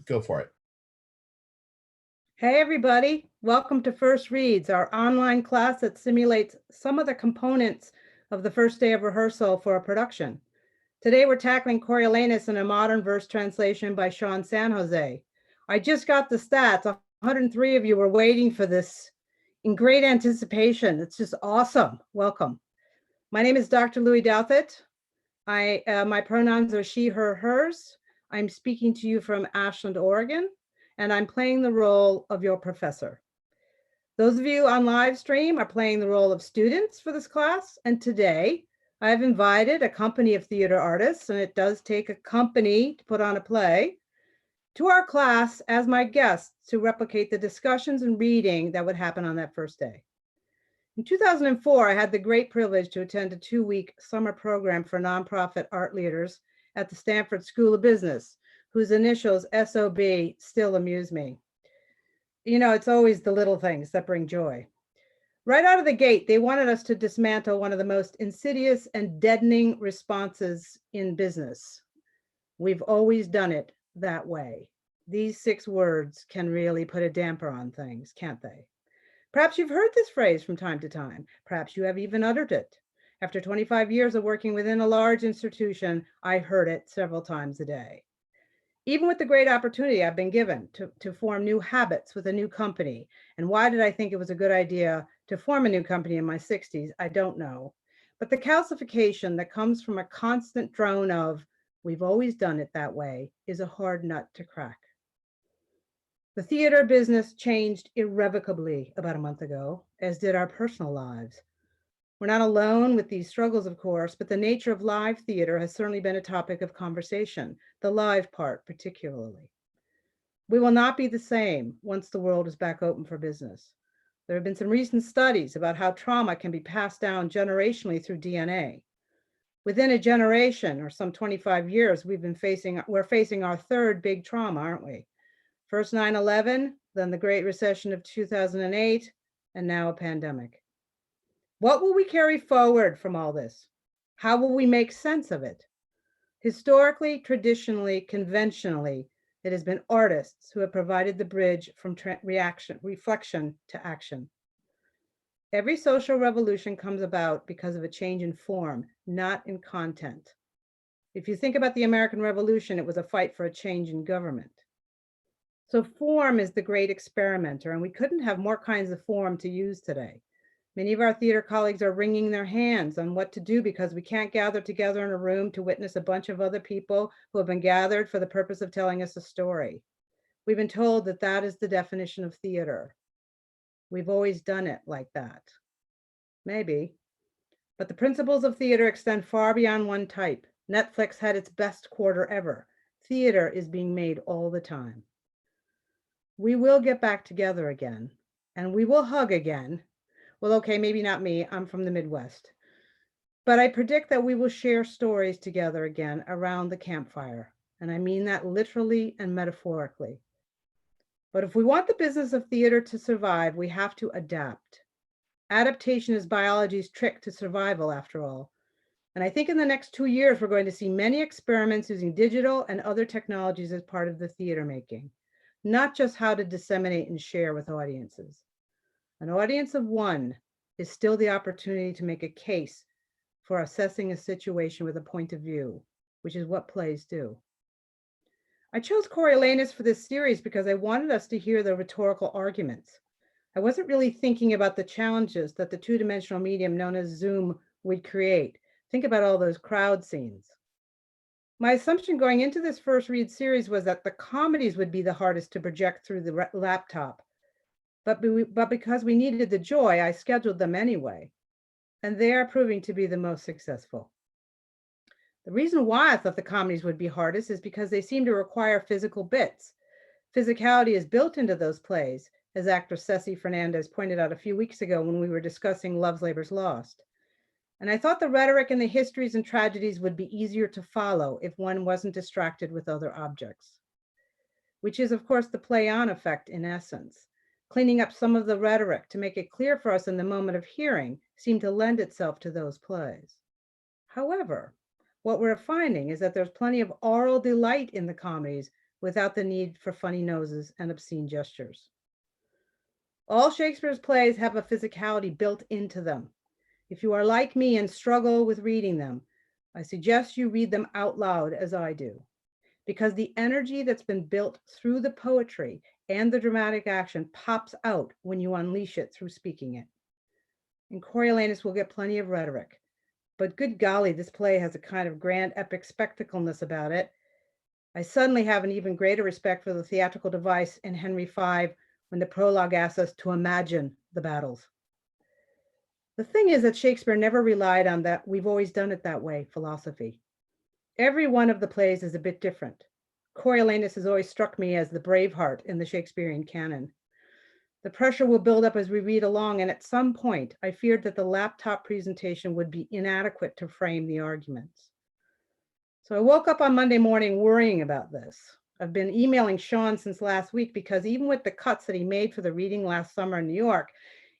Go for it. Hey, everybody. Welcome to First Reads, our online class that simulates some of the components of the first day of rehearsal for a production. Today, we're tackling Coriolanus in a modern verse translation by Sean San José. I just got the stats. 103 of you were waiting for this in great anticipation. It's just awesome. Welcome. My name is Dr. Louis Douthat. My pronouns are she, her, hers. I'm speaking to you from Ashland, Oregon, and I'm playing the role of your professor. Those of you on live stream are playing the role of students for this class, and today I've invited a company of theater artists, and it does take a company to put on a play, to our class as my guests to replicate the discussions and reading that would happen on that first day. In 2004, I had the great privilege to attend a 2-week summer program for nonprofit art leaders at the Stanford School of Business, whose initials SOB still amuse me. You know, it's always the little things that bring joy. Right out of the gate, they wanted us to dismantle one of the most insidious and deadening responses in business. We've always done it that way. These 6 words can really put a damper on things, can't they? Perhaps you've heard this phrase from time to time. Perhaps you have even uttered it. After 25 years of working within a large institution, I heard it several times a day. Even with the great opportunity I've been given to form new habits with a new company. And why did I think it was a good idea to form a new company in my 60s? I don't know. But the calcification that comes from a constant drone of, we've always done it that way, is a hard nut to crack. The theater business changed irrevocably about a month ago, as did our personal lives. We're not alone with these struggles, of course, but the nature of live theater has certainly been a topic of conversation, the live part particularly. We will not be the same once the world is back open for business. There have been some recent studies about how trauma can be passed down generationally through DNA. Within a generation, or some 25 years, we're facing our 3rd big trauma, aren't we? First 9/11, then the Great Recession of 2008, and now a pandemic. What will we carry forward from all this? How will we make sense of it? Historically, traditionally, conventionally, it has been artists who have provided the bridge from reflection to action. Every social revolution comes about because of a change in form, not in content. If you think about the American Revolution, it was a fight for a change in government. So form is the great experimenter, and we couldn't have more kinds of form to use today. Many of our theater colleagues are wringing their hands on what to do because we can't gather together in a room to witness a bunch of other people who have been gathered for the purpose of telling us a story. We've been told that that is the definition of theater. We've always done it like that. Maybe. But the principles of theater extend far beyond one type. Netflix had its best quarter ever. Theater is being made all the time. We will get back together again, and we will hug again. Well, okay, maybe not me, I'm from the Midwest. But I predict that we will share stories together again around the campfire, and I mean that literally and metaphorically. But if we want the business of theater to survive, we have to adapt. Adaptation is biology's trick to survival, after all. And I think in the next 2 years, we're going to see many experiments using digital and other technologies as part of the theater making. Not just how to disseminate and share with audiences. An audience of one is still the opportunity to make a case for assessing a situation with a point of view, which is what plays do. I chose Coriolanus for this series because I wanted us to hear the rhetorical arguments. I wasn't really thinking about the challenges that the 2-dimensional medium known as Zoom would create. Think about all those crowd scenes. My assumption going into this first read series was that the comedies would be the hardest to project through the laptop. But because we needed the joy, I scheduled them anyway. And they are proving to be the most successful. The reason why I thought the comedies would be hardest is because they seem to require physical bits. Physicality is built into those plays, as actress Ceci Fernandez pointed out a few weeks ago when we were discussing Love's Labor's Lost. And I thought the rhetoric and the histories and tragedies would be easier to follow if one wasn't distracted with other objects, which is, of course, the play-on effect in essence. Cleaning up some of the rhetoric to make it clear for us in the moment of hearing seemed to lend itself to those plays. However, what we're finding is that there's plenty of oral delight in the comedies without the need for funny noses and obscene gestures. All Shakespeare's plays have a physicality built into them. If you are like me and struggle with reading them, I suggest you read them out loud as I do, because the energy that's been built through the poetry and the dramatic action pops out when you unleash it through speaking it. In Coriolanus, we'll get plenty of rhetoric, but good golly, this play has a kind of grand epic spectacleness about it. I suddenly have an even greater respect for the theatrical device in Henry V when the prologue asks us to imagine the battles. The thing is that Shakespeare never relied on that "we've always done it that way" philosophy. Every one of the plays is a bit different. Coriolanus has always struck me as the Braveheart in the Shakespearean canon. The pressure will build up as we read along, and at some point, I feared that the laptop presentation would be inadequate to frame the arguments. So I woke up on Monday morning worrying about this. I've been emailing Sean since last week because even with the cuts that he made for the reading last summer in New York,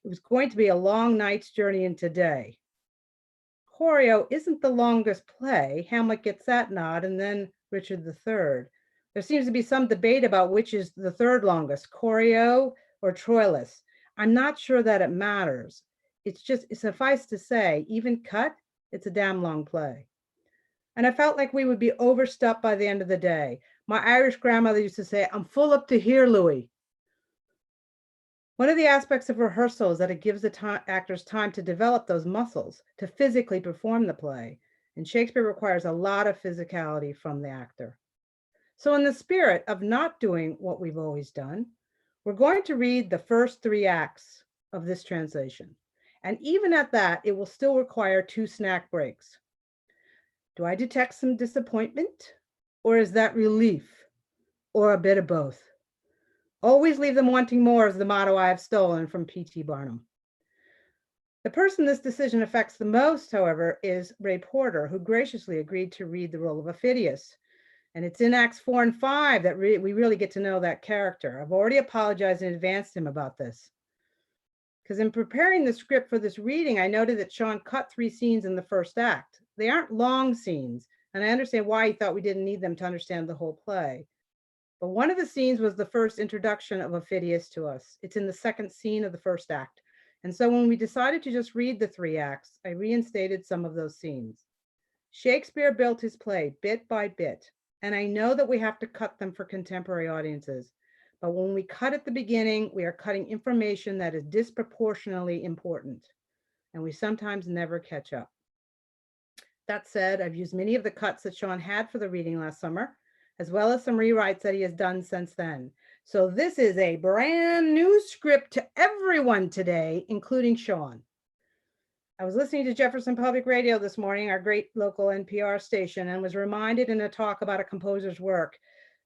it was going to be a long night's journey into day. Choreo isn't the longest play. Hamlet gets that nod, and then Richard III. There seems to be some debate about which is the third longest, Choreo or Troilus. I'm not sure that it matters. It's just, suffice to say, even cut, it's a damn long play. And I felt like we would be overstuffed by the end of the day. My Irish grandmother used to say, "I'm full up to here, Louis." One of the aspects of rehearsal is that it gives the actors time to develop those muscles, to physically perform the play. And Shakespeare requires a lot of physicality from the actor. So in the spirit of not doing what we've always done, we're going to read the first 3 acts of this translation. And even at that, it will still require 2 snack breaks. Do I detect some disappointment? Or is that relief? Or a bit of both? Always leave them wanting more is the motto I have stolen from P.T. Barnum. The person this decision affects the most, however, is Ray Porter, who graciously agreed to read the role of Aufidius. And it's in Acts 4 and 5 that we really get to know that character. I've already apologized in advance to him about this. Because in preparing the script for this reading, I noted that Sean cut 3 scenes in the first act. They aren't long scenes, and I understand why he thought we didn't need them to understand the whole play. But one of the scenes was the first introduction of Aufidius to us. It's in the second scene of the first act. And so when we decided to just read the 3 acts, I reinstated some of those scenes. Shakespeare built his play bit by bit, and I know that we have to cut them for contemporary audiences. But when we cut at the beginning, we are cutting information that is disproportionately important, and we sometimes never catch up. That said, I've used many of the cuts that Sean had for the reading last summer, as well as some rewrites that he has done since then. So this is a brand new script to everyone today, including Sean. I was listening to Jefferson Public Radio this morning, our great local NPR station, and was reminded in a talk about a composer's work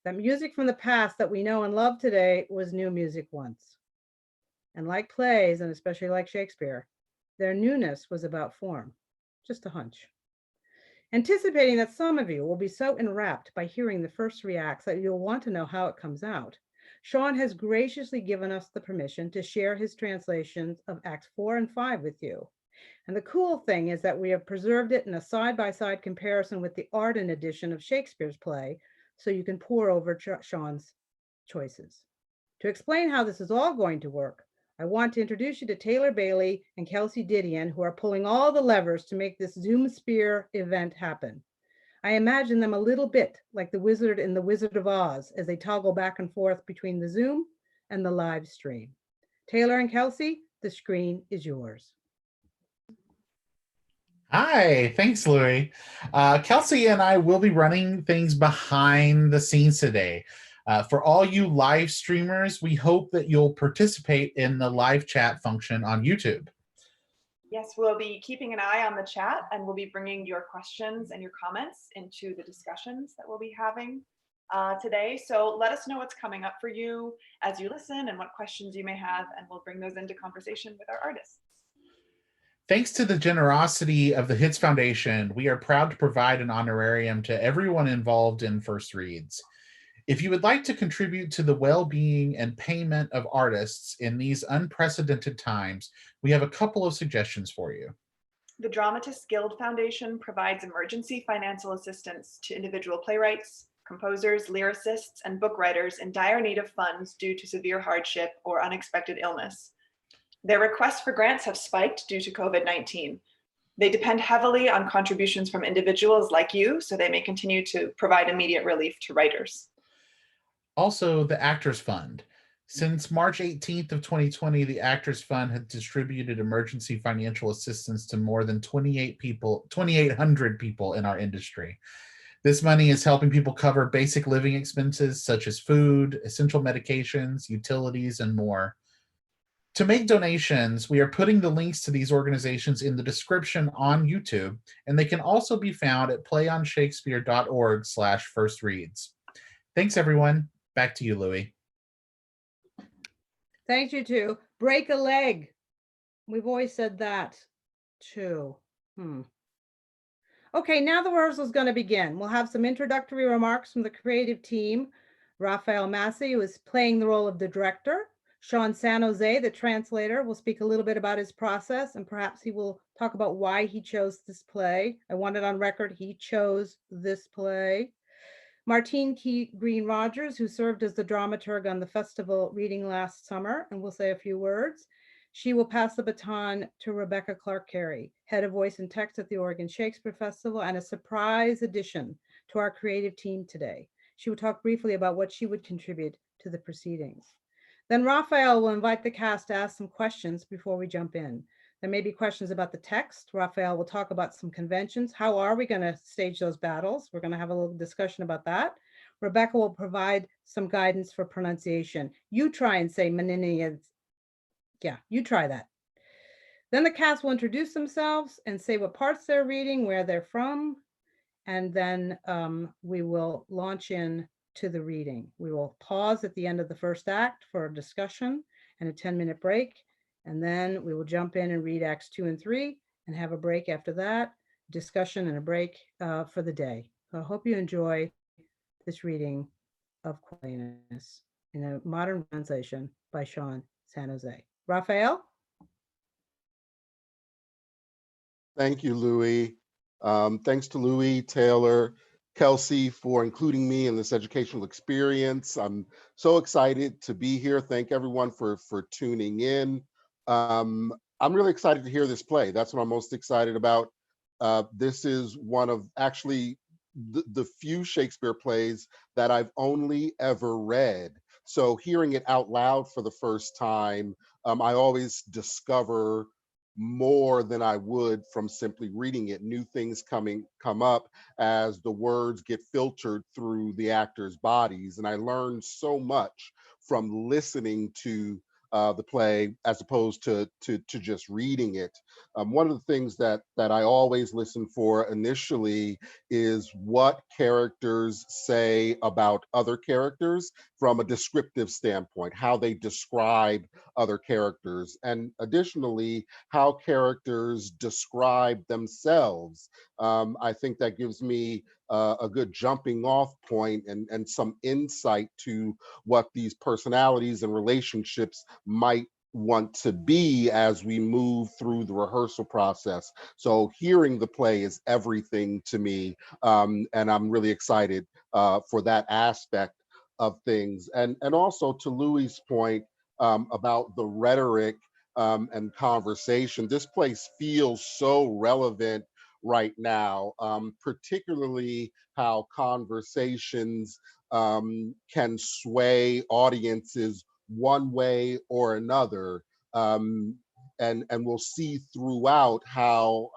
that music from the past that we know and love today was new music once. And like plays, and especially like Shakespeare, their newness was about form. Just a hunch. Anticipating that some of you will be so enwrapped by hearing the first 3 acts that you'll want to know how it comes out, Sean has graciously given us the permission to share his translations of Acts 4 and 5 with you. And the cool thing is that we have preserved it in a side-by-side comparison with the Arden edition of Shakespeare's play, so you can pore over Sean's choices. To explain how this is all going to work, I want to introduce you to Taylor Bailey and Kelsey Didion, who are pulling all the levers to make this Zoom Sphere event happen. I imagine them a little bit like the wizard in The Wizard of Oz as they toggle back and forth between the Zoom and the live stream. Taylor and Kelsey, the screen is yours. Hi, thanks, Louie. Kelsey and I will be running things behind the scenes today. For all you live streamers, we hope that you'll participate in the live chat function on YouTube. Yes, we'll be keeping an eye on the chat, and we'll be bringing your questions and your comments into the discussions that we'll be having today. So let us know what's coming up for you as you listen and what questions you may have, and we'll bring those into conversation with our artists. Thanks to the generosity of the HITS Foundation, we are proud to provide an honorarium to everyone involved in First Reads. If you would like to contribute to the well-being and payment of artists in these unprecedented times, we have a couple of suggestions for you. The Dramatists Guild Foundation provides emergency financial assistance to individual playwrights, composers, lyricists, and book writers in dire need of funds due to severe hardship or unexpected illness. Their requests for grants have spiked due to COVID-19. They depend heavily on contributions from individuals like you, so they may continue to provide immediate relief to writers. Also, the Actors Fund. Since March 18th of 2020, the Actors Fund had distributed emergency financial assistance to more than 2,800 people in our industry. This money is helping people cover basic living expenses such as food, essential medications, utilities, and more. To make donations, we are putting the links to these organizations in the description on YouTube, and they can also be found at playonshakespeare.org/firstreads. Thanks, everyone. Back to you, Louie. Thank you too. Break a leg. We've always said that too. Okay, now the rehearsal is going to begin. We'll have some introductory remarks from the creative team. Raphael Massie, who is playing the role of the director. Sean San José, the translator, will speak a little bit about his process, and perhaps he will talk about why he chose this play. I want it on record, he chose this play. Martine Kei-Green Rogers, who served as the dramaturg on the festival reading last summer, and will say a few words. She will pass the baton to Rebecca Clark-Carey, head of voice and text at the Oregon Shakespeare Festival, and a surprise addition to our creative team today. She will talk briefly about what she would contribute to the proceedings. Then Raphael will invite the cast to ask some questions before we jump in. There may be questions about the text. Raphael will talk about some conventions. How are we going to stage those battles? We're going to have a little discussion about that. Rebecca will provide some guidance for pronunciation. You try and say Meninius. Yeah, you try that. Then the cast will introduce themselves and say what parts they're reading, where they're from, and then we will launch in to the reading. We will pause at the end of the first act for a discussion and a 10-minute break. And then we will jump in and read Acts 2 and 3 and have a break after that, discussion and a break for the day. So I hope you enjoy this reading of Coriolanus in a modern translation by Sean San José. Raphael? Thank you, Louie. Thanks to Louie, Taylor, Kelsey for including me in this educational experience. I'm so excited to be here. Thank everyone for tuning in. I'm really excited to hear this play. That's what I'm most excited about. This is one of actually the few Shakespeare plays that I've only ever read. So hearing it out loud for the first time, I always discover more than I would from simply reading it. New things come up as the words get filtered through the actors' bodies. And I learned so much from listening to the play as opposed to just reading it. One of the things that I always listen for initially is what characters say about other characters from a descriptive standpoint, how they describe other characters, and additionally, how characters describe themselves. I think that gives me a good jumping off point and some insight to what these personalities and relationships might want to be as we move through the rehearsal process. So hearing the play is everything to me, and I'm really excited for that aspect of things. And also to Louie's point about the rhetoric and conversation, this place feels so relevant right now, particularly how conversations can sway audiences one way or another. And we'll see throughout how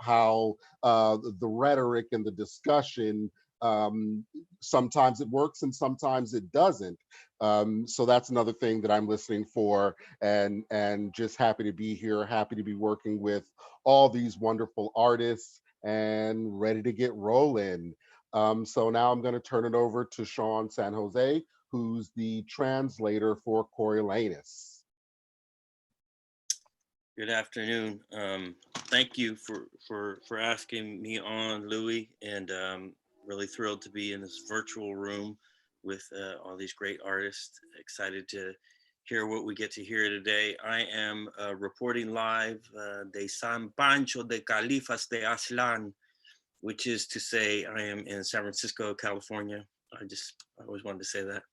the rhetoric and the discussion, sometimes it works and sometimes it doesn't. So that's another thing that I'm listening for, and just happy to be here, happy to be working with all these wonderful artists and ready to get rolling. So now I'm going to turn it over to Sean San José, who's the translator for Coriolanus. Good afternoon. Thank you for asking me on, Louie, and really thrilled to be in this virtual room with all these great artists. Excited to hear what we get to hear today. I am reporting live de San Pancho de Califas de Aztlán, which is to say I am in San Francisco, California. I always wanted to say that.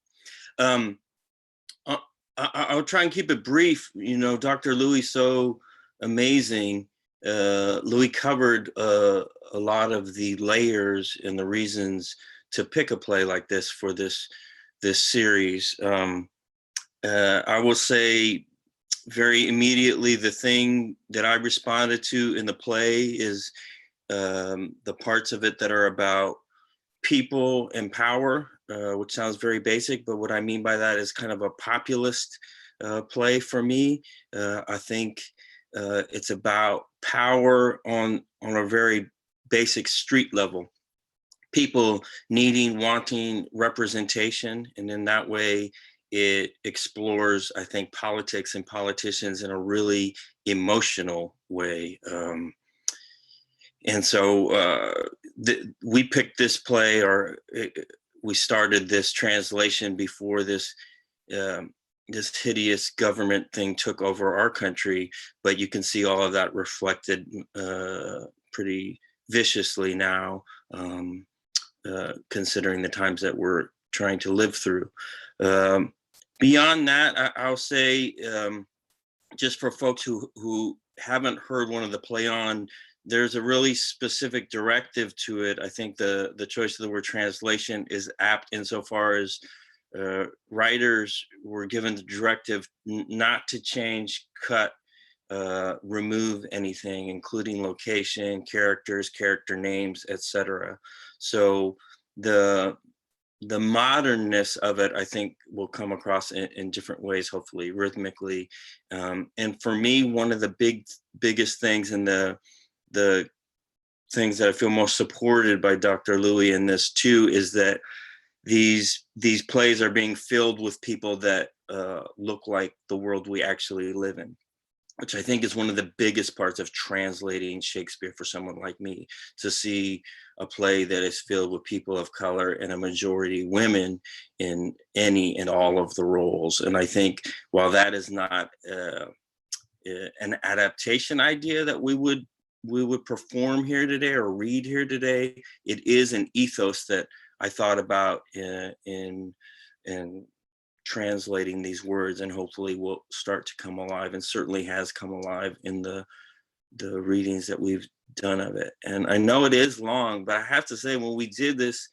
I'll try and keep it brief. Dr. Louis, so amazing. Louis covered a lot of the layers and the reasons to pick a play like this for this series. I will say very immediately, the thing that I responded to in the play is the parts of it that are about people and power, which sounds very basic, but what I mean by that is kind of a populist play for me. I think it's about power on a very basic street level. People needing, wanting representation, and in that way, it explores, I think, politics and politicians in a really emotional way. And so we picked this play, we started this translation before this hideous government thing took over our country, but you can see all of that reflected pretty viciously now, considering the times that we're trying to live through. Beyond that, I'll say, just for folks who haven't heard one of the play on, there's a really specific directive to it. I think the choice of the word translation is apt insofar as writers were given the directive not to change, cut, remove anything, including location, characters, character names, etc. So the modernness of it, I think, will come across in different ways, hopefully rhythmically. And for me, one of the biggest things, and the things that I feel most supported by Dr. Louis in this too, is that these plays are being filled with people that look like the world we actually live in, which I think is one of the biggest parts of translating Shakespeare for someone like me, to see a play that is filled with people of color and a majority women in any and all of the roles. And I think while that is not an adaptation idea that we would perform here today or read here today, it is an ethos that I thought about in translating these words, and hopefully will start to come alive, and certainly has come alive in the readings that we've done of it. And I know it is long, but I have to say, when we did this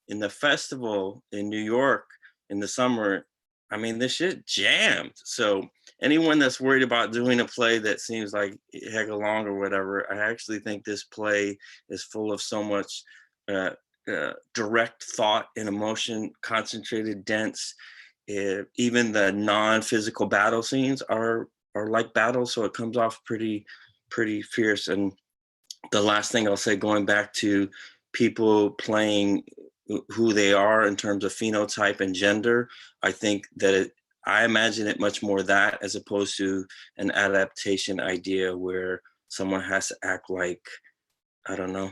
in the festival in New York in the summer, I mean, this shit jammed. So anyone that's worried about doing a play that seems like heck of long or whatever, I actually think this play is full of so much direct thought and emotion, concentrated, dense. Even the non-physical battle scenes are like battles, so it comes off pretty fierce. And the last thing I'll say, going back to people playing who they are in terms of phenotype and gender, I think that I imagine it much more that, as opposed to an adaptation idea where someone has to act like, I don't know,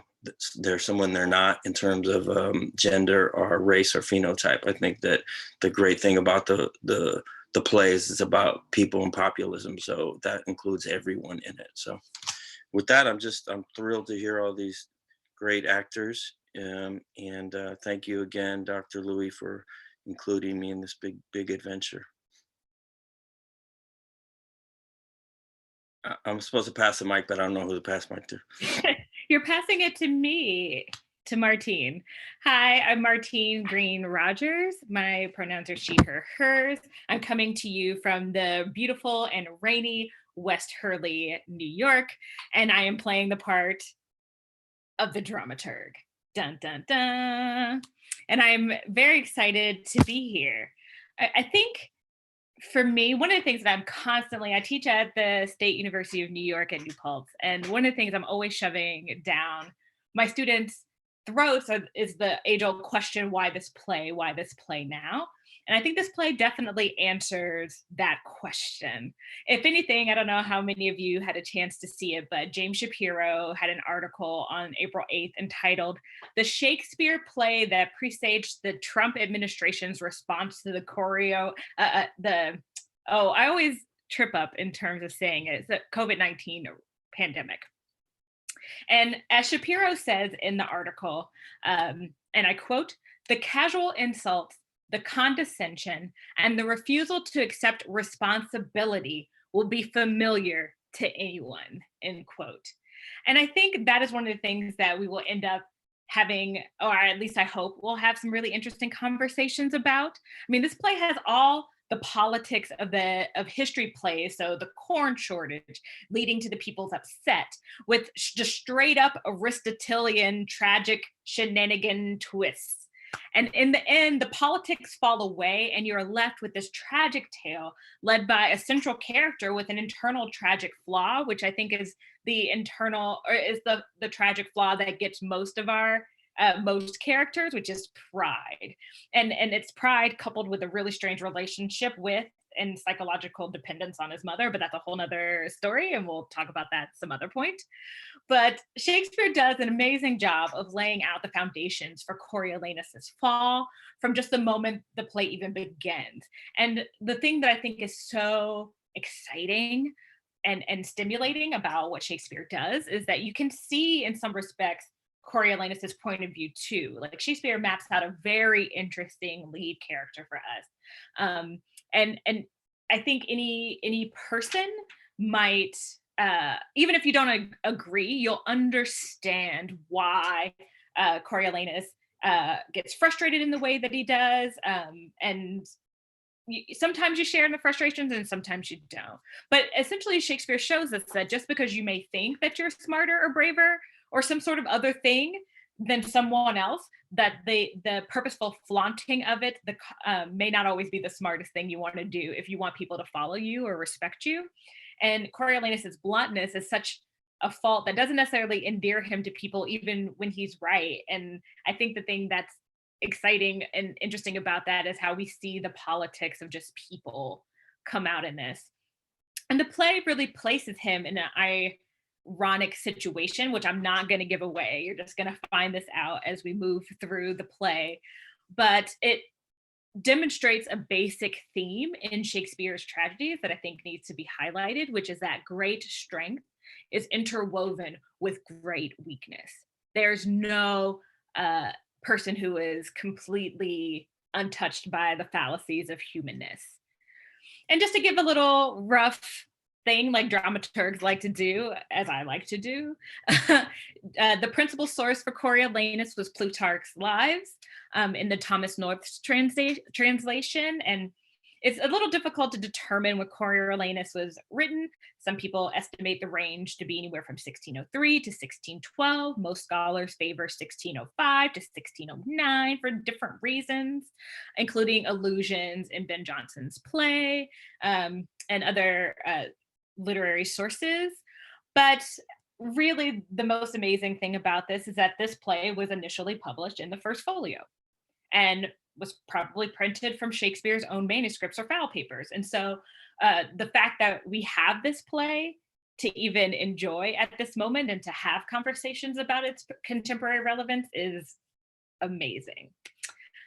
they're someone they're not in terms of gender or race or phenotype. I think that the great thing about the plays is about people and populism, so that includes everyone in it. So with that, I'm thrilled to hear all these great actors, and thank you again, Dr. Louis, for including me in this big adventure. I'm supposed to pass the mic, but I don't know who to pass the mic to. You're passing it to me, to Martine. Hi, I'm Martine Green Rogers. My pronouns are she, her, hers. I'm coming to you from the beautiful and rainy West Hurley, New York, and I am playing the part of the dramaturg. Dun, dun, dun. And I'm very excited to be here. I think for me, one of the things that I teach at the State University of New York at New Paltz, and one of the things I'm always shoving down my students' throats is the age-old question, why this play now? And I think this play definitely answers that question. If anything, I don't know how many of you had a chance to see it, but James Shapiro had an article on April 8th entitled "The Shakespeare Play That Presaged the Trump Administration's Response to the I always trip up in terms of saying it, it's the COVID-19 pandemic." And as Shapiro says in the article, and I quote, The casual insults, the condescension, and the refusal to accept responsibility will be familiar to anyone, end quote. And I think that is one of the things that we will end up having, or at least I hope we'll have some really interesting conversations about. I mean, this play has all the politics of history plays, so the corn shortage leading to the people's upset, with just straight up Aristotelian tragic shenanigan twists. And in the end, the politics fall away, and you're left with this tragic tale led by a central character with an internal tragic flaw, which I think is the tragic flaw that gets most of our most characters, which is pride. And it's pride coupled with a really strange relationship with and psychological dependence on his mother, but that's a whole nother story, and we'll talk about that some other point. But Shakespeare does an amazing job of laying out the foundations for Coriolanus's fall from just the moment the play even begins. And the thing that I think is so exciting and stimulating about what Shakespeare does is that you can see in some respects Coriolanus's point of view too. Like, Shakespeare maps out a very interesting lead character for us. And I think any person might, even if you don't agree, you'll understand why Coriolanus gets frustrated in the way that he does. And sometimes you share in the frustrations and sometimes you don't. But essentially, Shakespeare shows us that just because you may think that you're smarter or braver or some sort of other thing than someone else, that the purposeful flaunting of it may not always be the smartest thing you want to do if you want people to follow you or respect you. And Coriolanus's bluntness is such a fault that doesn't necessarily endear him to people even when he's right. And I think the thing that's exciting and interesting about that is how we see the politics of just people come out in this. And the play really places him in an ironic situation, which I'm not going to give away. You're just going to find this out as we move through the play. But it demonstrates a basic theme in Shakespeare's tragedies that I think needs to be highlighted, which is that great strength is interwoven with great weakness. There's no person who is completely untouched by the fallacies of humanness. And just to give a little rough thing like dramaturgs like to do, as I like to do, the principal source for Coriolanus was Plutarch's Lives in the Thomas North's translation. And it's a little difficult to determine when Coriolanus was written. Some people estimate the range to be anywhere from 1603 to 1612. Most scholars favor 1605 to 1609 for different reasons, including allusions in Ben Jonson's play and other literary sources. But really, the most amazing thing about this is that this play was initially published in the First Folio and was probably printed from Shakespeare's own manuscripts or file papers. And so the fact that we have this play to even enjoy at this moment and to have conversations about its contemporary relevance is amazing.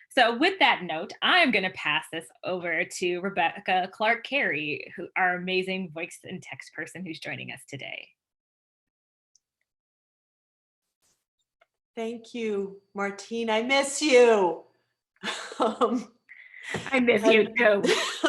So with that note, I'm going to pass this over to Rebecca Clark-Carey, our amazing voice and text person who's joining us today. Thank you, Martine. I miss you. I miss you too.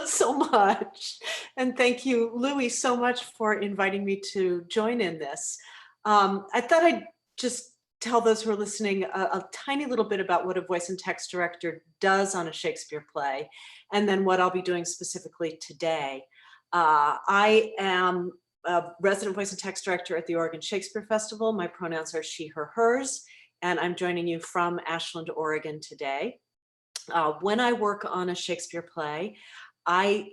So much. And thank you, Louis, so much for inviting me to join in this. I thought I'd just tell those who are listening a tiny little bit about what a voice and text director does on a Shakespeare play, and then what I'll be doing specifically today. I am a resident voice and text director at the Oregon Shakespeare Festival. My pronouns are she, her, hers, and I'm joining you from Ashland, Oregon today. When I work on a Shakespeare play, I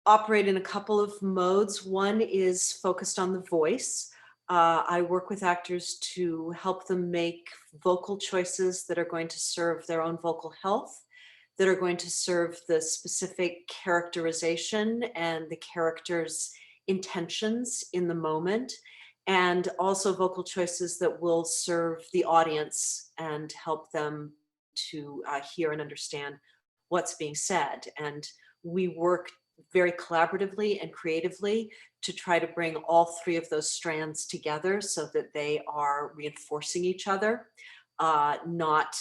operate in a couple of modes. One is focused on the voice. I work with actors to help them make vocal choices that are going to serve their own vocal health, that are going to serve the specific characterization and the character's intentions in the moment, and also vocal choices that will serve the audience and help them to hear and understand what's being said. And we work very collaboratively and creatively to try to bring all three of those strands together so that they are reinforcing each other, not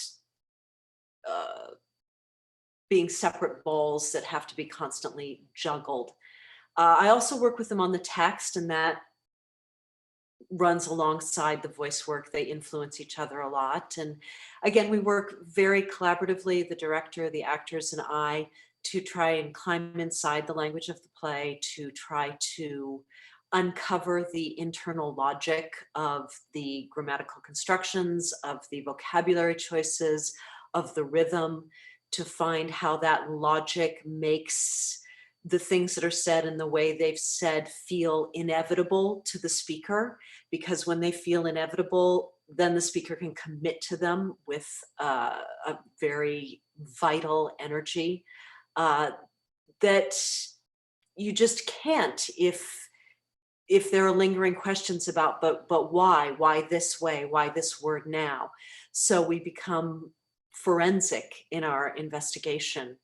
being separate balls that have to be constantly juggled. I also work with them on the text, and that runs alongside the voice work. They influence each other a lot. And again, we work very collaboratively, the director, the actors, and I, to try and climb inside the language of the play, to try to uncover the internal logic of the grammatical constructions, of the vocabulary choices, of the rhythm, to find how that logic makes the things that are said and the way they've said feel inevitable to the speaker, because when they feel inevitable, then the speaker can commit to them with a very vital energy that you just can't if there are lingering questions about, but why this way, why this word now? So we become forensic in our investigation.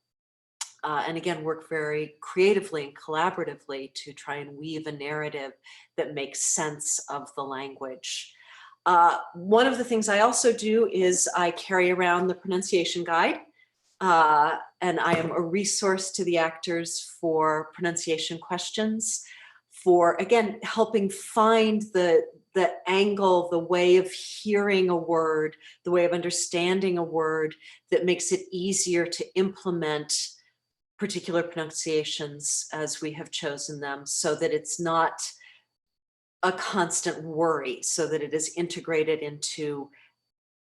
And again, work very creatively and collaboratively to try and weave a narrative that makes sense of the language. One of the things I also do is I carry around the pronunciation guide, and I am a resource to the actors for pronunciation questions, for, again, helping find the angle, the way of hearing a word, the way of understanding a word that makes it easier to implement particular pronunciations as we have chosen them, so that it's not a constant worry, so that it is integrated into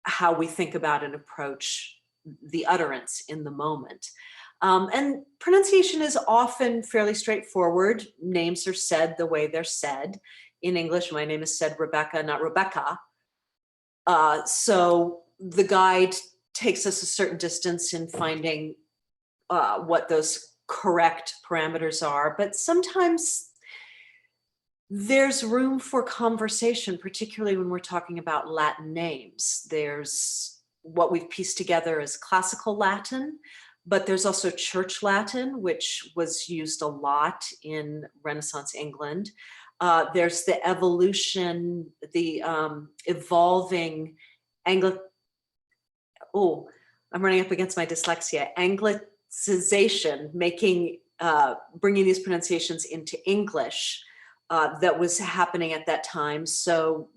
how we think about and approach the utterance in the moment. And pronunciation is often fairly straightforward. Names are said the way they're said. In English, my name is said Rebecca, not Rebecca. So the guide takes us a certain distance in finding what those correct parameters are, but sometimes there's room for conversation, particularly when we're talking about Latin names. There's what we've pieced together as classical Latin, but there's also Church Latin, which was used a lot in Renaissance England. There's the evolution, the evolving I'm running up against my dyslexia, Anglicization, bringing these pronunciations into English that was happening at that time. So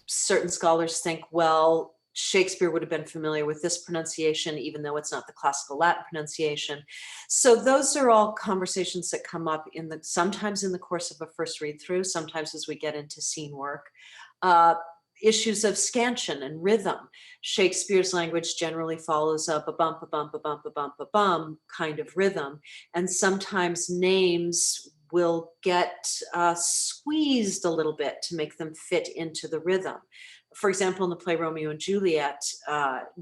certain scholars think, well, Shakespeare would have been familiar with this pronunciation, even though it's not the classical Latin pronunciation. So those are all conversations that come up sometimes in the course of a first read through, sometimes as we get into scene work. Issues of scansion and rhythm. Shakespeare's language generally follows up a bump, a bump, a bump, a bump, a bump kind of rhythm. And sometimes names will get squeezed a little bit to make them fit into the rhythm. For example, in the play Romeo and Juliet,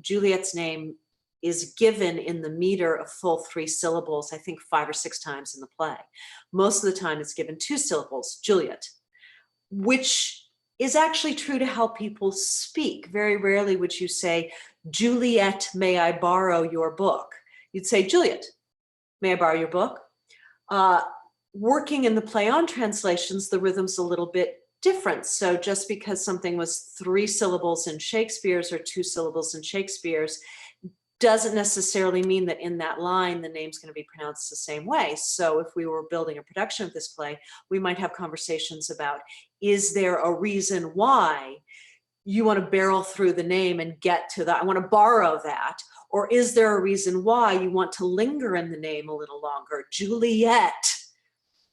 Juliet's name is given in the meter of full 3 syllables, I think 5 or 6 times in the play. Most of the time it's given 2 syllables, Juliet, which is actually true to how people speak. Very rarely would you say, Juliet, may I borrow your book? You'd say, Juliet, may I borrow your book? Working in the play-on translations, the rhythm's a little bit different. So just because something was 3 syllables in Shakespeare's or 2 syllables in Shakespeare's doesn't necessarily mean that in that line, the name's going to be pronounced the same way. So if we were building a production of this play, we might have conversations about, is there a reason why you want to barrel through the name and get to that? I want to borrow that. Or is there a reason why you want to linger in the name a little longer? Juliet.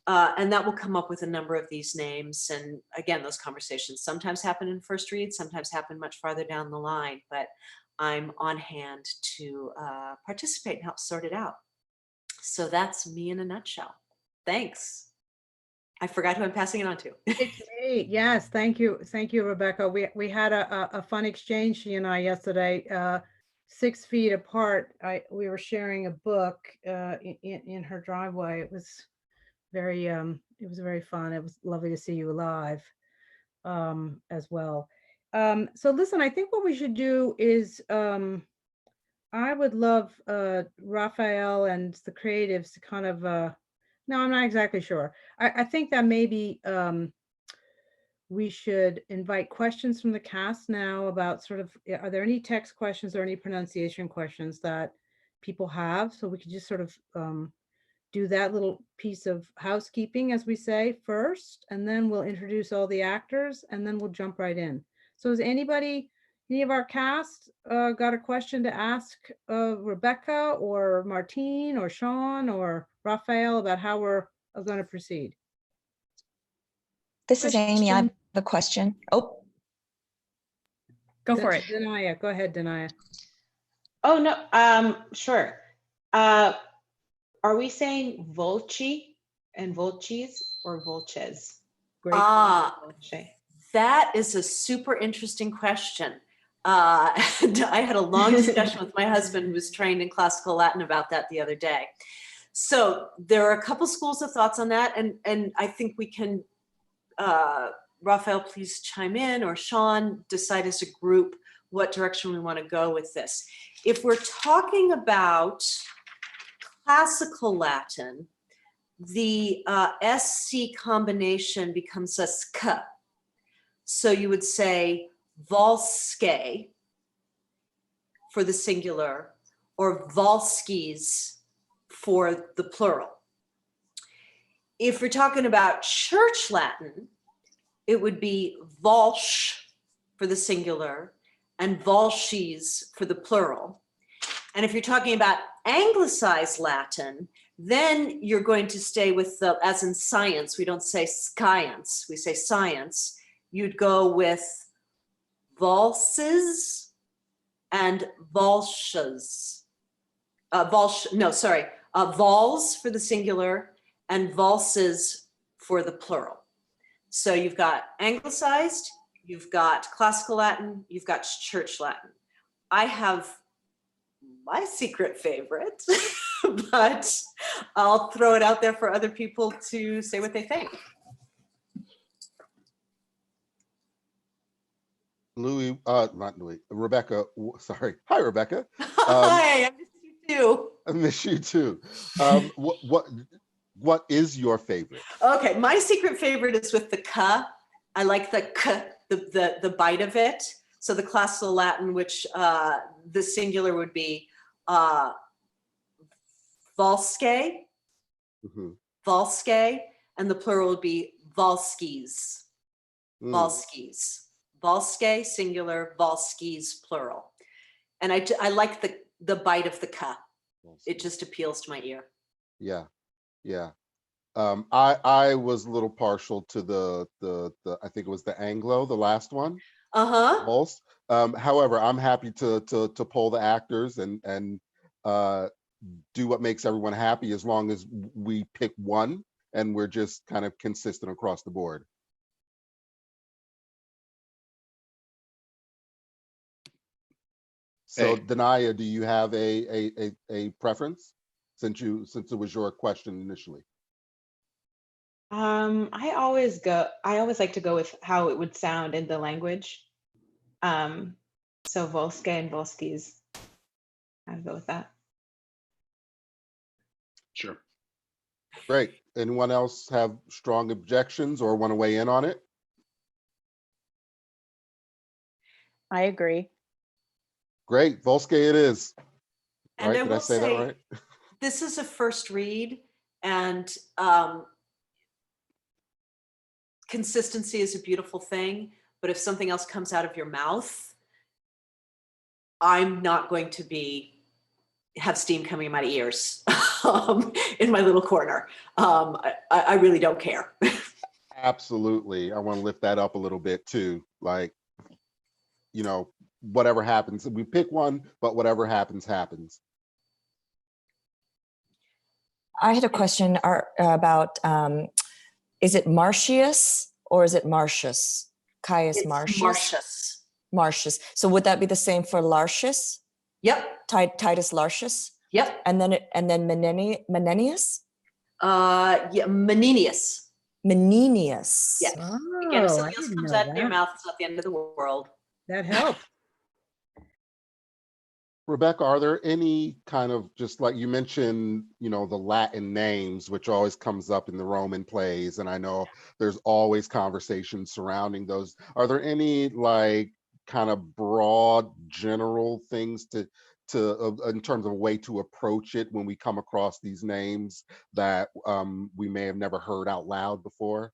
And that will come up with a number of these names. And again, those conversations sometimes happen in first read, sometimes happen much farther down the line, but I'm on hand to participate and help sort it out. So that's me in a nutshell. Thanks. I forgot who I'm passing it on to. It's me. Yes, thank you. Thank you, Rebecca. We had a fun exchange, she and I, yesterday, 6 feet apart. We were sharing a book in her driveway. It was very fun. It was lovely to see you live as well. So listen, I think what we should do is I would love Raphael and the creatives to kind of no, I'm not exactly sure. I think that maybe we should invite questions from the cast now about sort of, are there any text questions or any pronunciation questions that people have. So we could just sort of do that little piece of housekeeping, as we say, first, and then we'll introduce all the actors, and then we'll jump right in. So has anybody, any of our cast got a question to ask Rebecca or Martine or Sean or Raphael about how we're going to proceed? This is Amy. I have a question. Oh, Go for it. Danaya, go ahead, Danaya. Oh, no, sure. Are we saying volci and volcis or volches? Great. Volce. That is a super interesting question. And I had a long discussion with my husband, who was trained in classical Latin, about that the other day. So there are a couple schools of thoughts on that, and I think we can, Raphael, please chime in, or Sean, decide as a group what direction we want to go with this. If we're talking about classical Latin, the SC combination becomes a sk. So you would say volske for the singular, or volskis for the plural. If we're talking about Church Latin, it would be volsch for the singular and volsces for the plural. And if you're talking about anglicized Latin, then you're going to stay with the, as in science, we don't say science, we say science. You'd go with valses and valshes. Vols for the singular and valses for the plural. So you've got anglicized, you've got classical Latin, you've got Church Latin. I have my secret favorite, but I'll throw it out there for other people to say what they think. Rebecca, sorry. Hi, Rebecca. Hi, I miss you too. I miss you too. What is your favorite? Okay, my secret favorite is with the ka. I like the k, the bite of it. So the classical Latin, which the singular would be valske, valske, and the plural would be valskis, valskis. Valske, singular, valskis, plural. And I like the bite of the ka. It just appeals to my ear. Yeah, yeah. I was a little partial to the I think it was the Anglo, the last one. Pulse. However, I'm happy to poll the actors and do what makes everyone happy, as long as we pick one and we're just kind of consistent across the board. So Danaya, do you have a preference, since it was your question initially? I always like to go with how it would sound in the language. So volske and volskis, I'd go with that. Sure. Great. Anyone else have strong objections or want to weigh in on it? I agree. Great, volske it is. And Right, I did will I say that right? This is a first read, and consistency is a beautiful thing, but if something else comes out of your mouth, I'm not going to have steam coming in my ears in my little corner. I really don't care. Absolutely. I want to lift that up a little bit too. Like, you know, whatever happens, we pick one, but whatever happens, happens. I had a question about, is it Martius or is it Martius? Caius Martius? Martius. Martius. So would that be the same for Lartius? Yep. Titus Lartius? Yep. And then Meninius? Yeah, Meninius. Meninius. Yes. Oh, Again, if I something else didn't comes know out of your that. mouth, it's not the end of the world. That helps. Rebecca, are there any kind of, just like you mentioned, you know, the Latin names, which always comes up in the Roman plays, and I know there's always conversations surrounding those. Are there any like kind of broad general things to in terms of a way to approach it when we come across these names that we may have never heard out loud before?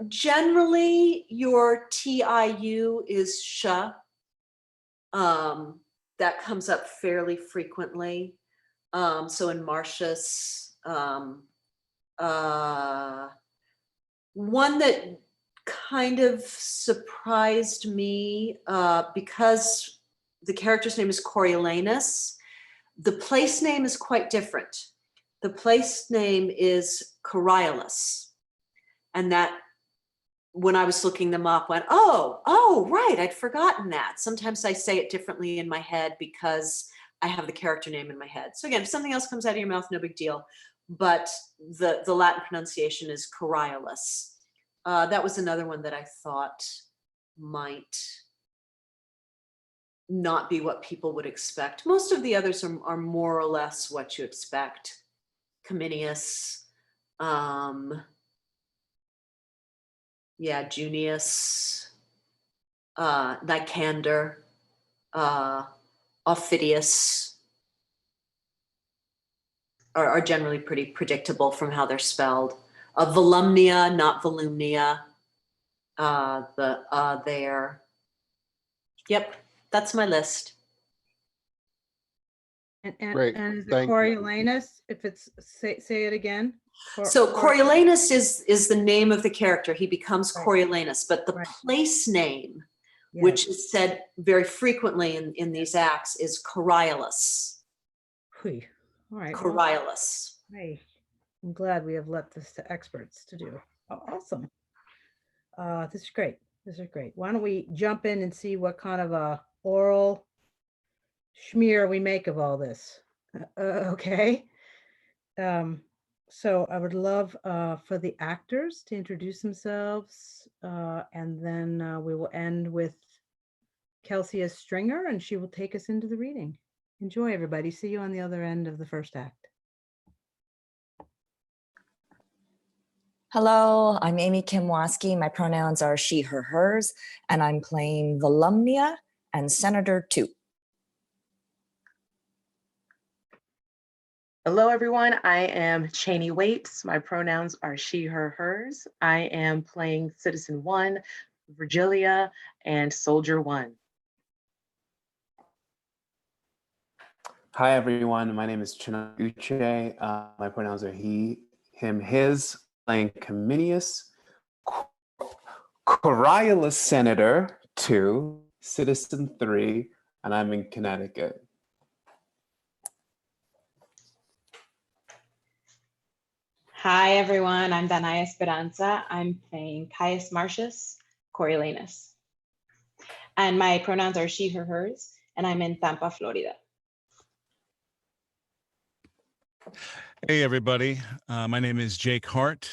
Generally, your TIU is sh. That comes up fairly frequently. So in Martius, one that kind of surprised me because the character's name is Coriolanus. The place name is quite different. The place name is Coriolanus. And that, when I was looking them up, went, oh, right, I'd forgotten that. Sometimes I say it differently in my head because I have the character name in my head. So again, if something else comes out of your mouth, no big deal. But the Latin pronunciation is Coriolanus. That was another one that I thought might not be what people would expect. Most of the others are more or less what you expect. Cominius, Junius, Nicanor, Aufidius are generally pretty predictable from how they're spelled. Volumnia, not Volumnia. There. Yep, that's my list. Great, And is it thank you. Coriolanus? If it's, say it again. So Coriolanus is the name of the character. He becomes Right. Coriolanus, but the Right. place name, Yes. which is said very frequently in these acts, is Coriolanus. Hui. All right. well, Coriolanus. Hey, I'm glad we have left this to experts to do. Awesome. This is great. This is great. Why don't we jump in and see what kind of a oral schmear we make of all this? Okay. So I would love for the actors to introduce themselves, and then we will end with Kelsey as Stringer, and she will take us into the reading. Enjoy, everybody. See you on the other end of the first act. Hello, I'm Amy Kim Waschke. My pronouns are she, her, hers, and I'm playing Volumnia and Senator 2. Hello, everyone. I am Channie Waites. My pronouns are she, her, hers. I am playing Citizen 1, Virgilia, and Soldier 1. Hi, everyone. My name is Chianza Uche. My pronouns are he, him, his, playing Cominius, Coriolanus Senator 2, Citizen 3, and I'm in Connecticut. Hi, everyone. I'm Danaya Esperanza. I'm playing Caius Marcius, Coriolanus. And my pronouns are she, her, hers, and I'm in Tampa, Florida. Hey, everybody. My name is Jake Hart,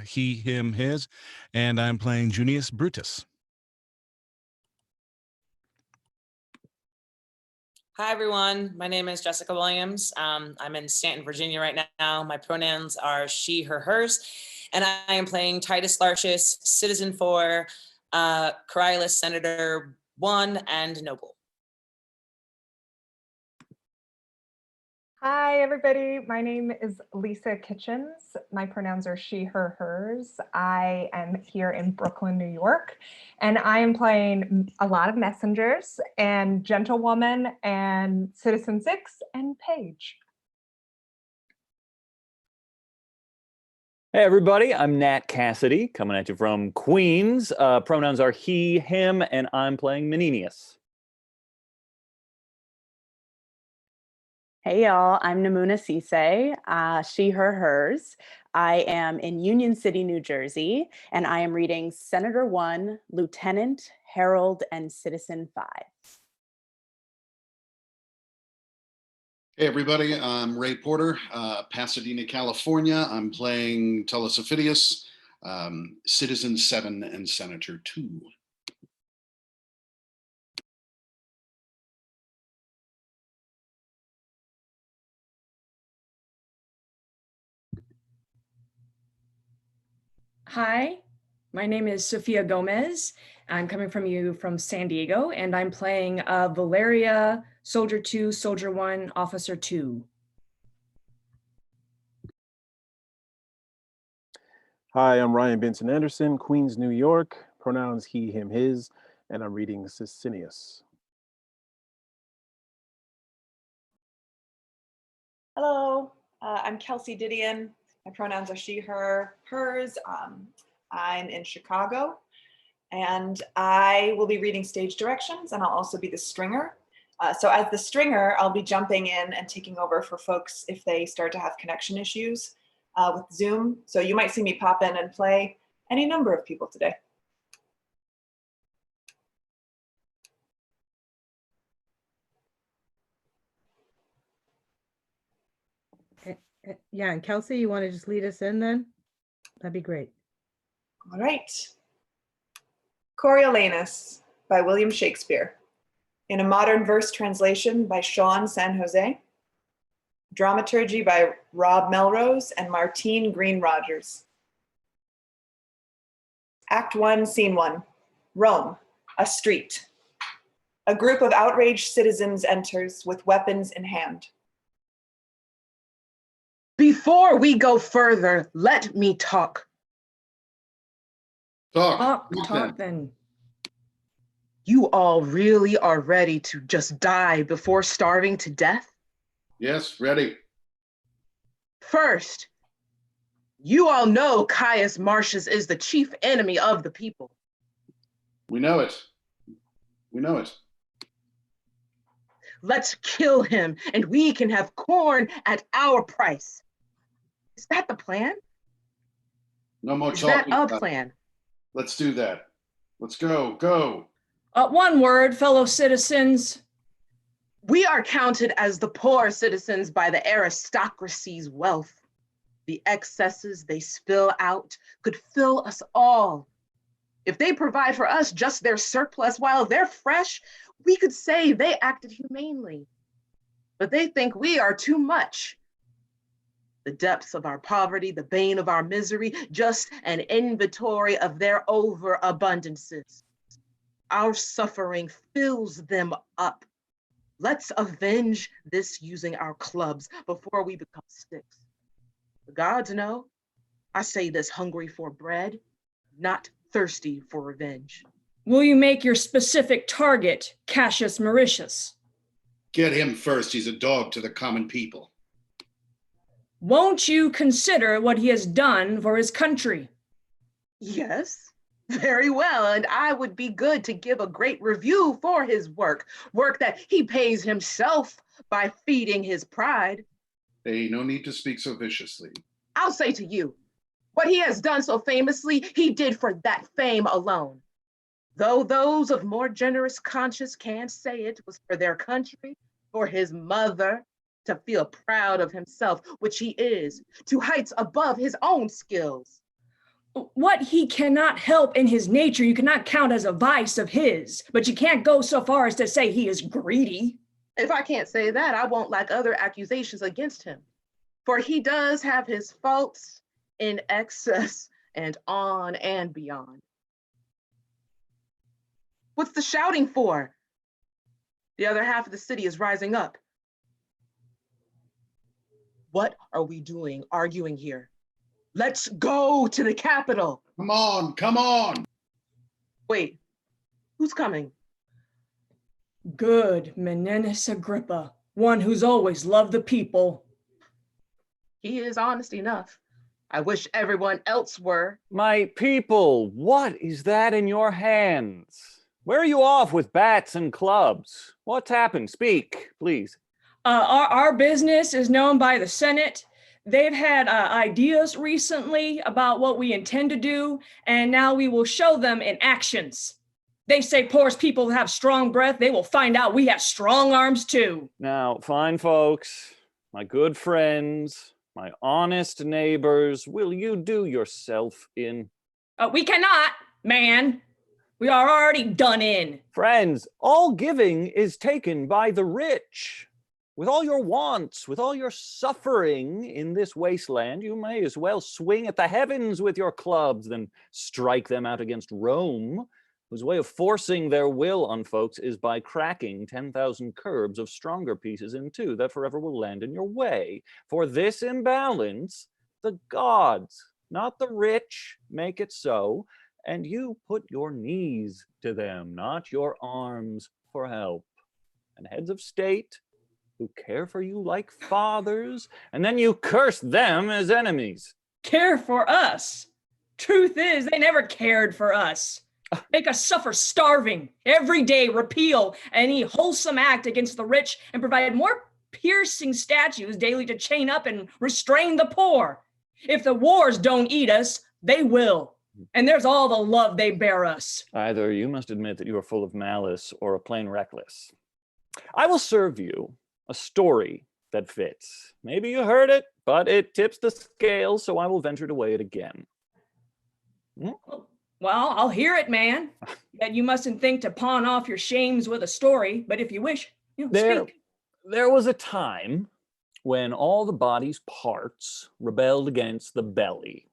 he, him, his, and I'm playing Junius Brutus. Hi, everyone. My name is Jessika Williams. I'm in Stanton, Virginia right now. My pronouns are she, her, hers, and I am playing Titus Lartius, Citizen 4, Coriolanus Senator 1, and Noble. Hi, everybody. My name is Lisa Kitchens. My pronouns are she, her, hers. I am here in Brooklyn, New York, and I am playing a lot of messengers and gentlewoman and Citizen 6 and Paige. Hey everybody, I'm Nat Cassidy coming at you from Queens. Pronouns are he, him, and I'm playing Meninius. Hey, y'all. I'm Nemuna Ceesay, she, her, hers. I am in Union City, New Jersey, and I am reading Senator 1, Lieutenant, Herald, and Citizen 5. Hey everybody, I'm Ray Porter, Pasadena, California. I'm playing Tullus Aufidius, Citizen 7 and Senator 2. Hi, My name is Sofia Gomez. I'm coming from you from San Diego, and I'm playing Valeria, Soldier 2, Soldier 1, Officer 2. Hi, I'm Ryan Benson Anderson, Queens, New York, pronouns he, him, his, and I'm reading Sicinius. Hello, I'm Kelsey Didion. My pronouns are she, her, hers. I'm in Chicago, and I will be reading stage directions, and I'll also be the stringer. So as the stringer, I'll be jumping in and taking over for folks if they start to have connection issues with Zoom. So you might see me pop in and play any number of people today. Yeah, and Kelsey, you want to just lead us in then? That'd be great. All right. Coriolanus by William Shakespeare, in a modern verse translation by Sean San José. Dramaturgy by Rob Melrose and Martine Green Rogers. Act 1, Scene 1. Rome, a street. A group of outraged citizens enters with weapons in hand. Before we go further, let me talk. Talk then. You all really are ready to just die before starving to death? Yes, ready. First, you all know Caius Marcius is the chief enemy of the people. We know it. We know it. Let's kill him and we can have corn at our price. Is that the plan? No more Is talking. that a plan? Let's do that. Let's go, go. One word, fellow citizens. We are counted as the poor citizens by the aristocracy's wealth. The excesses they spill out could fill us all. If they provide for us just their surplus while they're fresh, we could say they acted humanely. But they think we are too much. The depths of our poverty, the bane of our misery, just an inventory of their overabundances. Our suffering fills them up. Let's avenge this using our clubs before we become sticks. The gods know, I say this hungry for bread, not thirsty for revenge. Will you make your specific target Cassius Mauritius? Get him first. He's a dog to the common people. Won't you consider what he has done for his country? Yes, very well. And I would be good to give a great review for his work that he pays himself by feeding his pride. Hey, no need to speak so viciously. I'll say to you, what he has done so famously, he did for that fame alone. Though those of more generous conscience can say it was for their country, for his mother, to feel proud of himself, which he is, to heights above his own skills. What he cannot help in his nature, you cannot count as a vice of his, but you can't go so far as to say he is greedy. If I can't say that, I won't like other accusations against him, for he does have his faults in excess and on and beyond. What's the shouting for? The other half of the city is rising up. What are we doing arguing here? Let's go to the Capitol. Come on, come on. Wait, who's coming? Good Meninius Agrippa, one who's always loved the people. He is honest enough. I wish everyone else were. My people, what is that in your hands? Where are you off with bats and clubs? What's happened? Speak, please. Our business is known by the Senate. They've had ideas recently about what we intend to do, and now we will show them in actions. They say poor people have strong breath. They will find out we have strong arms too. Now, fine folks, my good friends, my honest neighbors, will you do yourself in? We cannot, man. We are already done in. Friends, all giving is taken by the rich. With all your wants, with all your suffering in this wasteland, you may as well swing at the heavens with your clubs than strike them out against Rome, whose way of forcing their will on folks is by cracking 10,000 curbs of stronger pieces in two that forever will land in your way. For this imbalance, the gods, not the rich, make it so, and you put your knees to them, not your arms, for help. And heads of state, who care for you like fathers, and then you curse them as enemies. Care for us? Truth is, they never cared for us. Make us suffer starving. Every day repeal any wholesome act against the rich and provide more piercing statues daily to chain up and restrain the poor. If the wars don't eat us, they will. And there's all the love they bear us. Either you must admit that you are full of malice or are plain reckless. I will serve you a story that fits. Maybe you heard it, but it tips the scale, so I will venture to weigh it again. Well, I'll hear it, man. Yet you mustn't think to pawn off your shames with a story, but if you wish, speak. There was a time when all the body's parts rebelled against the belly,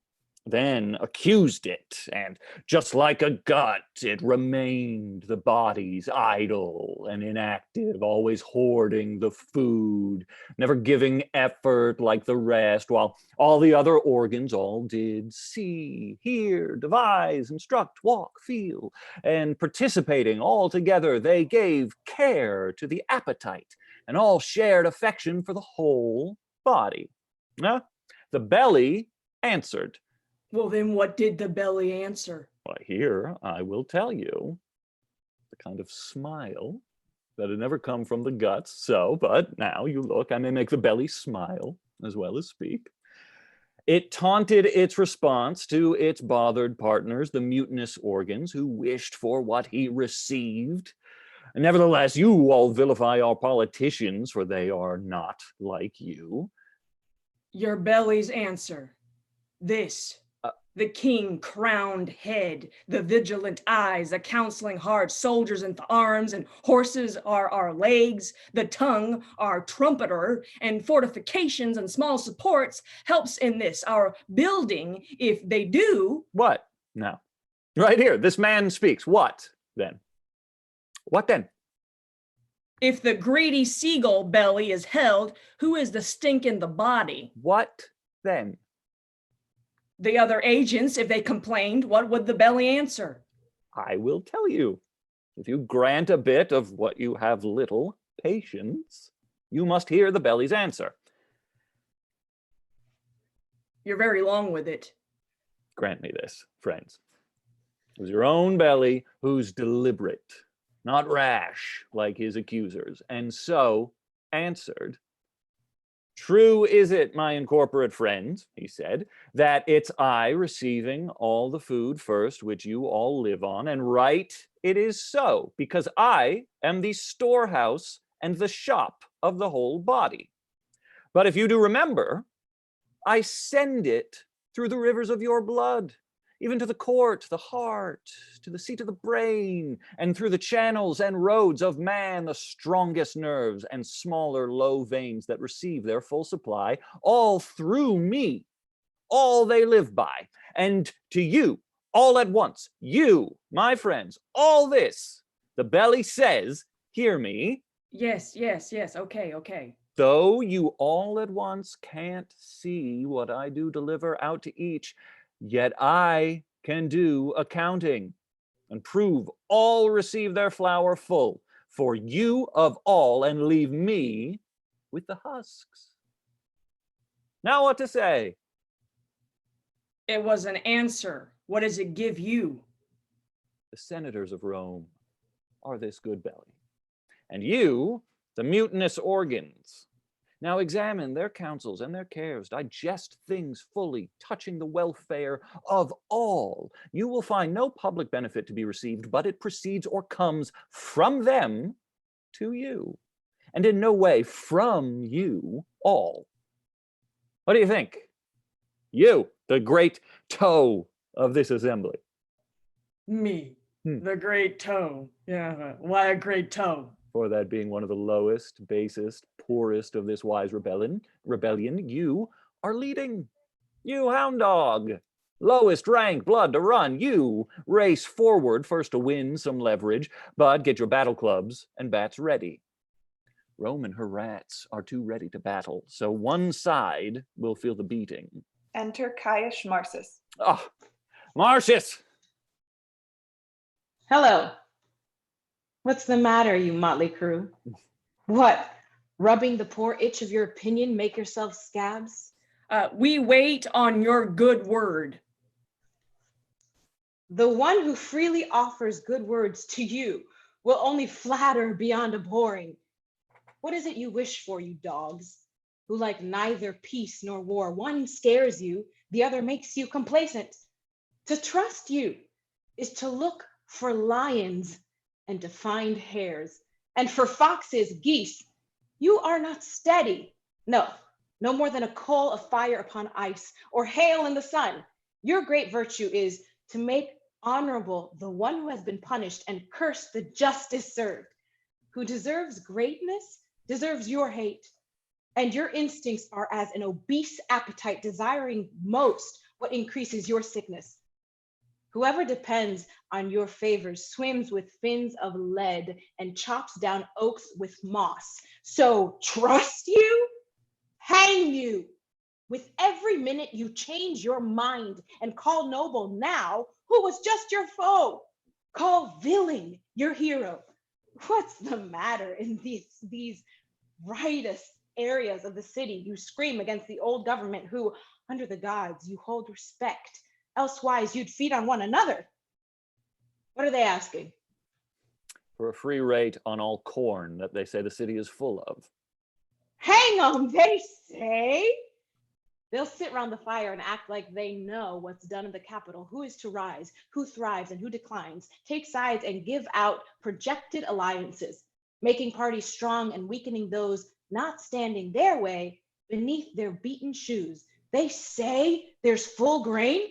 then accused it, and just like a gut, it remained the body's idle and inactive, always hoarding the food, never giving effort like the rest, while all the other organs all did see, hear, devise, instruct, walk, feel, and participating all together, they gave care to the appetite, and all shared affection for the whole body. The belly answered. Well, then what did the belly answer? Well, here I will tell you the kind of smile that had never come from the guts. So, but now you look, I may make the belly smile as well as speak. It taunted its response to its bothered partners, the mutinous organs, who wished for what he received. And nevertheless, you all vilify our politicians, for they are not like you. Your belly's answer. This. The king crowned head, the vigilant eyes, the counseling heart, soldiers in the arms, and horses are our legs, the tongue our trumpeter, and fortifications and small supports helps in this, our building, if they do. What now? Right here, this man speaks. What then? What then? If the greedy seagull belly is held, who is the stink in the body? What then? The other agents, if they complained, what would the belly answer? I will tell you. If you grant a bit of what you have little, patience, you must hear the belly's answer. You're very long with it. Grant me this, friends. It was your own belly who's deliberate, not rash like his accusers, and so answered. True is it, my incorporate friends, he said, that it's I receiving all the food first which you all live on, and right it is so, because I am the storehouse and the shop of the whole body. But if you do remember, I send it through the rivers of your blood, even to the court, the heart, to the seat of the brain, and through the channels and roads of man, the strongest nerves and smaller low veins that receive their full supply, all through me, all they live by. And to you, all at once, you, my friends, all this, the belly says, hear me. Yes, okay. Though you all at once can't see what I do deliver out to each, yet I can do accounting and prove all receive their flour full, for you of all, and leave me with the husks. Now what to say? It was an answer. What does it give you? The senators of Rome are this good belly, and you, the mutinous organs. Now examine their counsels and their cares, digest things fully, touching the welfare of all. You will find no public benefit to be received, but it proceeds or comes from them to you, and in no way from you all. What do you think? You, the great toe of this assembly. Me, the great toe. Yeah, why a great toe? For that being one of the lowest, basest, poorest of this wise rebellion, you are leading. You hound dog. Lowest rank, blood to run. You race forward first to win some leverage, but get your battle clubs and bats ready. Rome and her rats are too ready to battle, so one side will feel the beating. Enter Caius Marsus. Oh, Marcius! Hello. What's the matter, you motley crew? What? Rubbing the poor itch of your opinion, make yourself scabs? We wait on your good word. The one who freely offers good words to you will only flatter beyond abhorring. What is it you wish for, you dogs, who like neither peace nor war? One scares you, the other makes you complacent. To trust you is to look for lions and to find hares, and for foxes, geese. You are not steady. No more than a coal of fire upon ice or hail in the sun. Your great virtue is to make honorable the one who has been punished and curse the justice served. Who deserves greatness deserves your hate, and your instincts are as an obese appetite desiring most what increases your sickness. Whoever depends on your favors swims with fins of lead and chops down oaks with moss. So trust you? Hang you! With every minute you change your mind and call noble now who was just your foe. Call villain your hero. What's the matter in these righteous areas of the city? You scream against the old government who, under the gods, you hold respect. Elsewise, you'd feed on one another. What are they asking? For a free rate on all corn that they say the city is full of. Hang on, they say. They'll sit round the fire and act like they know what's done in the capital, who is to rise, who thrives and who declines, take sides and give out projected alliances, making parties strong and weakening those not standing their way beneath their beaten shoes. They say there's full grain.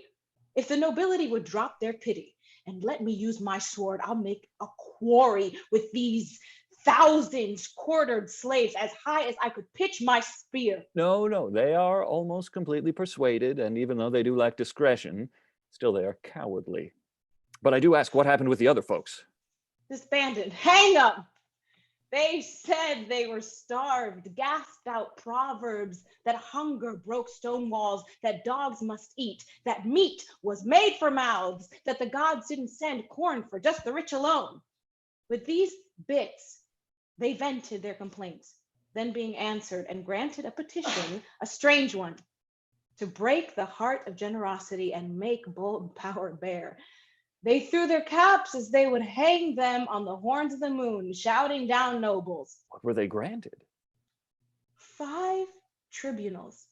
If the nobility would drop their pity and let me use my sword, I'll make a quarry with these thousands quartered slaves as high as I could pitch my spear. No, they are almost completely persuaded, and even though they do lack discretion, still they are cowardly. But I do ask, what happened with the other folks? Disbanded, hang them. They said they were starved, gasped out proverbs that hunger broke stone walls, that dogs must eat, that meat was made for mouths, that the gods didn't send corn for just the rich alone. With these bits, they vented their complaints, then being answered and granted a petition, a strange one, to break the heart of generosity and make bold power bare. They threw their caps as they would hang them on the horns of the moon, shouting down nobles. What were they granted? 5 tribunals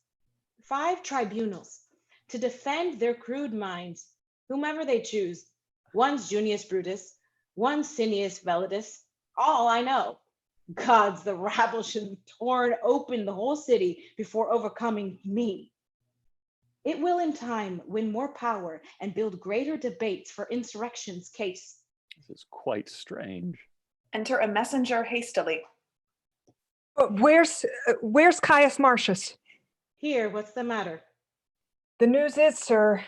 to defend their crude minds, whomever they choose. One's Junius Brutus, one's Sicinius Velidus, all I know. Gods, the rabble should have torn open the whole city before overcoming me. It will in time win more power and build greater debates for insurrection's case. This is quite strange. Enter a messenger hastily. Where's Caius Marcius? Here, what's the matter? The news is, sir,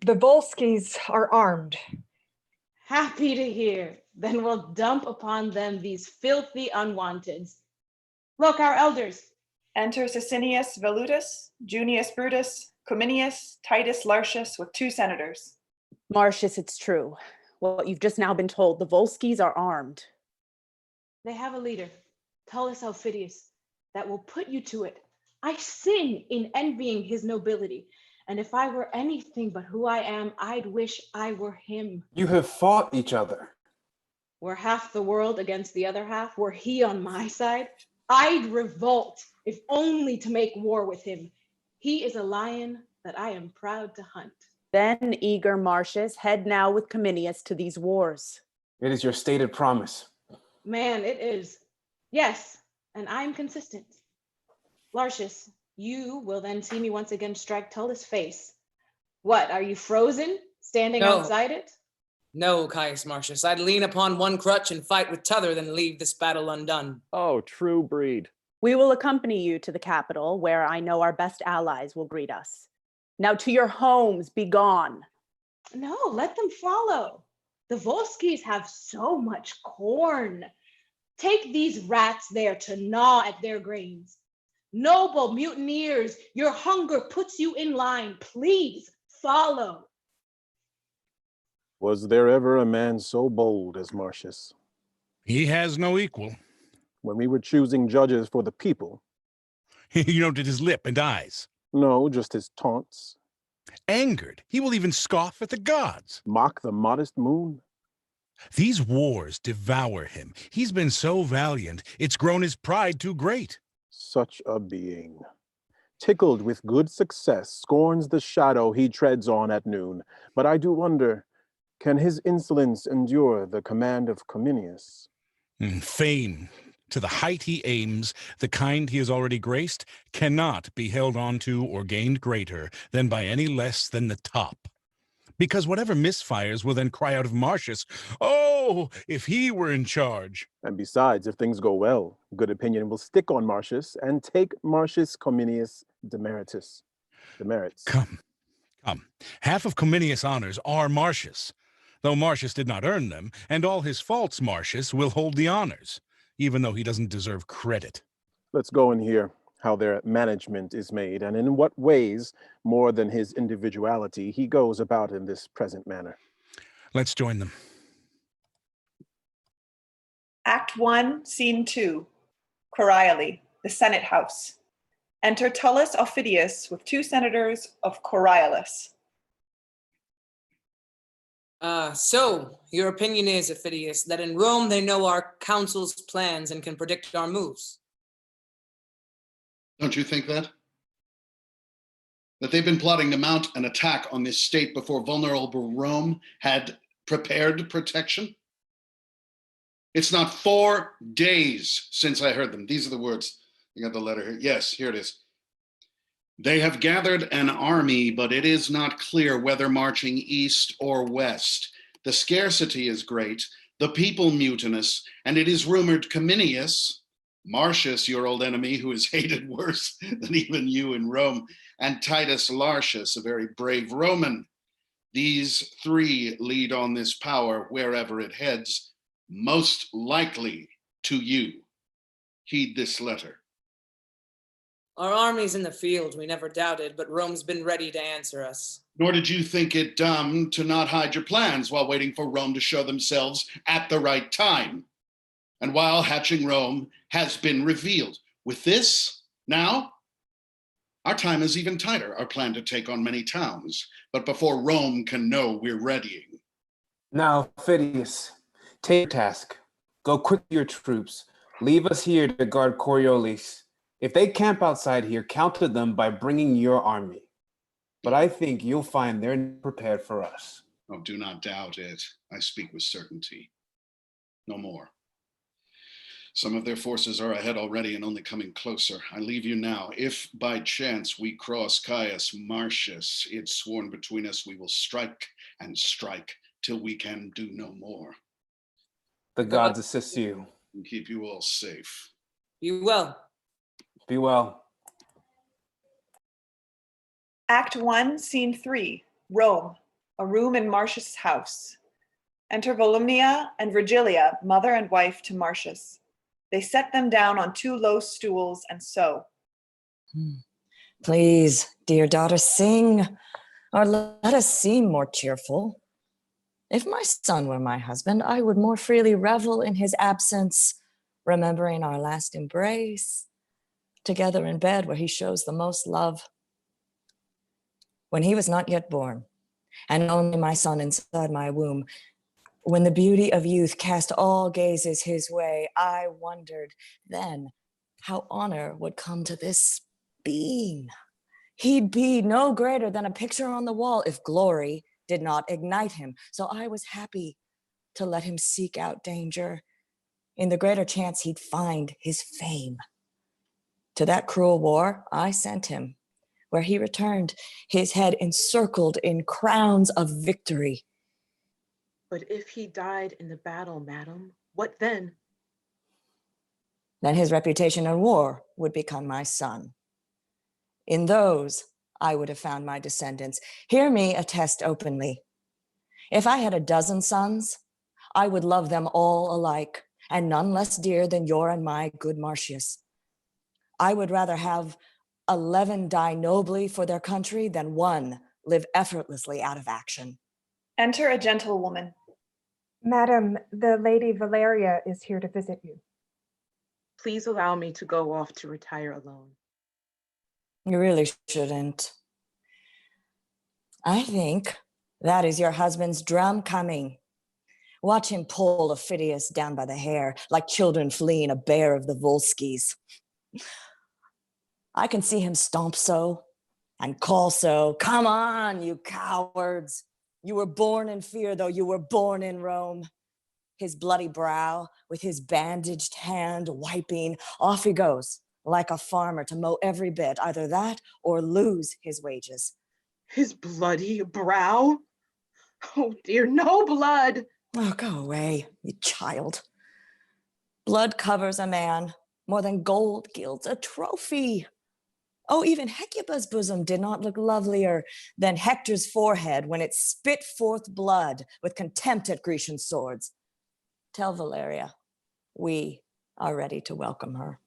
the Volskis are armed. Happy to hear. Then we'll dump upon them these filthy unwanteds. Look, our elders. Enter Sicinius Velutus, Junius Brutus, Cominius, Titus Lartius with 2 senators. Marcius, it's true. What you've just now been told, the Volskis are armed. They have a leader, Tullus Aufidius, that will put you to it. I sin in envying his nobility, and if I were anything but who I am, I'd wish I were him. You have fought each other. Were half the world against the other half, were he on my side, I'd revolt, if only to make war with him. He is a lion that I am proud to hunt. Then, eager Marcius, head now with Cominius to these wars. It is your stated promise. Man, it is. Yes, and I'm consistent. Lartius, you will then see me once again strike Tullus' face. What, are you frozen, standing outside it? No, Caius Marcius, I'd lean upon one crutch and fight with t'other than leave this battle undone. Oh, true breed. We will accompany you to the capital, where I know our best allies will greet us. Now to your homes, be gone. No, let them follow. The Volskis have so much corn. Take these rats there to gnaw at their grains. Noble mutineers, your hunger puts you in line. Please follow. Was there ever a man so bold as Marcius? He has no equal. When we were choosing judges for the people. You noted his lip and eyes. No, just his taunts. Angered, he will even scoff at the gods. Mock the modest moon. These wars devour him. He's been so valiant, it's grown his pride too great. Such a being, tickled with good success, scorns the shadow he treads on at noon. But I do wonder, can his insolence endure the command of Cominius? Fame, to the height he aims, the kind he has already graced, cannot be held on to or gained greater than by any less than the top. Because whatever misfires will then cry out of Marcius, oh, if he were in charge. And besides, if things go well, good opinion will stick on Marcius and take Marcius Cominius demerits. Come. Half of Cominius' honors are Marcius, though Marcius did not earn them, and all his faults Marcius will hold the honors, even though he doesn't deserve credit. Let's go and hear how their management is made, and in what ways, more than his individuality, he goes about in this present manner. Let's join them. Act 1, Scene 2, Coriolanus, the Senate House. Enter Tullus Aufidius with 2 senators of Coriolanus. So, your opinion is, Aufidius, that in Rome they know our council's plans and can predict our moves. Don't you think that? That they've been plotting to mount an attack on this state before vulnerable Rome had prepared protection? It's not 4 days since I heard them. These are the words. You got the letter here. Yes, here it is. They have gathered an army, but it is not clear whether marching east or west. The scarcity is great, the people mutinous, and it is rumored Cominius, Marcius, your old enemy, who is hated worse than even you in Rome, and Titus Lartius, a very brave Roman. These 3 lead on this power wherever it heads, most likely to you. Heed this letter. Our army's in the field, we never doubted, but Rome's been ready to answer us. Nor did you think it dumb to not hide your plans while waiting for Rome to show themselves at the right time. And while hatching Rome has been revealed. With this, now, our time is even tighter, our plan to take on many towns. But before Rome can know we're readying. Now, Aufidius, take task. Go quick to your troops. Leave us here to guard Coriolanus. If they camp outside here, counter them by bringing your army. But I think you'll find they're prepared for us. Oh, do not doubt it. I speak with certainty. No more. Some of their forces are ahead already and only coming closer. I leave you now. If by chance we cross Caius Marcius, it's sworn between us we will strike and strike till we can do no more. The gods assist you. And keep you all safe. Be well. Be well. Act 1, Scene 3, Rome, a room in Marcius' house. Enter Volumnia and Virgilia, mother and wife to Marcius. They set them down on 2 low stools and sew. Please, dear daughter, sing, or let us seem more cheerful. If my son were my husband, I would more freely revel in his absence, remembering our last embrace, together in bed where he shows the most love. When he was not yet born, and only my son inside my womb, when the beauty of youth cast all gazes his way, I wondered then how honor would come to this being. He'd be no greater than a picture on the wall if glory did not ignite him. So I was happy to let him seek out danger in the greater chance he'd find his fame. To that cruel war I sent him, where he returned, his head encircled in crowns of victory. But if he died in the battle, madam, what then? Then his reputation in war would become my son. In those, I would have found my descendants. Hear me attest openly. If I had a dozen sons, I would love them all alike, and none less dear than your and my good Martius. I would rather have 11 die nobly for their country than one live effortlessly out of action. Enter a gentlewoman. Madam, the Lady Valeria is here to visit you. Please allow me to go off to retire alone. You really shouldn't. I think that is your husband's drum coming. Watch him pull Aufidius down by the hair like children fleeing a bear of the Volskis. I can see him stomp so and call so. Come on, you cowards. You were born in fear, though you were born in Rome. His bloody brow with his bandaged hand wiping, off he goes like a farmer to mow every bit, either that or lose his wages. His bloody brow? Oh dear, no blood. Oh, go away, you child. Blood covers a man more than gold gilds a trophy. Oh, even Hecuba's bosom did not look lovelier than Hector's forehead when it spit forth blood with contempt at Grecian swords. Tell Valeria, we are ready to welcome her.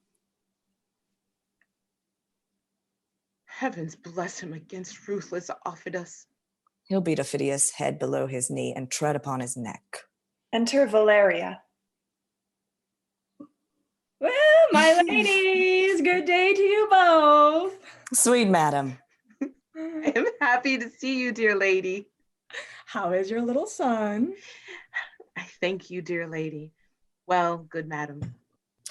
Heavens bless him against ruthless Aufidius. He'll beat Aufidius head below his knee and tread upon his neck. Enter Valeria. Well, my ladies, good day to you both. Sweet madam. I am happy to see you, dear lady. How is your little son? I thank you, dear lady. Well, good madam.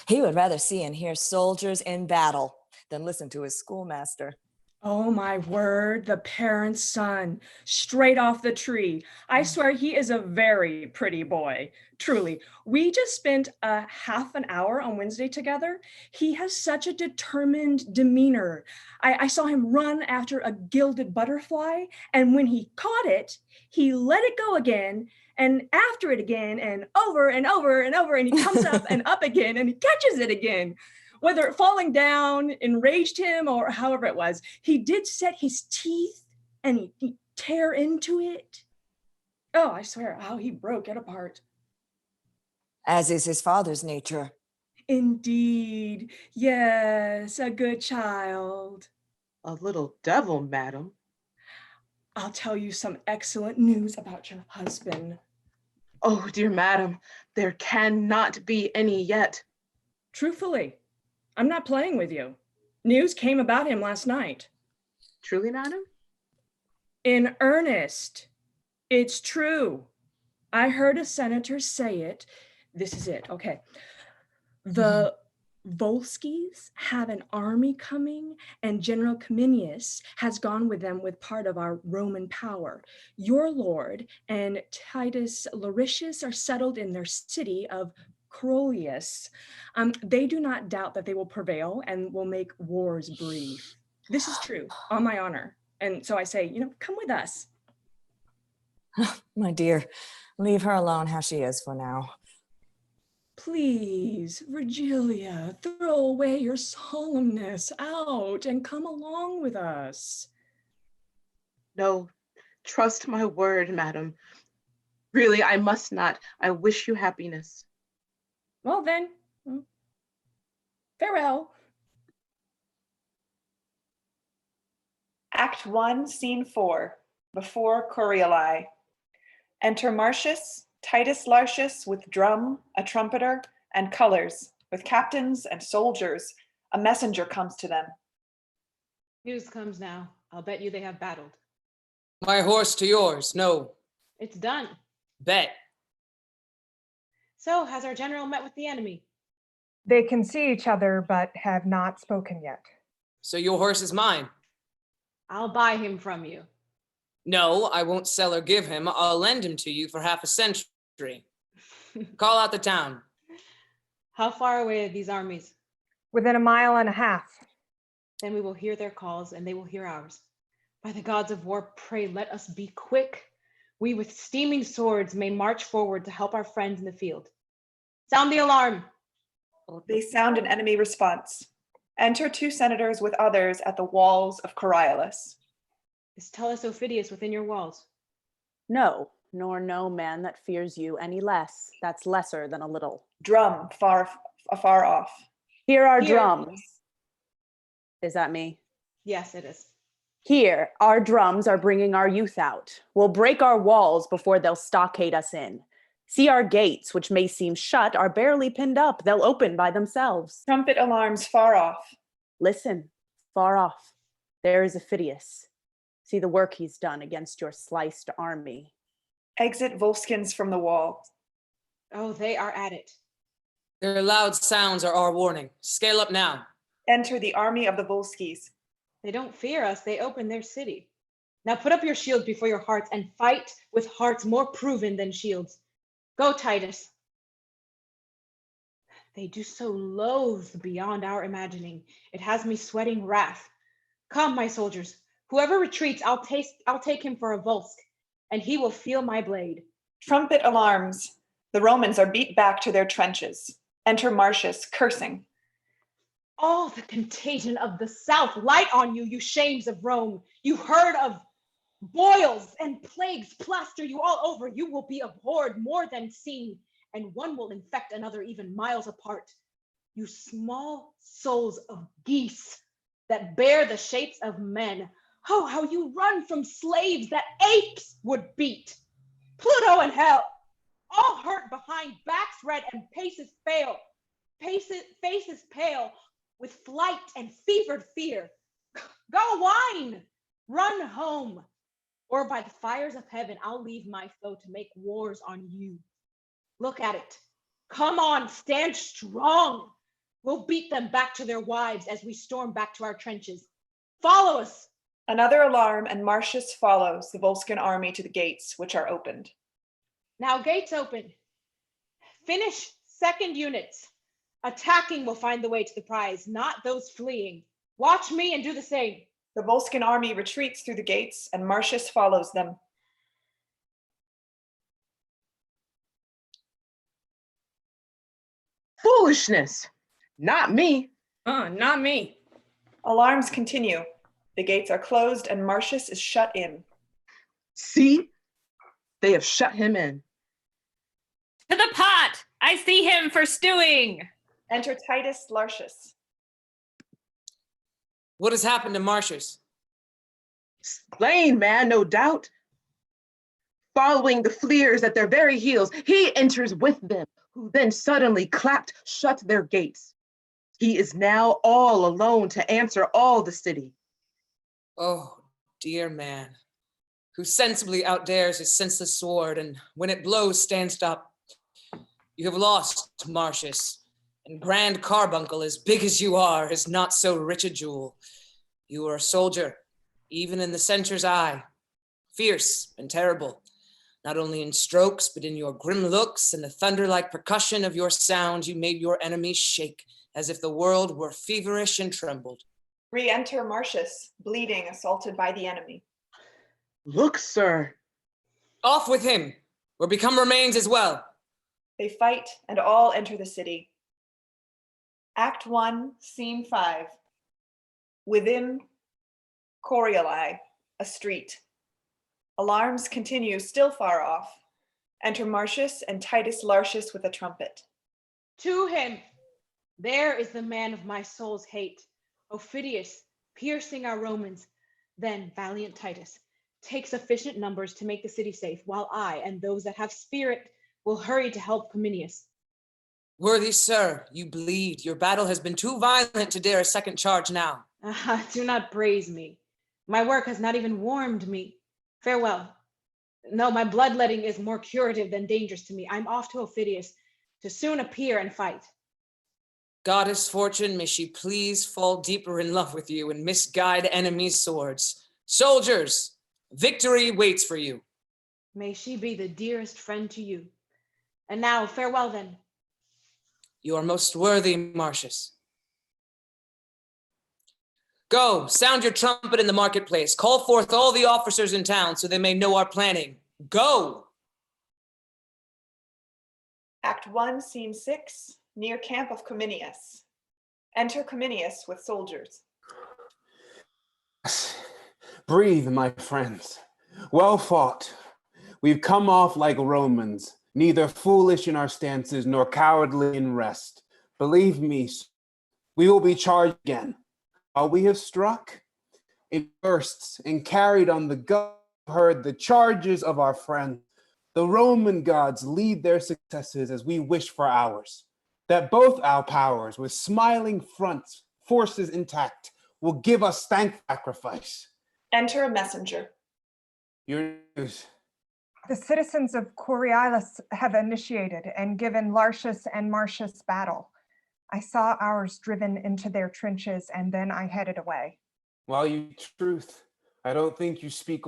He would rather see and hear soldiers in battle than listen to his schoolmaster. Oh my word, the parent's son, straight off the tree. I swear he is a very pretty boy, truly. We just spent a half an hour on Wednesday together. He has such a determined demeanor. I saw him run after a gilded butterfly, and when he caught it, he let it go again, and after it again, and over and over and over, and he comes up and up again, and he catches it again. Whether falling down enraged him or however it was, he did set his teeth and he tear into it. Oh, I swear, how he broke it apart. As is his father's nature. Indeed, yes, a good child. A little devil, madam. I'll tell you some excellent news about your husband. Oh, dear madam, there cannot be any yet. Truthfully, I'm not playing with you. News came about him last night. Truly, madam? In earnest. It's true. I heard a senator say it. This is it, okay. The Volskis have an army coming, and General Cominius has gone with them with part of our Roman power. Your lord and Titus Lartius are settled in their city of Coriolanus. They do not doubt that they will prevail and will make wars brief. This is true, on my honor. And so I say, come with us. My dear, leave her alone how she is for now. Please, Virgilia, throw away your solemnness out and come along with us. No, trust my word, madam. Really, I must not. I wish you happiness. Well then, farewell. Act 1, Scene 4, before Corioli. Enter Martius, Titus Lartius with drum, a trumpeter, and colors, with captains and soldiers. A messenger comes to them. News comes now. I'll bet you they have battled. My horse to yours, no. It's done. Bet. So, has our general met with the enemy? They can see each other, but have not spoken yet. So your horse is mine? I'll buy him from you. No, I won't sell or give him. I'll lend him to you for half a century. Call out the town. How far away are these armies? Within a mile and a half. Then we will hear their calls and they will hear ours. By the gods of war, pray let us be quick. we with steaming swords may march forward to help our friends in the field. Sound the alarm. They sound an enemy response. Enter 2 senators with others at the walls of Coriolanus. Is Tullus Aufidius within your walls? No, nor no man that fears you any less. That's lesser than a little. Drum far off. Here are Here. drums. Is that me? Yes, it is. Here, our drums are bringing our youth out. We'll break our walls before they'll stockade us in. See our gates, which may seem shut, are barely pinned up. They'll open by themselves. Trumpet alarms far off. Listen, far off. There is Aufidius. See the work he's done against your sliced army. Exit Volskins from the wall. Oh, they are at it. Their loud sounds are our warning. Scale up now. Enter the army of the Volskis. They don't fear us. They open their city. Now put up your shields before your hearts and fight with hearts more proven than shields. Go, Titus. They do so loathe beyond our imagining. It has me sweating wrath. Come, my soldiers. Whoever retreats, I'll take him for a Volsk, and he will feel my blade. Trumpet alarms. The Romans are beat back to their trenches. Enter Martius, cursing. All the contagion of the South, light on you, you shames of Rome. You heard of boils and plagues plaster you all over. You will be abhorred more than seen, and one will infect another even miles apart. You small souls of geese that bear the shapes of men. Oh, how you run from slaves that apes would beat. Pluto and hell, all hurt behind, backs red and faces pale with flight and fevered fear. Go whine, run home, or by the fires of heaven, I'll leave my foe to make wars on you. Look at it. Come on, stand strong. We'll beat them back to their wives as we storm back to our trenches. Follow us. Another alarm, and Martius follows the Volscian army to the gates, which are opened. Now gates open. Finish second units. Attacking will find the way to the prize, not those fleeing. Watch me and do the same. The Volscian army retreats through the gates, and Martius follows them. Foolishness. Not me. Not me. Alarms continue. The gates are closed, and Martius is shut in. See? They have shut him in. To the pot! I see him for stewing! Enter Titus Lartius. What has happened to Martius? Slain, man, no doubt. Following the fleers at their very heels, he enters with them, who then suddenly clapped shut their gates. He is now all alone to answer all the city. Oh, dear man, who sensibly outdares his senseless sword, and when it blows, stands up. You have lost, Martius, and grand carbuncle, as big as you are, is not so rich a jewel. You are a soldier, even in the censor's eye, fierce and terrible, not only in strokes, but in your grim looks and the thunder-like percussion of your sound. You made your enemies shake, as if the world were feverish and trembled. Re-enter Martius, bleeding, assaulted by the enemy. Look, sir. Off with him, or become remains as well. They fight, and all enter the city. Act 1, Scene 5. Within Coriolanus, a street. Alarms continue, still far off. Enter Martius and Titus Lartius with a trumpet. To him. There is the man of my soul's hate. Aufidius, piercing our Romans. Then valiant Titus, take sufficient numbers to make the city safe, while I and those that have spirit will hurry to help Cominius. Worthy sir, you bleed. Your battle has been too violent to dare a second charge now. Do not praise me. My work has not even warmed me. Farewell. No, my bloodletting is more curative than dangerous to me. I'm off to Aufidius to soon appear and fight. Goddess Fortune, may she please fall deeper in love with you and misguide enemies' swords. Soldiers, victory waits for you. May she be the dearest friend to you. And now, farewell then. You are most worthy, Martius. Go, sound your trumpet in the marketplace. Call forth all the officers in town so they may know our planning. Go! Act 1, Scene 6, near camp of Cominius. Enter Cominius with soldiers. Breathe, my friends. Well fought. We've come off like Romans, neither foolish in our stances nor cowardly in rest. Believe me, we will be charged again. While we have struck in bursts and carried on the gun, heard the charges of our friends. The Roman gods lead their successes as we wish for ours. That both our powers, with smiling fronts, forces intact, will give us thank sacrifice. Enter a messenger. Your news. The citizens of Coriolanus have initiated and given Lartius and Martius battle. I saw ours driven into their trenches, and then I headed away. While you truth, I don't think you speak.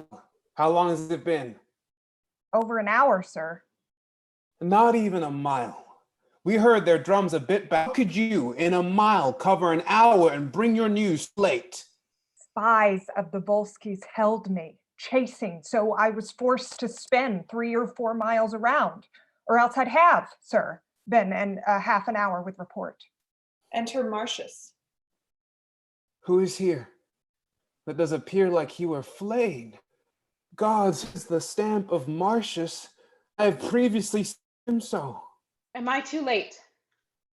How long has it been? Over an hour, sir. Not even a mile. We heard their drums a bit back. How could you, in a mile, cover an hour and bring your news late? Spies of the Volskis held me, chasing, so I was forced to spin 3 or 4 miles around, or else I'd have, sir, been in half an hour with report. Enter Martius. Who is here? That does appear like he were flayed. Gods, is the stamp of Martius. I have previously seen him so. Am I too late?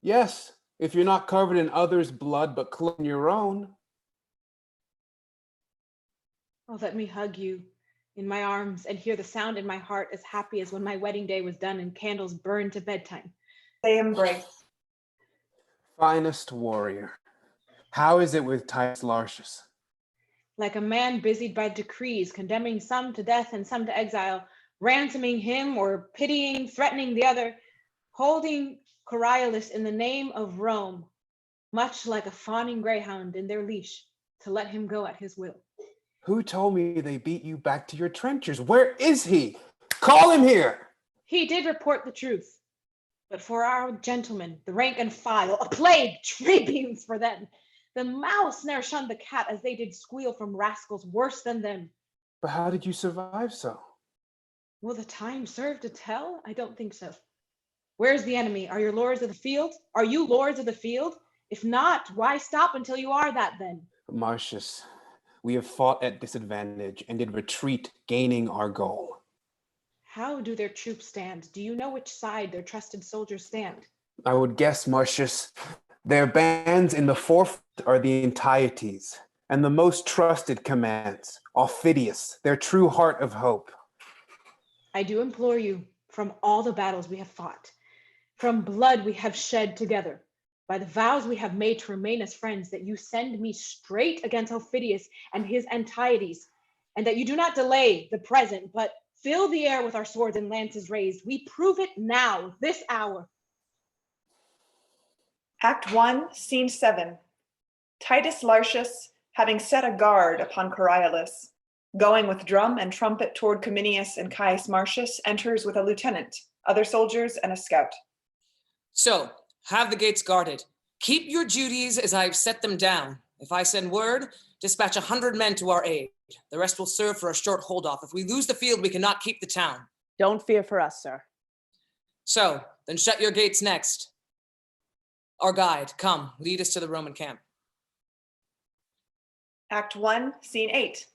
Yes, if you're not covered in others' blood, but clean your own. Oh, let me hug you in my arms and hear the sound in my heart as happy as when my wedding day was done and candles burned to bedtime. They embrace. Finest warrior. How is it with Titus Lartius? Like a man busied by decrees, condemning some to death and some to exile, ransoming him or pitying, threatening the other, holding Coriolanus in the name of Rome, much like a fawning greyhound in their leash, to let him go at his will. Who told me they beat you back to your trenches? Where is he? Call him here! He did report the truth, but for our gentlemen, the rank and file, a plague, tribunes for them. The mouse ne'er shunned the cat as they did squeal from rascals worse than them. But how did you survive so? Will the time serve to tell? I don't think so. Where's the enemy? Are you lords of the field? Are you lords of the field? If not, why stop until you are that then? Martius, we have fought at disadvantage and did retreat, gaining our goal. How do their troops stand? Do you know which side their trusted soldiers stand? I would guess, Martius, their bands in the forefront are the Entietes, and the most trusted commands, Aufidius, their true heart of hope. I do implore you, from all the battles we have fought, from blood we have shed together, by the vows we have made to remain as friends, that you send me straight against Aufidius and his Entietes, and that you do not delay the present, but fill the air with our swords and lances raised. We prove it now, this hour. Act 1, Scene 7. Titus Lartius, having set a guard upon Coriolanus, going with drum and trumpet toward Cominius and Caius Martius, enters with a lieutenant, other soldiers, and a scout. So, have the gates guarded. Keep your duties as I've set them down. If I send word, dispatch 100 men to our aid. The rest will serve for a short hold-off. If we lose the field, we cannot keep the town. Don't fear for us, sir. So, then shut your gates next. Our guide, come, lead us to the Roman camp. Act 1, Scene 8.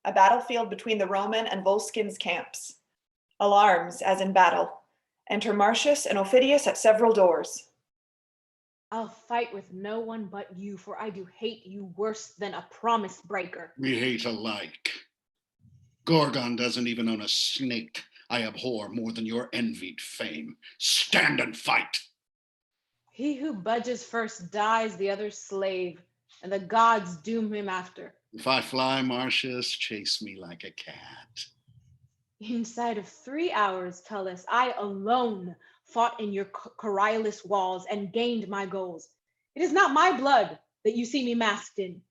A battlefield between the Roman and Volskins camps. Alarms, as in battle. Enter Martius and Aufidius at several doors. I'll fight with no one but you, for I do hate you worse than a promise breaker. We hate alike. Gorgon doesn't even own a snake I abhor more than your envied fame. Stand and fight. He who budges first dies the other's slave, and the gods doom him after. If I fly, Martius, chase me like a cat. Inside of 3 hours, Tullus, I alone fought in your Coriolanus walls and gained my goals. It is not my blood that you see me masked in.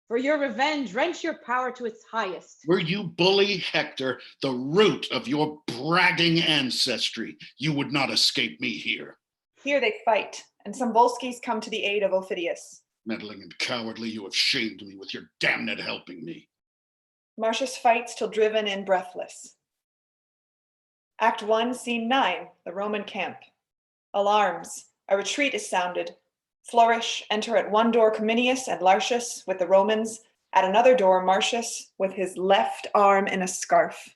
For your revenge, wrench your power to its highest. Were you bully Hector, the root of your bragging ancestry, you would not escape me here. Here they fight, and some Volskis come to the aid of Aufidius. Meddling and cowardly, you have shamed me with your damned helping me. Martius fights till driven in breathless. Act 1, Scene 9, the Roman camp. Alarms. A retreat is sounded. Flourish. Enter at one door Cominius and Lartius with the Romans. At another door Martius with his left arm in a scarf.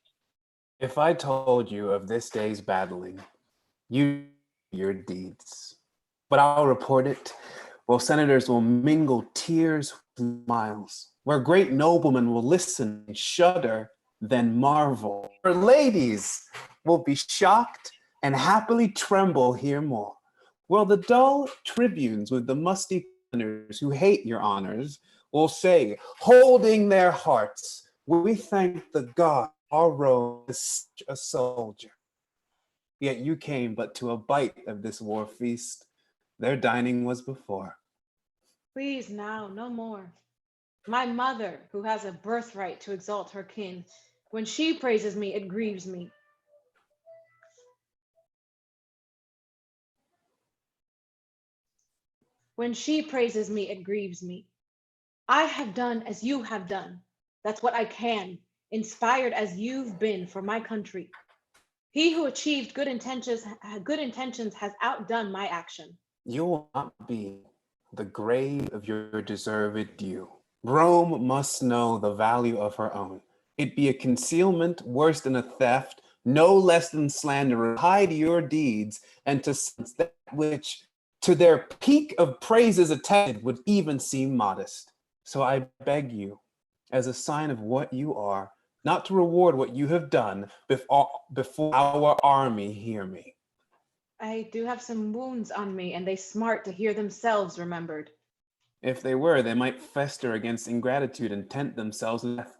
If I told you of this day's battling, you your deeds. But I'll report it, while senators will mingle tears with smiles, where great noblemen will listen and shudder, then marvel. Where ladies will be shocked and happily tremble here more. While the dull tribunes with the musty senators who hate your honors will say, holding their hearts, we thank the God our Rome is such a soldier. Yet you came but to a bite of this war feast. Their dining was before. Please now, no more. My mother, who has a birthright to exalt her kin, when she praises me, it grieves me. When she praises me, it grieves me. I have done as you have done. That's what I can, inspired as you've been for my country. He who achieved good intentions has outdone my action. You will not be the grave of your deserved due. Rome must know the value of her own. It be a concealment worse than a theft, no less than slander. Hide your deeds, and to sense that which to their peak of praises attended would even seem modest. So I beg you, as a sign of what you are, not to reward what you have done before our army hear me. I do have some wounds on me, and they smart to hear themselves remembered. If they were, they might fester against ingratitude and tempt themselves death.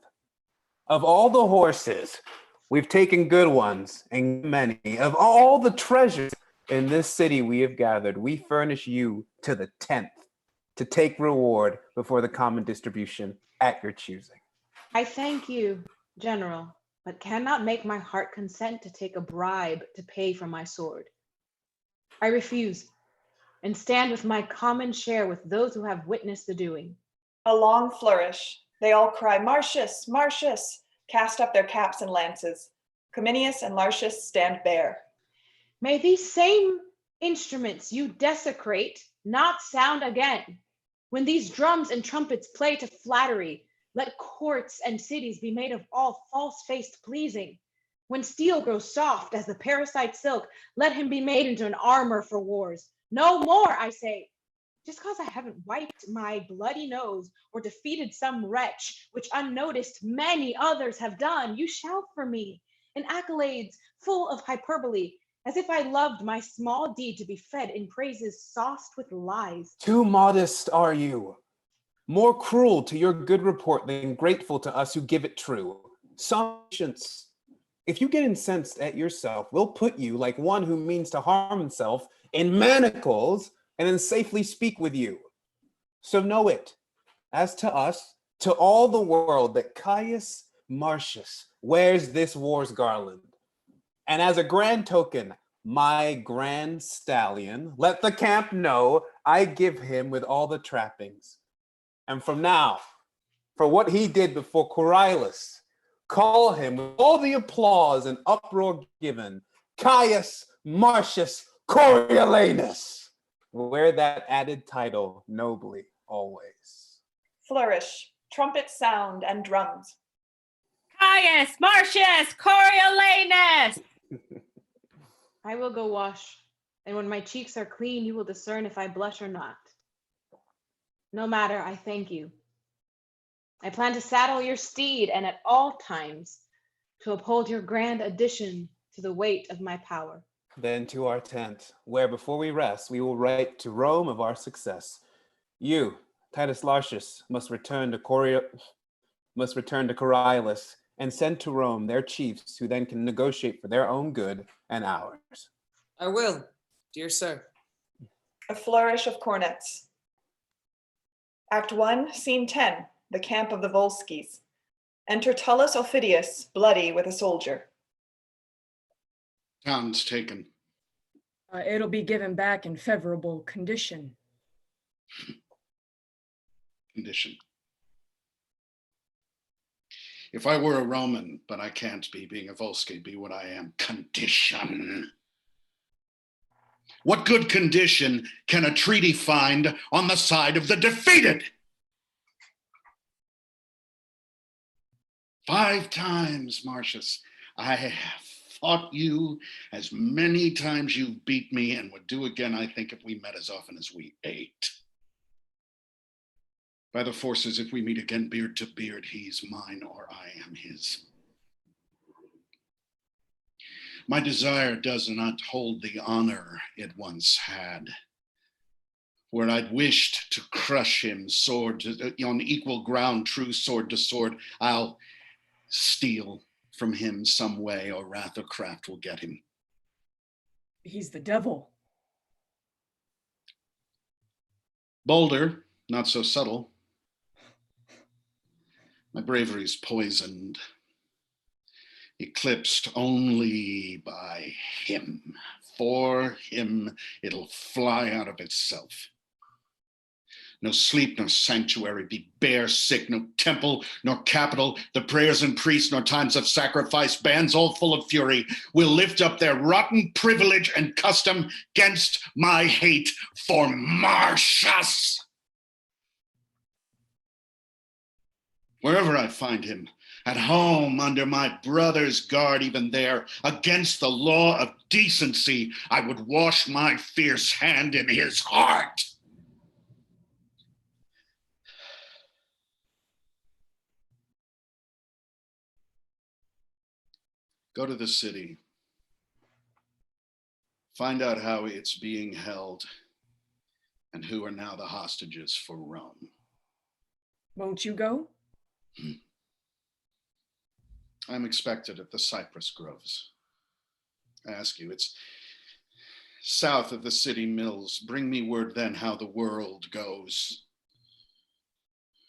Of all the horses, we've taken good ones and many. Of all the treasures in this city we have gathered, we furnish you to the 10th to take reward before the common distribution at your choosing. I thank you, General, but cannot make my heart consent to take a bribe to pay for my sword. I refuse, and stand with my common share with those who have witnessed the doing. A long flourish. They all cry, Martius, Martius, cast up their caps and lances. Cominius and Lartius stand bare. May these same instruments you desecrate not sound again. When these drums and trumpets play to flattery, let courts and cities be made of all false-faced pleasing. When steel grows soft as the parasite silk, let him be made into an armor for wars. No more, I say. Just because I haven't wiped my bloody nose or defeated some wretch, which unnoticed many others have done, you shout for me in accolades full of hyperbole, as if I loved my small deed to be fed in praises sauced with lies. Too modest are you, more cruel to your good report than grateful to us who give it true. Some patience. If you get incensed at yourself, we'll put you, like one who means to harm himself, in manacles and then safely speak with you. So know it, as to us, to all the world, that Caius Marcius wears this war's garland. And as a grand token, my grand stallion, let the camp know I give him with all the trappings. And from now, for what he did before Coriolanus, call him with all the applause and uproar given, Caius Marcius Coriolanus. Wear that added title nobly always. Flourish, trumpets sound and drums. Caius Marcius Coriolanus. I will go wash, and when my cheeks are clean, you will discern if I blush or not. No matter, I thank you. I plan to saddle your steed, and at all times to uphold your grand addition to the weight of my power. Then to our tent, where before we rest, we will write to Rome of our success. You, Titus Lartius, must return to Coriolanus and send to Rome their chiefs, who then can negotiate for their own good and ours. I will, dear sir. A flourish of cornets. Act 1, Scene 10, the camp of the Volskis. Enter Tullus Aufidius, bloody with a soldier. Town's taken. It'll be given back in favorable condition. If I were a Roman, but I can't be, being a Volsci, be what I am, condition. What good condition can a treaty find on the side of the defeated? 5 times, Marcius, I have fought you as many times you've beat me, and would do again, I think, if we met as often as we ate. By the forces, if we meet again beard to beard, he's mine or I am his. My desire does not hold the honor it once had, where I'd wished to crush him, sword on equal ground, true sword to sword. I'll steal from him some way, or wrath or craft will get him. He's the devil. Bolder, not so subtle. My bravery's poisoned, eclipsed only by him. For him, it'll fly out of itself. No sleep, nor sanctuary, be bare sick, no temple, nor capital, the prayers and priests, nor times of sacrifice, bands all full of fury, will lift up their rotten privilege and custom against my hate for Marcius. Wherever I find him, at home, under my brother's guard, even there, against the law of decency, I would wash my fierce hand in his heart. Go to the city. Find out how it's being held and who are now the hostages for Rome. Won't you go? I'm expected at the cypress groves. I ask you, it's south of the city mills. Bring me word then how the world goes.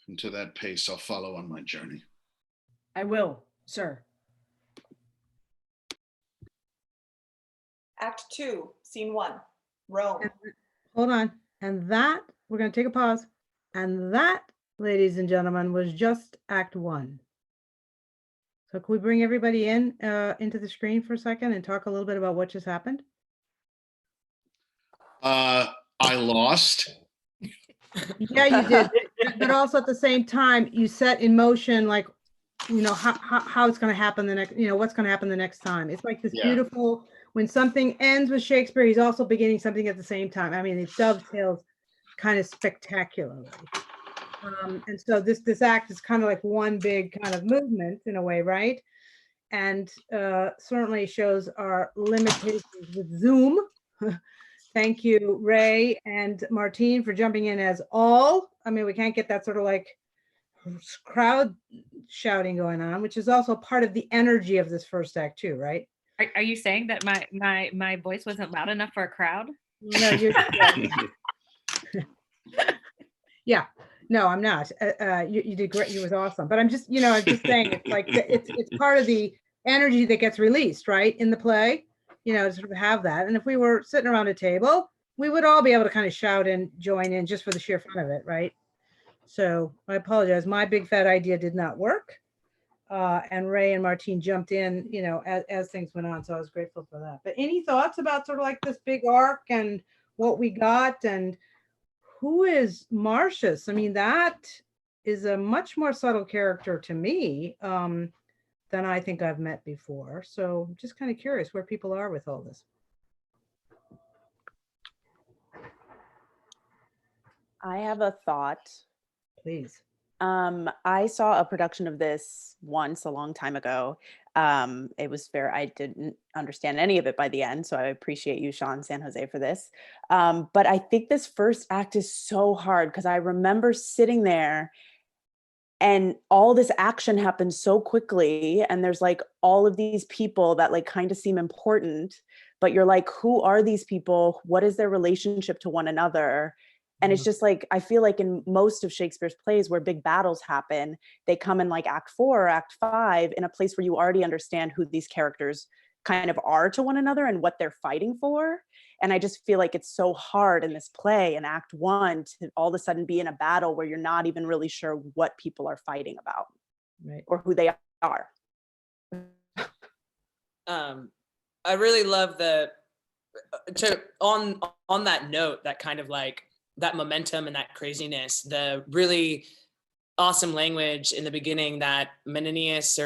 And to that pace, I'll follow on my journey. I will, sir. Act 2, Scene 1, Rome. Hold on. And that, we're going to take a pause. And that, ladies and gentlemen, was just Act 1. So can we bring everybody in into the screen for a second and talk a little bit about what just happened? I lost. Yeah, you did. But also at the same time, you set in motion, like, you know, how it's going to happen the next, you know, what's going to happen the next time. It's like this beautiful, when something ends with Shakespeare, he's also beginning something at the same time. I mean, it dovetails kind of spectacularly. And so this act is kind of like one big kind of movement in a way, right? And certainly shows our limitations with Zoom. Thank you, Ray and Martine, for jumping in as all. I mean, we can't get that sort of like crowd shouting going on, which is also part of the energy of this first act too, right? Are you saying that my voice wasn't loud enough for a crowd? No, you're yeah. No, I'm not. You did great. It was awesome. But I'm just, you know, I'm just saying it's like it's part of the energy that gets released, right, in the play. You know, to sort of have that. And if we were sitting around a table, we would all be able to kind of shout and join in just for the sheer fun of it, right? So I apologize. My big fat idea did not work. And Ray and Martine jumped in, you know, as things went on. So I was grateful for that. But any thoughts about sort of like this big arc and what we got and who is Marcius? I mean, that is a much more subtle character to me than I think I've met before. So I'm just kind of curious where people are with all this. I have a thought. Please. I saw a production of this once a long time ago. It was fair. I didn't understand any of it by the end, so I appreciate you, Sean San José, for this. But I think this first act is so hard because I remember sitting there and all this action happens so quickly, and there's like all of these people that like kind of seem important, but you're like, who are these people? What is their relationship to one another? And it's just like, I feel like in most of Shakespeare's plays where big battles happen, they come in like Act 4 or Act 5 in a place where you already understand who these characters kind of are to one another and what they're fighting for. And I just feel like it's so hard in this play in Act 1 to all of a sudden be in a battle where you're not even really sure what people are fighting about, right, or who they are. I really love on that note, that kind of like that momentum and that craziness, the really awesome language in the beginning that Meninius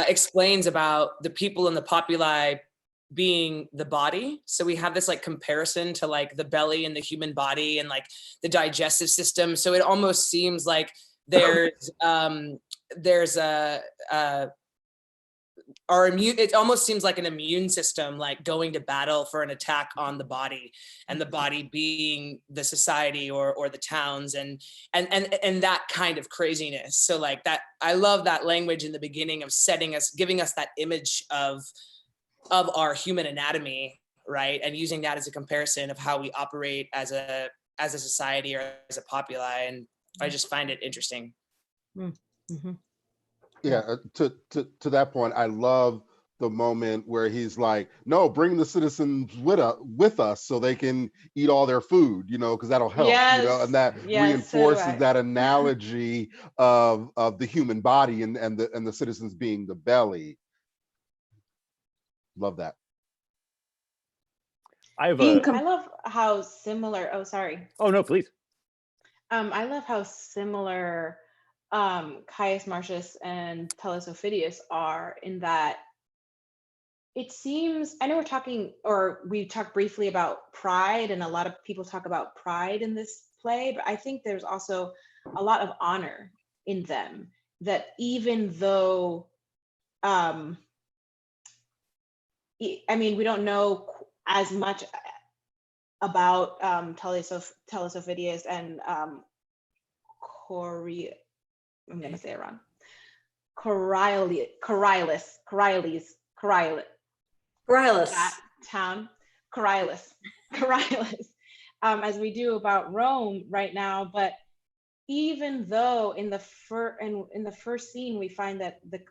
explains about the people and the populi being the body. So we have this like comparison to like the belly and the human body and like the digestive system. So it almost seems like it almost seems like an immune system, like going to battle for an attack on the body, and the body being the society or the towns and that kind of craziness. So like that, I love that language in the beginning of giving us that image of our human anatomy, right? And using that as a comparison of how we operate as a society or as a populi. And I just find it interesting. Mm-hmm. Yeah, to that point, I love the moment where he's like, no, bring the citizens with us so they can eat all their food, because that'll help, and that reinforces that analogy of the human body and the citizens being the belly. Love that. I love how similar, oh, sorry. Oh, no, please. I love how similar Caius Marcius and Tullus Aufidius are, in that it seems, I know we talked briefly about pride, and a lot of people talk about pride in this play, but I think there's also a lot of honor in them, that even though, we don't know as much about Tullus Aufidius and I'm going to say it wrong. Coriolanus. That town, Coriolanus, as we do about Rome right now. But even though in the first scene we find that the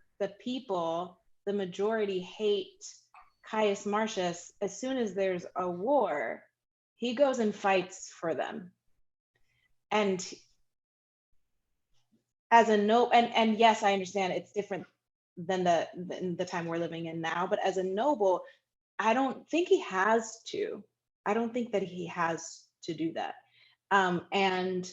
people, the majority, hate Caius Marcius, as soon as there's a war, he goes and fights for them. And and yes, I understand it's different than the time we're living in now, but as a noble, I don't think he has to. I don't think that he has to do that. And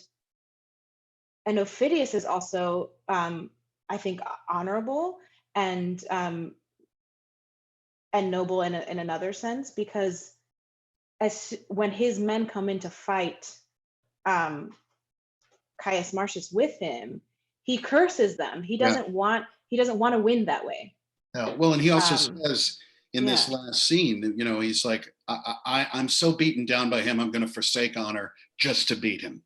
Aufidius is also, I think, honorable and noble in another sense, because when his men come in to fight Caius Marcius with him, he curses them. He doesn't want to win that way. Yeah, well, and he also says in this last scene, he's like, I'm so beaten down by him, I'm going to forsake honor just to beat him.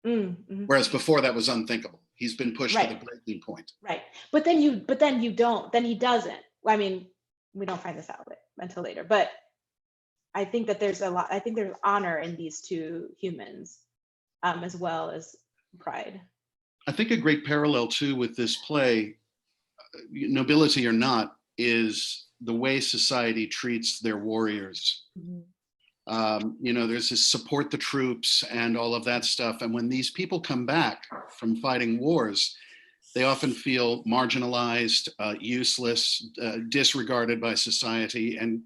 Mm-hmm. Whereas before that was unthinkable. He's been pushed to the breaking point. Right. But then he doesn't. I mean, we don't find this out until later, but I think that there's honor in these two humans, as well as pride. I think a great parallel too with this play, nobility or not, is the way society treats their warriors. Mm-hmm. There's this support the troops and all of that stuff. And when these people come back from fighting wars, they often feel marginalized, useless, disregarded by society. And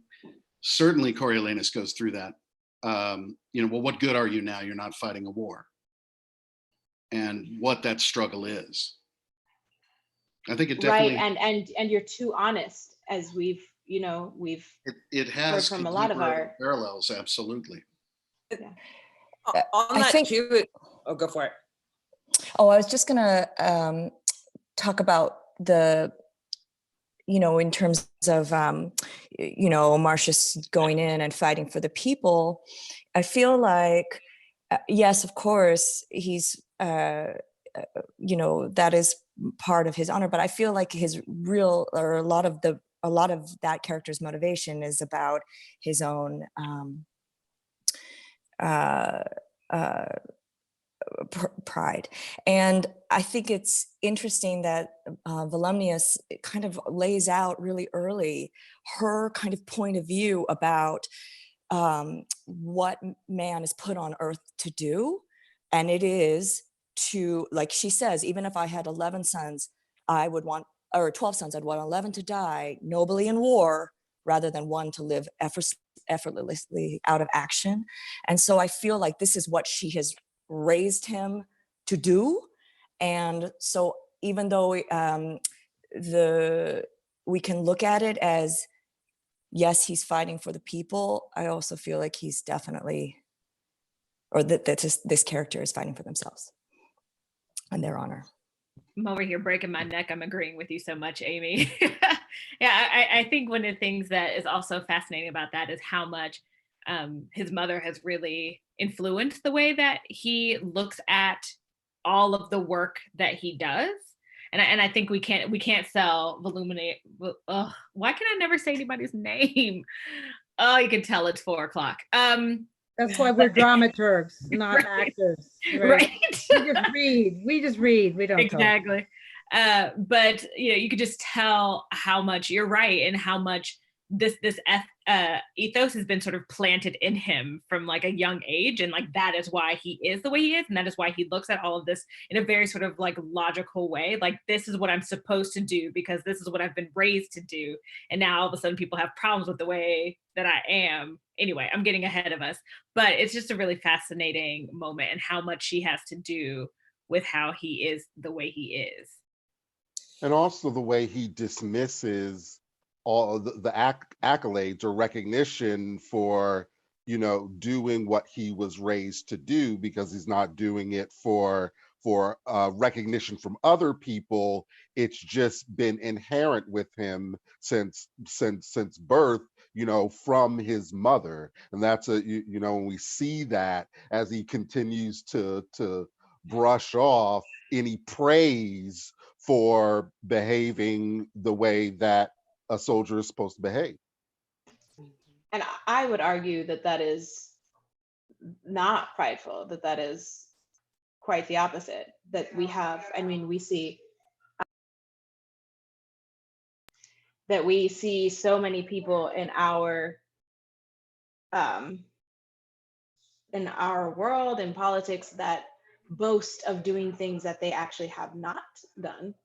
certainly Coriolanus goes through that. Well, what good are you now? You're not fighting a war. And what that struggle is. I think it definitely and you're too honest, as we've it has heard from a lot of our parallels, absolutely. Yeah. On that too, go for it. Oh, I was just gonna talk about in terms of Marcius going in and fighting for the people. I feel like yes, of course, he's that is part of his honor, but I feel like his real, or a lot of that character's motivation is about his own pride. And I think it's interesting that Volumnia kind of lays out really early her kind of point of view about what man is put on earth to do, and it is to, like she says, even if I had 11 sons, I would want, or 12 sons, I'd want 11 to die nobly in war rather than one to live effortlessly out of action. And so I feel like this is what she has raised him to do. And so even though we can look at it as, yes, he's fighting for the people, I also feel like he's definitely, or that this character is fighting for themselves and their honor. I'm over here breaking my neck. I'm agreeing with you so much, Amy. Yeah, I think one of the things that is also fascinating about that is how much his mother has really influenced the way that he looks at all of the work that he does. And I think we can't sell Volumnia. Why can I never say anybody's name? Oh, you can tell it's 4 o'clock. That's why we're dramaturgs, not Right. actors. Right. We just read. We don't exactly. But you could just tell how much you're right, and how much this ethos has been sort of planted in him from like a young age, and like that is why he is the way he is, and that is why he looks at all of this in a very sort of like logical way. Like, this is what I'm supposed to do because this is what I've been raised to do, and now all of a sudden people have problems with the way that I am. Anyway, I'm getting ahead of us, but it's just a really fascinating moment, and how much she has to do with how he is the way he is. And also the way he dismisses all the accolades or recognition for, doing what he was raised to do, because he's not doing it for recognition from other people. It's just been inherent with him since birth, from his mother. And that's when we see that as he continues to brush off any praise for behaving the way that a soldier is supposed to behave. And I would argue that that is not prideful, that is quite the opposite. That we have, we see that we see so many people in our world and politics that boast of doing things that they actually have not done,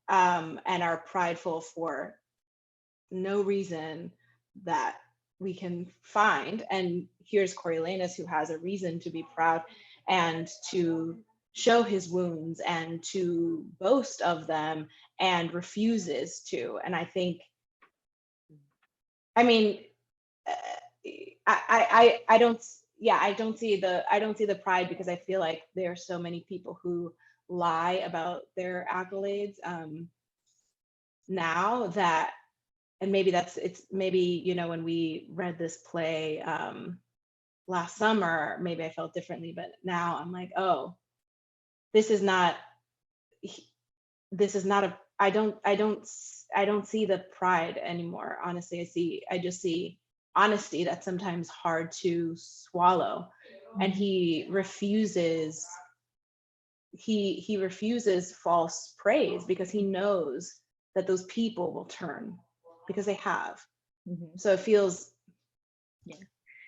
and are prideful for no reason that we can find. And here's Coriolanus, who has a reason to be proud and to show his wounds and to boast of them, and refuses to. And I think, I don't see the pride, because I feel like there are so many people who lie about their accolades now that, and maybe when we read this play last summer, maybe I felt differently, but now I'm like, oh, I don't see the pride anymore. Honestly, I just see honesty that's sometimes hard to swallow. And he refuses false praise, because he knows that those people will turn, because they have. Mm-hmm. So it feels,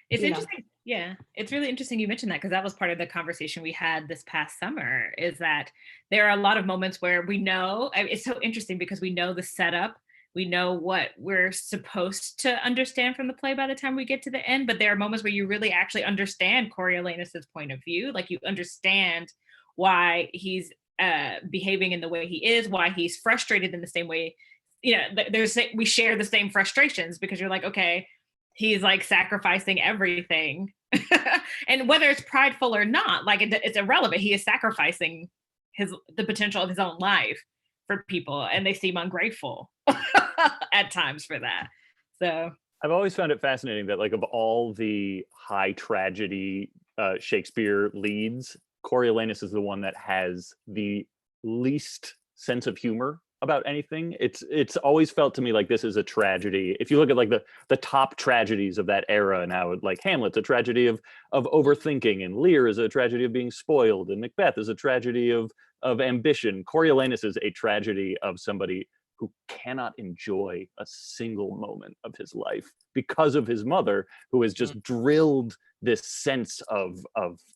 it's interesting. Yeah, it's really interesting you mentioned that, because that was part of the conversation we had this past summer, is that there are a lot of moments where we know, it's so interesting because we know the setup, we know what we're supposed to understand from the play by the time we get to the end, but there are moments where you really actually understand Coriolanus's point of view. Like, you understand why he's behaving in the way he is, why he's frustrated in the same way. We share the same frustrations, because you're like, okay, he's like sacrificing everything. And whether it's prideful or not, like it's irrelevant. He is sacrificing the potential of his own life for people, and they seem ungrateful at times for that. So I've always found it fascinating that, like, of all the high tragedy Shakespeare leads, Coriolanus is the one that has the least sense of humor about anything. It's always felt to me like this is a tragedy. If you look at like the top tragedies of that era now, like Hamlet's a tragedy of overthinking, and Lear is a tragedy of being spoiled, and Macbeth is a tragedy of ambition. Coriolanus is a tragedy of somebody who cannot enjoy a single moment of his life because of his mother, who has just drilled this sense of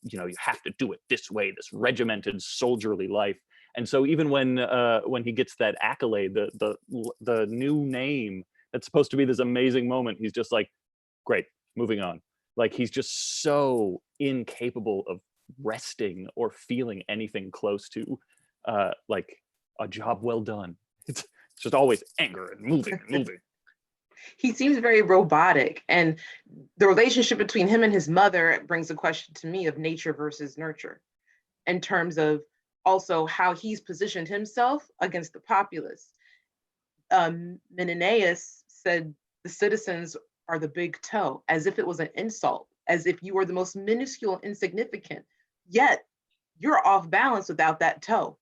you have to do it this way, this regimented soldierly life. And so even when he gets that accolade, the new name that's supposed to be this amazing moment, he's just like, great, moving on. Like, he's just so incapable of resting or feeling anything close to like a job well done. It's just always anger and moving and moving. He seems very robotic, and the relationship between him and his mother brings a question to me of nature versus nurture, in terms of also how he's positioned himself against the populace. Meninius said the citizens are the big toe, as if it was an insult, as if you were the most minuscule, insignificant, yet you're off balance without that toe.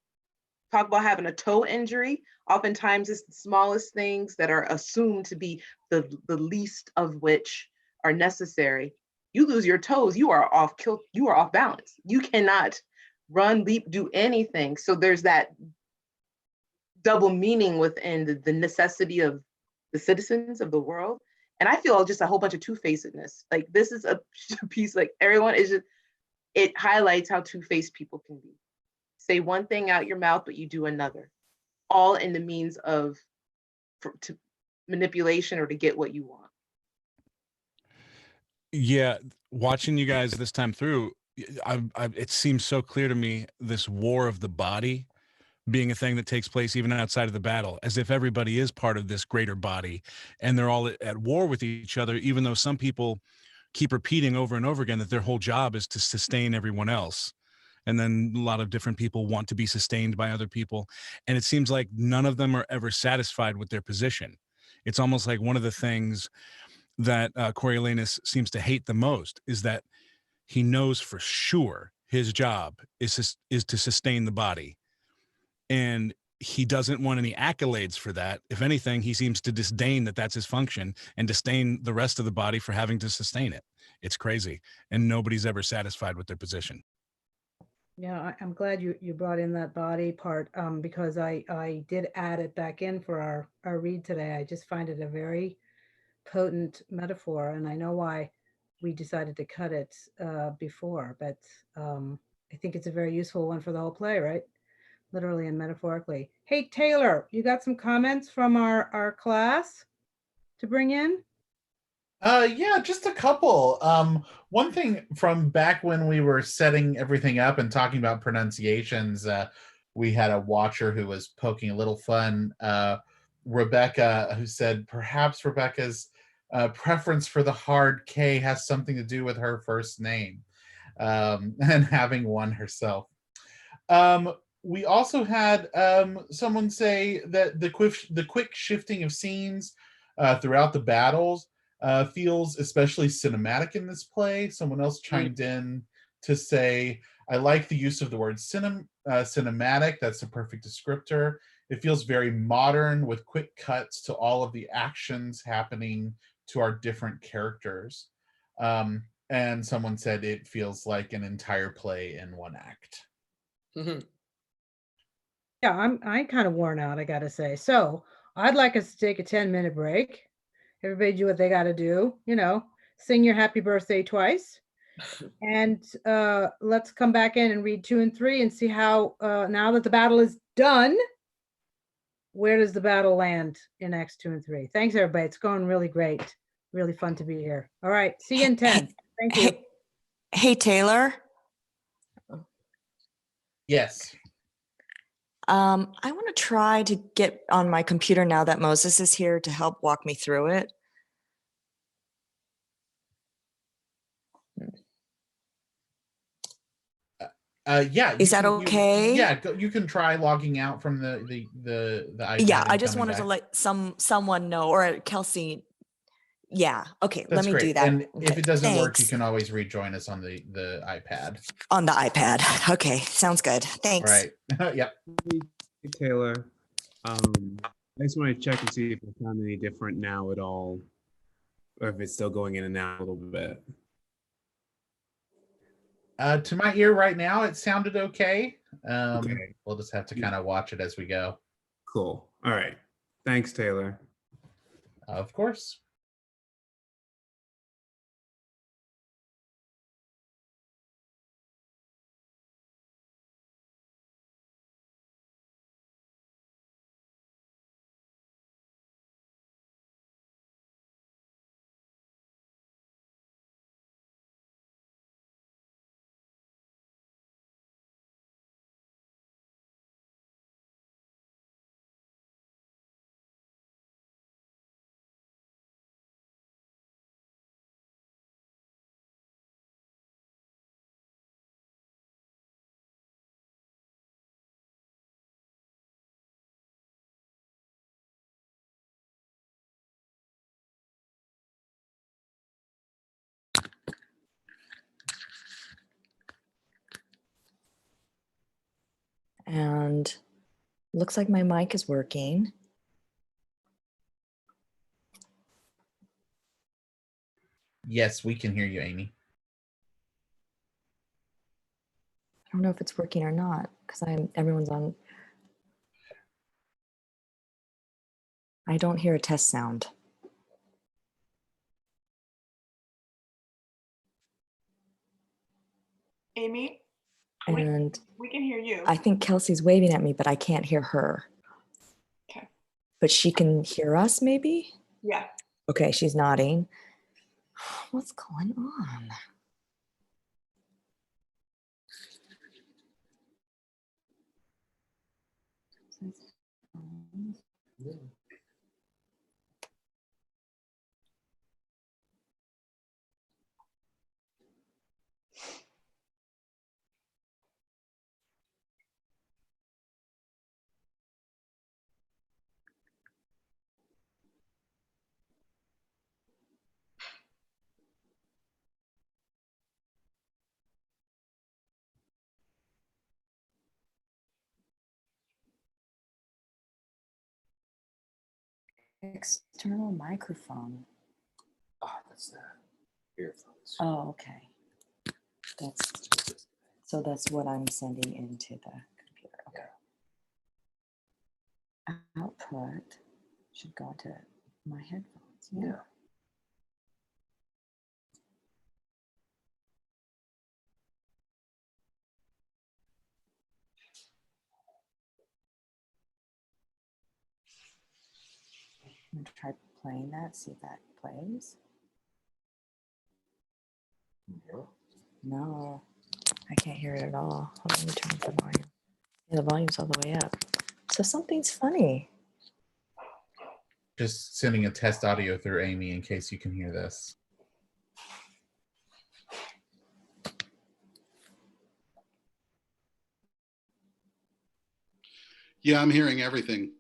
Talk about having a toe injury. Oftentimes it's the smallest things that are assumed to be the least of which are necessary. You lose your toes, you are off balance. You cannot run, leap, do anything. So there's that double meaning within the necessity of the citizens of the world. And I feel just a whole bunch of two-facedness. Like, this is a piece, like, everyone is just, it highlights how two-faced people can be. Say one thing out your mouth, but you do another, all in the means of manipulation or to get what you want. Yeah, watching you guys this time through, it seems so clear to me, this war of the body being a thing that takes place even outside of the battle, as if everybody is part of this greater body and they're all at war with each other, even though some people keep repeating over and over again that their whole job is to sustain everyone else. And then a lot of different people want to be sustained by other people. And it seems like none of them are ever satisfied with their position. It's almost like one of the things that Coriolanus seems to hate the most is that he knows for sure his job is to sustain the body. And he doesn't want any accolades for that. If anything, he seems to disdain that that's his function and disdain the rest of the body for having to sustain it. It's crazy. And nobody's ever satisfied with their position. Yeah, I'm glad you brought in that body part, because I did add it back in for our read today. I just find it a very potent metaphor, and I know why we decided to cut it before, but I think it's a very useful one for the whole play, right? Literally and metaphorically. Hey, Taylor, you got some comments from our class to bring in? Yeah, just a couple. One thing from back when we were setting everything up and talking about pronunciations, we had a watcher who was poking a little fun. Rebecca, who said perhaps Rebecca's preference for the hard K has something to do with her first name, and having one herself. We also had someone say that the quick shifting of scenes throughout the battles feels especially cinematic in this play. Someone else chimed in to say, I like the use of the word cinematic. That's a perfect descriptor. It feels very modern with quick cuts to all of the actions happening to our different characters. And someone said it feels like an entire play in one act. Yeah, I'm kind of worn out, I gotta say. So I'd like us to take a 10-minute break. Everybody do what they gotta do, sing your happy birthday twice. And let's come back in and read 2 and 3 and see how, now that the battle is done, where does the battle land in Acts 2 and 3? Thanks, everybody. It's going really great. Really fun to be here. All right, see you in 10. Thank you. Hey, Taylor. Yes. I want to try to get on my computer now that Moses is here to help walk me through it. Yeah. Is that okay? You can try logging out from the iPad. Yeah, I just wanted to let someone know, or Kelsey. Yeah, okay, That's let me great. do that. And if it doesn't work, you Thanks. can always rejoin us on the iPad. On the iPad. Okay, sounds good. Thanks. All right. Yep. Hey, Taylor. I just want to check and see if it sounds any different now at all, or if it's still going in and out a little bit. To my ear right now, it sounded okay. Okay. We'll just have to kind of watch it as we go. Cool. All right. Thanks, Taylor. Of course. And looks like my mic is working. Yes, we can hear you, Amy. I don't know if it's working or not because everyone's on. I don't hear a test sound. Amy, And we can hear you. I think Kelsey's waving at me, but I can't hear her. Okay. But she can hear us, maybe? Yeah. Okay, she's nodding. What's going on? External microphone. Oh, that's the earphones. Oh, okay. That's what I'm sending into the computer. Okay. Output should go to my headphones. Yeah. I'm gonna try playing that, see if that plays. No, I can't hear it at all. Hold on, let me turn up the volume. Yeah, the volume's all the way up. So something's funny. Just sending a test audio through Amy in case you can hear this. Yeah, I'm hearing everything.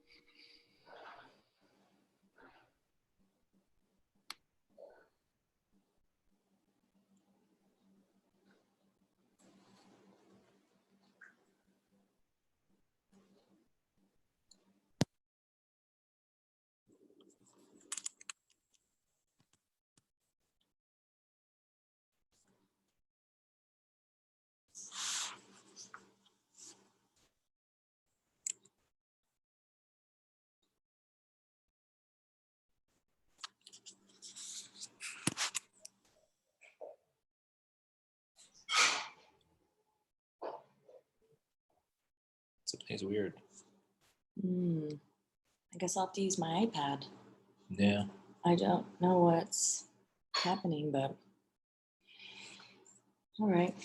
Something's weird. I guess I'll have to use my iPad. Yeah. I don't know what's happening, but all right.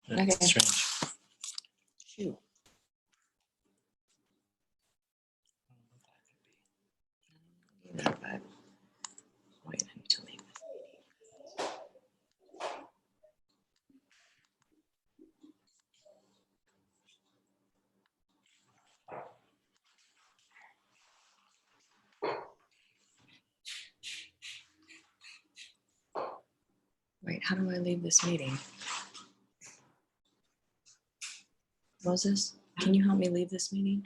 That's Okay. strange. Shoot. Either, but wait, I need to leave this meeting. Wait, how do I leave this meeting? Moses, can you help me leave this meeting?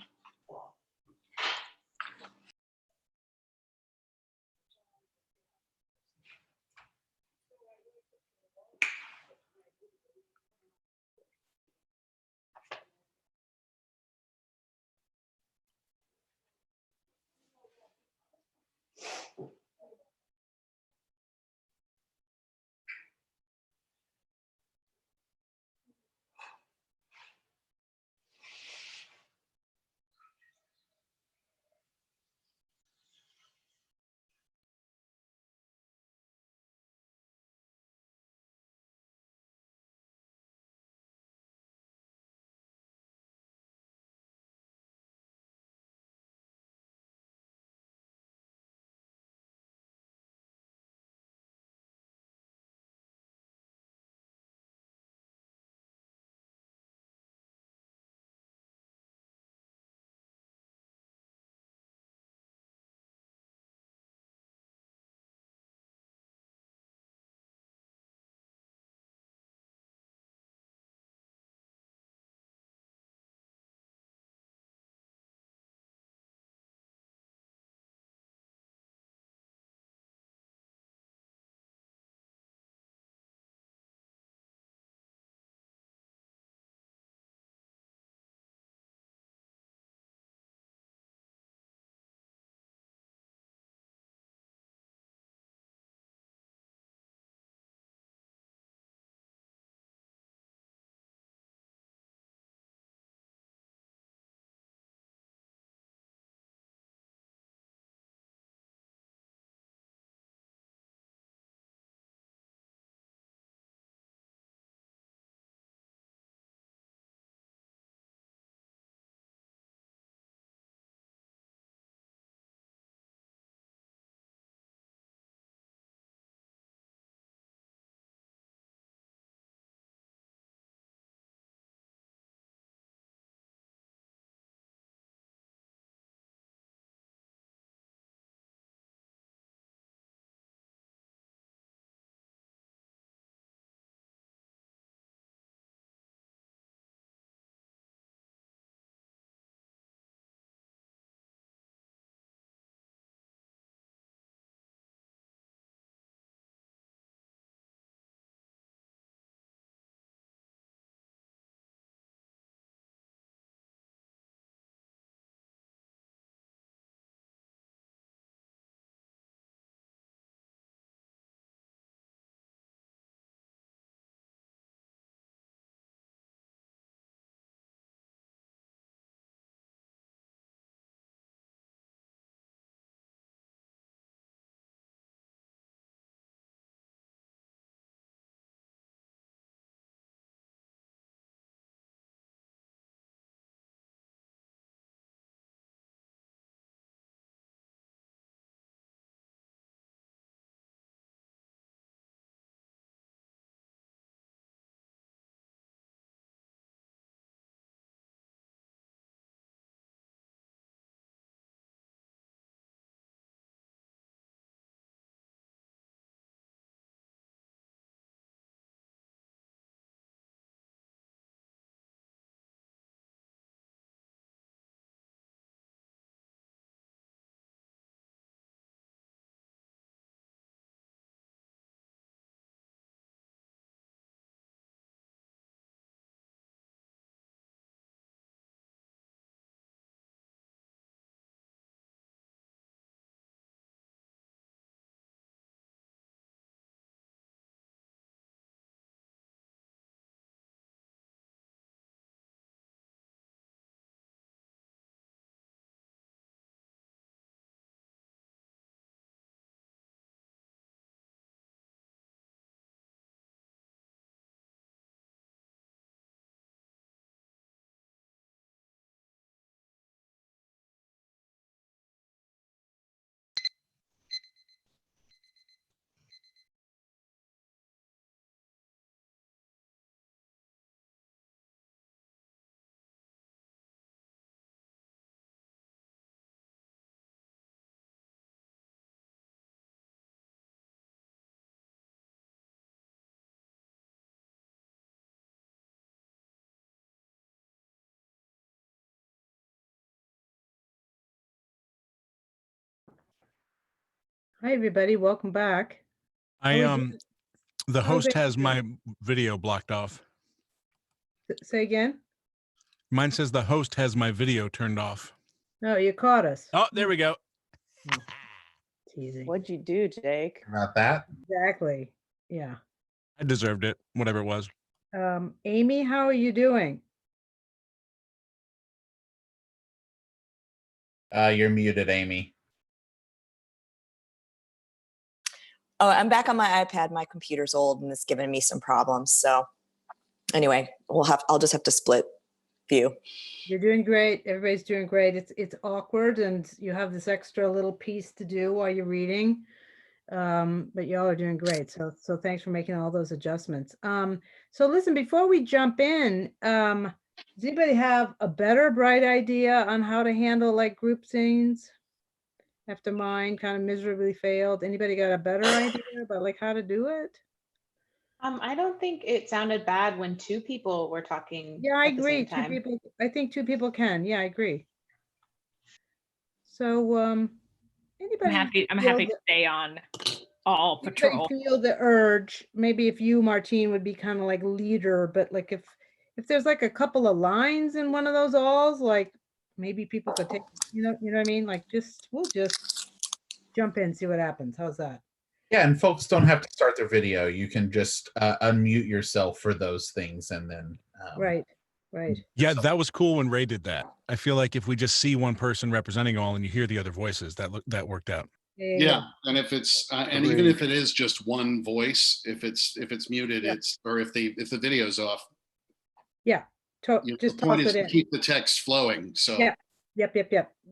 Hi, everybody. Welcome back. The host has my video blocked off. Say again? Mine says the host has my video turned off. No, you caught us. Oh, there we go. Teasing. What'd you do, Jake? About that? Exactly. Yeah. I deserved it, whatever it was. Amy, how are you doing? You're muted, Amy. Oh, I'm back on my iPad. My computer's old and it's giving me some problems. So anyway, I'll just have to split view. You're doing great. Everybody's doing great. It's awkward and you have this extra little piece to do while you're reading. But y'all are doing great. So thanks for making all those adjustments. So listen, before we jump in, does anybody have a better bright idea on how to handle like group scenes after mine kind of miserably failed? Anybody got a better idea about like how to do it? I don't think it sounded bad when two people were talking. Yeah, I at the same agree. Two time. people. I think two people can. Yeah, I agree. So anybody? I'm happy to stay on all patrol. Feel the urge. Maybe if you, Martine, would be kind of like leader, but like if there's like a couple of lines in one of those alls, like maybe people could take, you know what I mean? Like we'll just jump in, see what happens. How's that? Yeah, and folks don't have to start their video. You can just unmute yourself for those things, and then right. Yeah, that was cool when Ray did that. I feel like if we just see one person representing all, and you hear the other voices, that worked out. Yeah, and if it's and even if it is just one voice, if it's muted, it's or if the video's off. Yeah, just the point toss is it to in. keep the text flowing. So yeah, yep.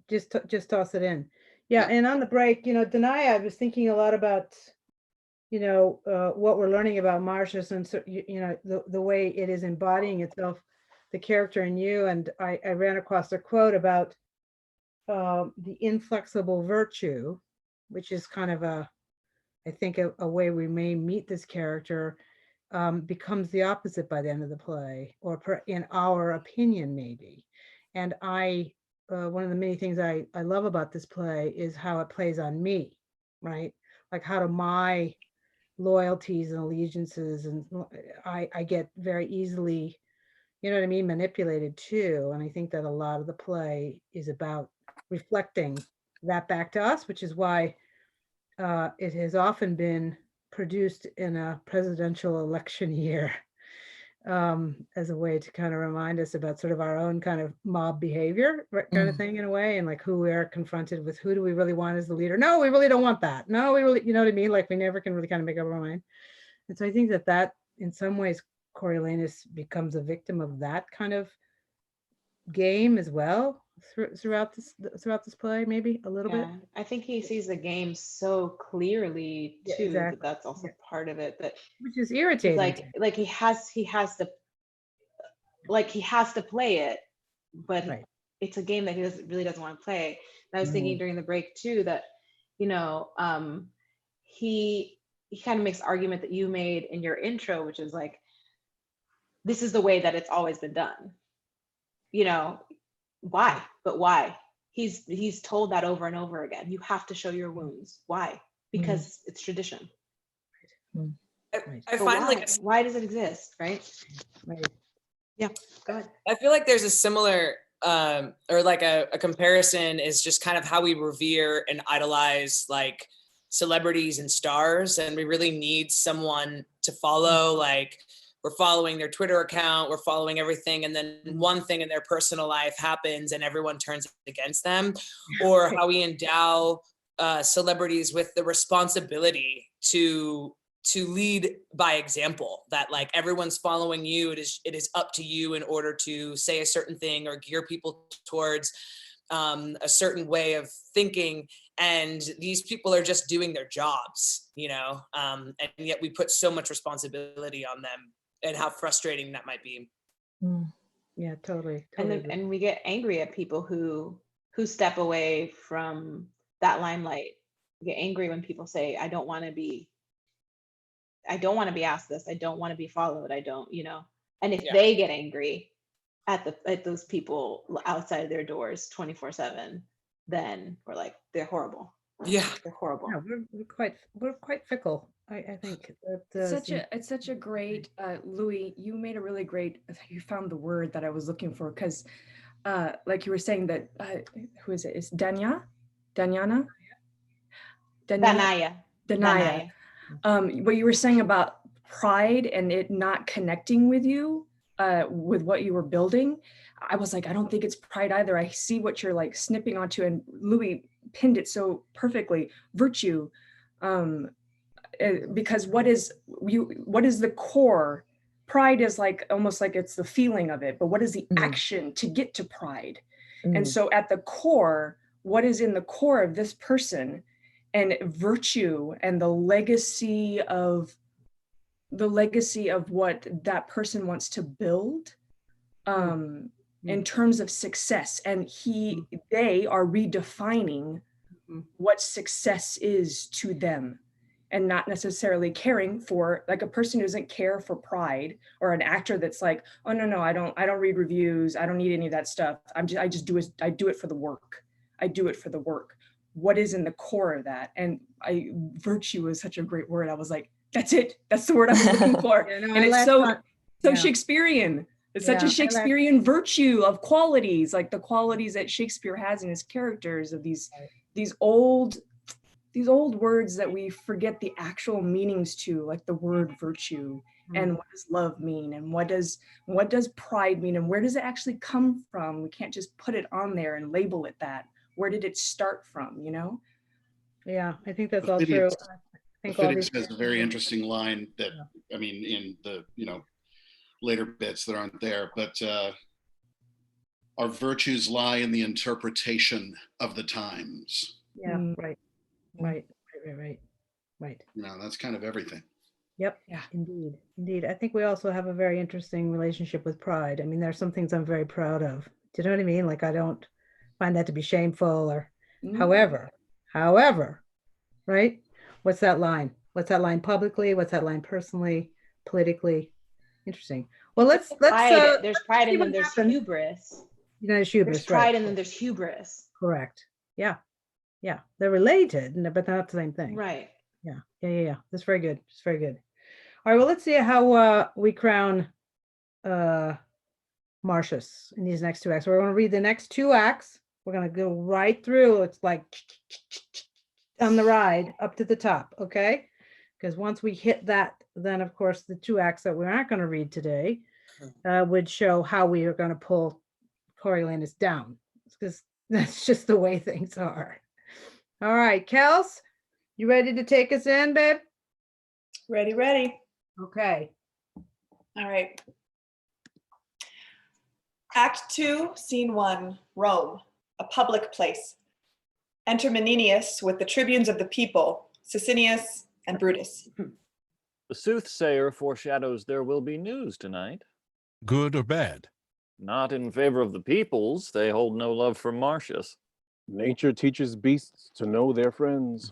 Just toss it in. Yeah, and on the break, Danaya, I was thinking a lot about, what we're learning about Marcius and so, the way it is embodying itself, the character in you. And I ran across a quote about the inflexible virtue, which is kind of I think a way we may meet this character, becomes the opposite by the end of the play, or in our opinion, maybe. And one of the many things I love about this play is how it plays on me, right? Like how do my loyalties and allegiances, and I get very easily, manipulated too. And I think that a lot of the play is about reflecting that back to us, which is why it has often been produced in a presidential election year, as a way to kind of remind us about sort of our own kind of mob behavior kind of thing in a way, and like who we are confronted with, who do we really want as the leader? No, we really don't want that. No, we really, you know what I mean? Like we never can really kind of make up our mind. And so I think that in some ways, Coriolanus becomes a victim of that kind of game as well throughout this play, maybe a little bit. I think he sees the game so clearly too, exactly. But that's also part of it. That which is irritating. Like he has to play it, but it's a game that he really doesn't want to play. And I was thinking during the break too that, he kind of makes the argument that you made in your intro, which is like, this is the way that it's always been done. Why? But why? He's told that over and over again. You have to show your wounds. Why? Because it's tradition. I find why does it exist, right? Yeah, go ahead. I feel like there's a similar or like a comparison is just kind of how we revere and idolize like celebrities and stars, and we really need someone to follow. Like we're following their Twitter account, we're following everything, and then one thing in their personal life happens and everyone turns against them. Or how we endow celebrities with the responsibility to lead by example, that like everyone's following you. It is up to you in order to say a certain thing or gear people towards a certain way of thinking. And these people are just doing their jobs, and yet we put so much responsibility on them, and how frustrating that might be. Yeah, totally. And we get angry at people who step away from that limelight. We get angry when people say, I don't want to be asked this. I don't want to be followed. I don't, and if they get angry at those people outside their doors 24/7, then we're like, they're horrible. Yeah. They're horrible. Yeah, we're quite fickle. I think that It's such a great, Louis, you made a really great, you found the word that I was looking for, because like you were saying that, who is it? It's Danaya? Danaya. What you were saying about pride and it not connecting with you, with what you were building, I was like, I don't think it's pride either. I see what you're like snipping onto, and Louis pinned it so perfectly. Virtue, because what is the core? Pride is like almost like it's the feeling of it, but what is the action to get to pride? And so at the core, what is in the core of this person, and virtue and the legacy of what that person wants to build in terms of success. And they are redefining what success is to them, and not necessarily caring for, like, a person who doesn't care for pride, or an actor that's like, oh no, I don't read reviews, I don't need any of that stuff, I do it for the work. I do it for the work. What is in the core of that? And virtue is such a great word. I was like, that's it. That's the word I was looking for. Yeah, no, and it's so yeah. Shakespearean. It's such a Shakespearean virtue of qualities, like the qualities that Shakespeare has in his characters, of these old words that we forget the actual meanings to, like the word virtue. And what does love mean, and what does pride mean, and where does it actually come from? We can't just put it on there and label it that. Where did it start from, you know? Yeah, I think that's all true. Aufidius has a very interesting line that, I mean, in the, later bits that aren't there, but our virtues lie in the interpretation of the times. Yeah, right. That's kind of everything. Yep. Yeah. Indeed. I think we also have a very interesting relationship with pride. I mean, there are some things I'm very proud of. Do you know what I mean? Like, I don't find that to be shameful or however, right? What's that line? What's that line publicly? What's that line personally, politically? Interesting. Well, let's there's pride and then there's hubris. There's hubris. There's pride right. and then there's hubris. Correct. Yeah. They're related, but they're not the same thing. Right. Yeah. That's very good. It's very good. All right. Well, let's see how we crown Marcius in these next two acts. We're going to read the next two acts. We're going to go right through. It's like on the ride up to the top. Okay. Because once we hit that, then of course the two acts that we aren't going to read today would show how we are going to pull Coriolanus down, because that's just the way things are. All right, Kels, you ready to take us in, babe? Ready. Okay. All right. Act 2, Scene 1, Rome, a public place. Enter Meninius with the tribunes of the people, Sicinius and Brutus. The soothsayer foreshadows there will be news tonight. Good or bad? Not in favor of the peoples. They hold no love for Marcius. Nature teaches beasts to know their friends.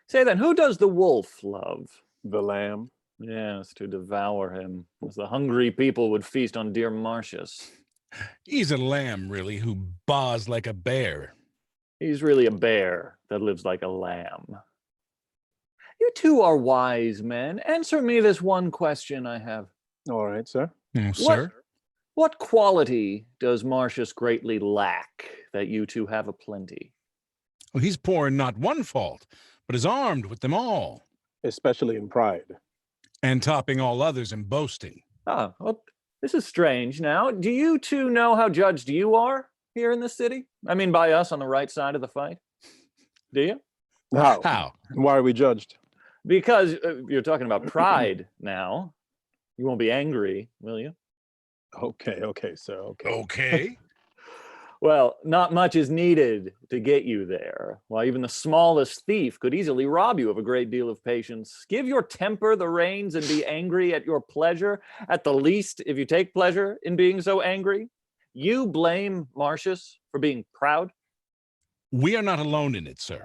Say then, who does the wolf love? The lamb. Yes, to devour him, as the hungry people would feast on dear Marcius. He's a lamb, really, who baws like a bear. He's really a bear that lives like a lamb. You two are wise men. Answer me this one question I have. All right, sir. Sir? What quality does Marcius greatly lack that you two have aplenty? Well, he's poor in not one fault, but is armed with them all. Especially in pride. And topping all others in boasting. Ah, well, this is strange now. Do you two know how judged you are here in the city? I mean, by us on the right side of the fight. Do you? How? Why are we judged? Because you're talking about pride now. You won't be angry, will you? Okay, sir. Okay. Well, not much is needed to get you there. Why, even the smallest thief could easily rob you of a great deal of patience. Give your temper the reins and be angry at your pleasure. At the least, if you take pleasure in being so angry, you blame Marcius for being proud. We are not alone in it, sir.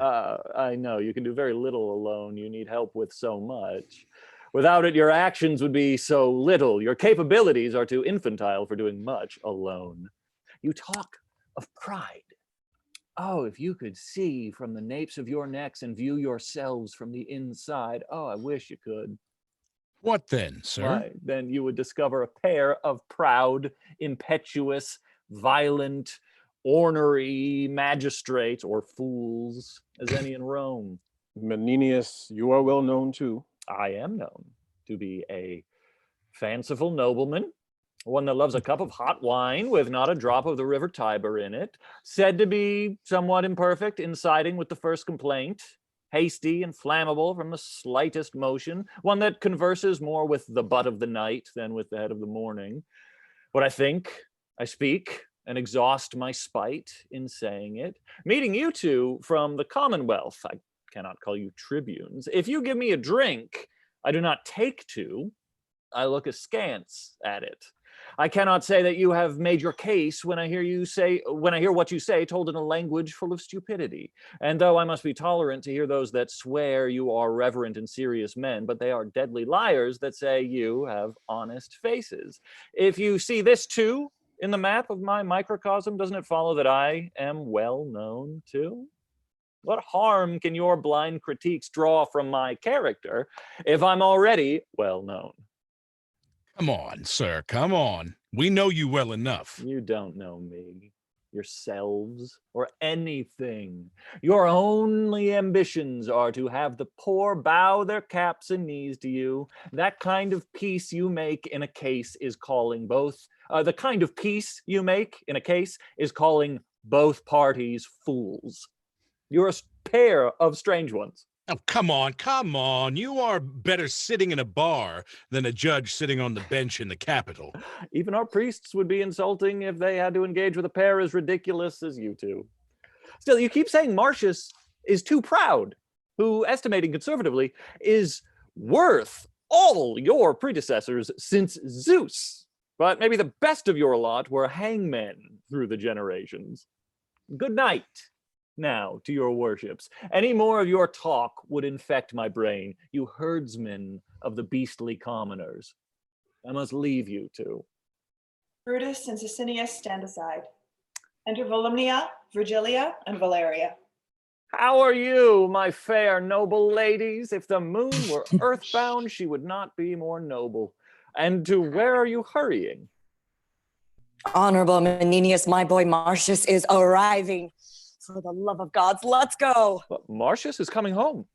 I know, you can do very little alone. You need help with so much. Without it, your actions would be so little. Your capabilities are too infantile for doing much alone. You talk of pride. Oh, if you could see from the napes of your necks and view yourselves from the inside. Oh, I wish you could. What then, sir? Why, then you would discover a pair of proud, impetuous, violent, ornery magistrates or fools as any in Rome. Meninius, you are well known too. I am known to be a fanciful nobleman, one that loves a cup of hot wine with not a drop of the river Tiber in it, said to be somewhat imperfect in siding with the first complaint, hasty and flammable from the slightest motion, one that converses more with the butt of the night than with the head of the morning. What I think, I speak, and exhaust my spite in saying it. Meeting you two from the Commonwealth, I cannot call you tribunes. If you give me a drink, I do not take to, I look askance at it. I cannot say that you have made your case when I hear what you say told in a language full of stupidity. And though I must be tolerant to hear those that swear you are reverent and serious men, but they are deadly liars that say you have honest faces. If you see this too in the map of my microcosm, doesn't it follow that I am well known too? What harm can your blind critiques draw from my character if I'm already well known? Come on, sir, come on. We know you well enough. You don't know me, yourselves, or anything. Your only ambitions are to have the poor bow their caps and knees to you. That kind of peace you make in a case is calling both, the kind of peace you make in a case is calling both parties fools. You're a pair of strange ones. Oh, come on, come on. You are better sitting in a bar than a judge sitting on the bench in the Capitol. Even our priests would be insulting if they had to engage with a pair as ridiculous as you two. Still, you keep saying Martius is too proud, who, estimating conservatively, is worth all your predecessors since Zeus. But maybe the best of your lot were hangmen through the generations. Good night. Now, to your worships. Any more of your talk would infect my brain, you herdsmen of the beastly commoners. I must leave you two. Brutus and Sicinius stand aside. Enter Volumnia, Virgilia, and Valeria. How are you, my fair noble ladies? If the moon were earthbound, she would not be more noble. And to where are you hurrying? Honorable Meninius, my boy Martius is arriving. For the love of gods, let's go. But Martius is coming home.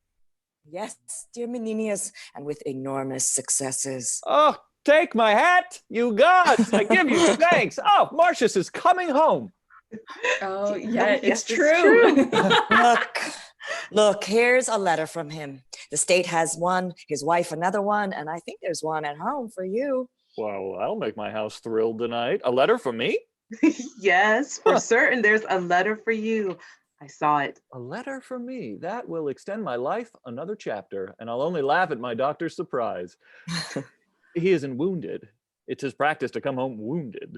Yes, dear Meninius, and with enormous successes. Oh, take my hat, you gods. I give you thanks. Oh, Martius is coming home. Oh, yeah, Yes, it's true. Look, here's a letter from him. The state has one, his wife another one, and I think there's one at home for you. Well, I'll make my house thrilled tonight. A letter from me? Yes, for certain, there's a letter for you. I saw it. A letter for me. That will extend my life another chapter, and I'll only laugh at my doctor's surprise. He isn't wounded. It's his practice to come home wounded.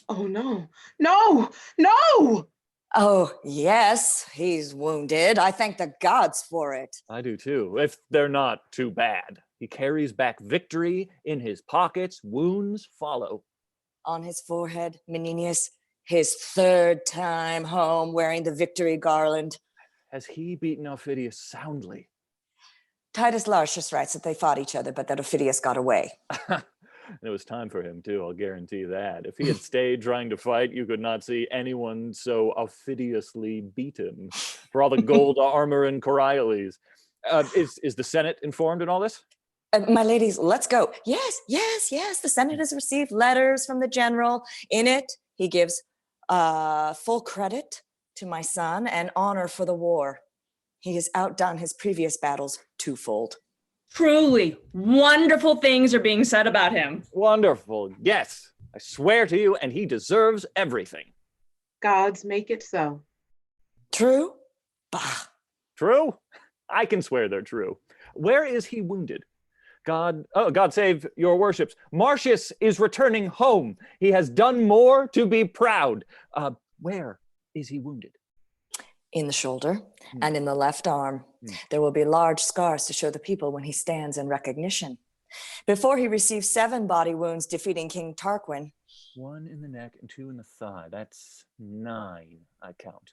Oh, no, no, no! Oh, yes, he's wounded. I thank the gods for it. I do too, if they're not too bad. He carries back victory in his pockets. Wounds follow. On his forehead, Meninius, his third time home wearing the victory garland. Has he beaten Aufidius soundly? Titus Lartius writes that they fought each other, but that Aufidius got away. It was time for him too, I'll guarantee that. If he had stayed trying to fight, you could not see anyone so Aufidiously beaten for all the gold armor and Coriolanus. Is the Senate informed in all this? My ladies, let's go. Yes. The Senate has received letters from the general. In it, he gives full credit to my son and honor for the war. He has outdone his previous battles twofold. Truly wonderful things are being said about him. Wonderful. Yes, I swear to you, and he deserves everything. Gods make it so. True? Bah. True? I can swear they're true. Where is he wounded? God save your worships. Martius is returning home. He has done more to be proud. Where is he wounded? In the shoulder and in the left arm. There will be large scars to show the people when he stands in recognition. Before he received 7 body wounds defeating King Tarquin. 1 in the neck and 2 in the thigh. That's 9, I count.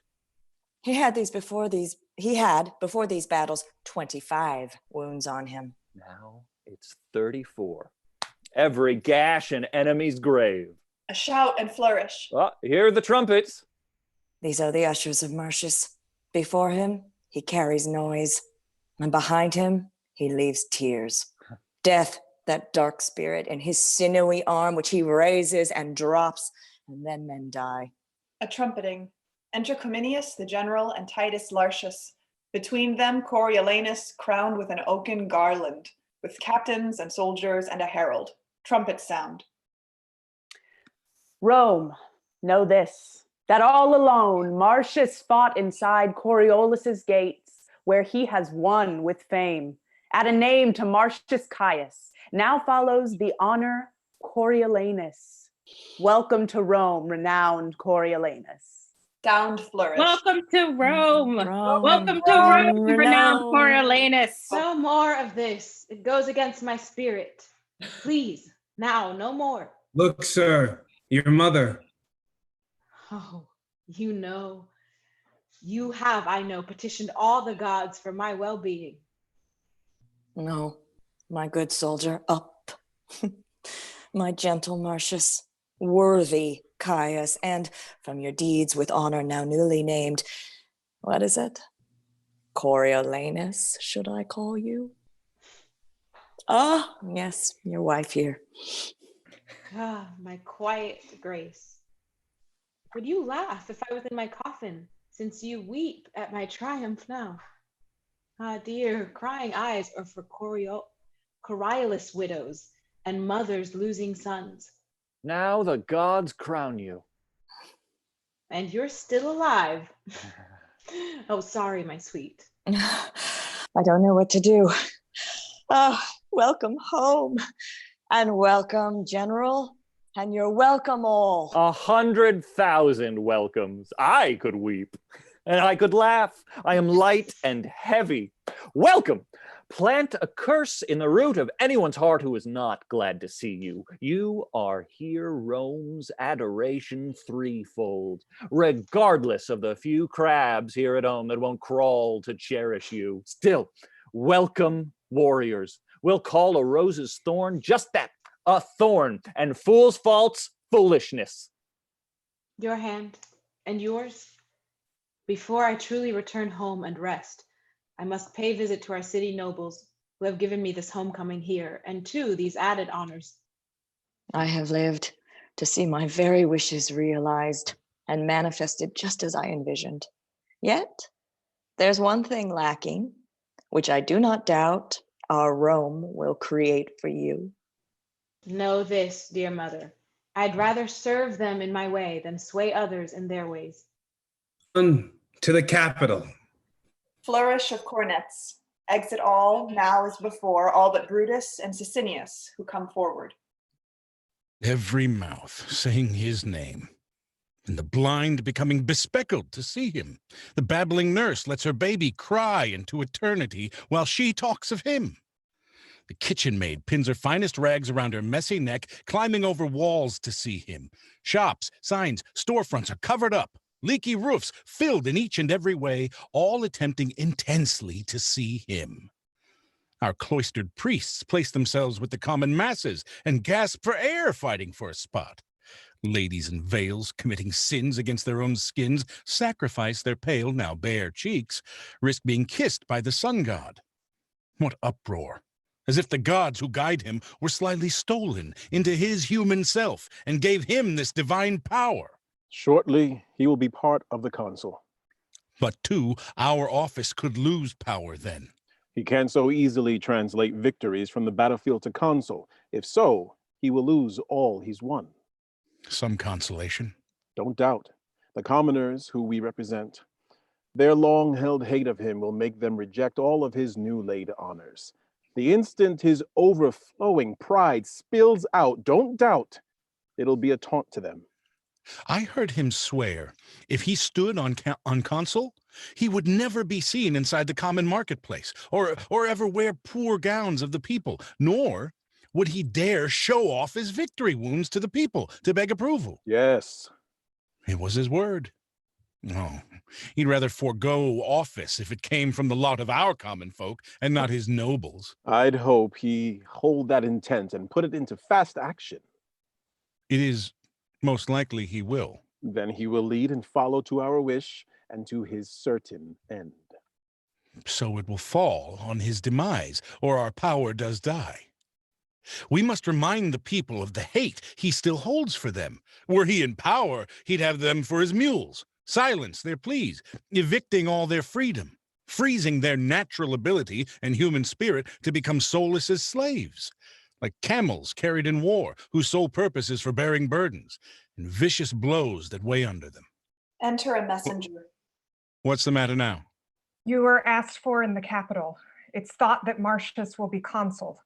He had before these battles 25 wounds on him. Now it's 34. Every gash an enemy's grave. A shout and flourish. Ah, hear the trumpets. These are the ushers of Martius. Before him, he carries noise, and behind him, he leaves tears. Death, that dark spirit, in his sinewy arm, which he raises and drops, and then men die. A trumpeting. Enter Cominius, the general, and Titus Lartius. Between them, Coriolanus, crowned with an oaken garland, with captains and soldiers and a herald. Trumpets sound. Rome, know this, that all alone Martius fought inside Coriolus's gates, where he has won with fame. Add a name to Martius Caius. Now follows the honor Coriolanus. Welcome to Rome, renowned Coriolanus. Sound flourish. Welcome to Rome. Welcome to Rome, renowned Coriolanus. No more of this. It goes against my spirit. Please, now, no more. Look, sir, your mother. Oh, you know. You have, I know, petitioned all the gods for my well-being. No, my good soldier, up. My gentle Martius, worthy Caius, and from your deeds with honor now newly named, what is it? Coriolanus, should I call you? Ah, yes, your wife here. Ah, my quiet grace. Would you laugh if I was in my coffin, since you weep at my triumph now? Ah, dear, crying eyes are for Coriolis widows and mothers losing sons. Now the gods crown you. And you're still alive. Oh, sorry, my sweet. I don't know what to do. Welcome home, and welcome, General, and you're welcome all. 100,000 welcomes. I could weep, and I could laugh. I am light and heavy. Welcome. Plant a curse in the root of anyone's heart who is not glad to see you. You are here Rome's adoration threefold, regardless of the few crabs here at home that won't crawl to cherish you. Still, welcome, warriors. We'll call a rose's thorn just that, a thorn, and fool's faults, foolishness. Your hand and yours. Before I truly return home and rest, I must pay visit to our city nobles who have given me this homecoming here, and to these added honors. I have lived to see my very wishes realized and manifested just as I envisioned. Yet, there's one thing lacking, which I do not doubt our Rome will create for you. Know this, dear mother, I'd rather serve them in my way than sway others in their ways. To the capital. Flourish of cornets. Exit all, now as before, all but Brutus and Sicinius, who come forward. Every mouth saying his name, and the blind becoming bespectacled to see him. The babbling nurse lets her baby cry into eternity while she talks of him. The kitchen maid pins her finest rags around her messy neck, climbing over walls to see him. Shops, signs, storefronts are covered up. Leaky roofs filled in each and every way, all attempting intensely to see him. Our cloistered priests place themselves with the common masses and gasp for air, fighting for a spot. Ladies in veils, committing sins against their own skins, sacrifice their pale, now bare cheeks, risk being kissed by the sun god. What uproar! As if the gods who guide him were slyly stolen into his human self and gave him this divine power. Shortly, he will be part of the consul. But too, our office could lose power then. He can't so easily translate victories from the battlefield to consul. If so, he will lose all he's won. Some consolation. Don't doubt. The commoners who we represent, their long-held hate of him will make them reject all of his new laid honors. The instant his overflowing pride spills out, don't doubt, it'll be a taunt to them. I heard him swear if he stood on consul, he would never be seen inside the common marketplace or ever wear poor gowns of the people, nor would he dare show off his victory wounds to the people to beg approval. Yes. It was his word. No, he'd rather forego office if it came from the lot of our common folk and not his nobles. I'd hope he hold that intent and put it into fast action. It is most likely he will. Then he will lead and follow to our wish and to his certain end. So it will fall on his demise, or our power does die. We must remind the people of the hate he still holds for them. Were he in power, he'd have them for his mules, silence their pleas, evicting all their freedom, freezing their natural ability and human spirit to become soulless as slaves, like camels carried in war, whose sole purpose is for bearing burdens, and vicious blows that weigh under them. Enter a messenger. What's the matter now? You were asked for in the capital. It's thought that Martius will be consul.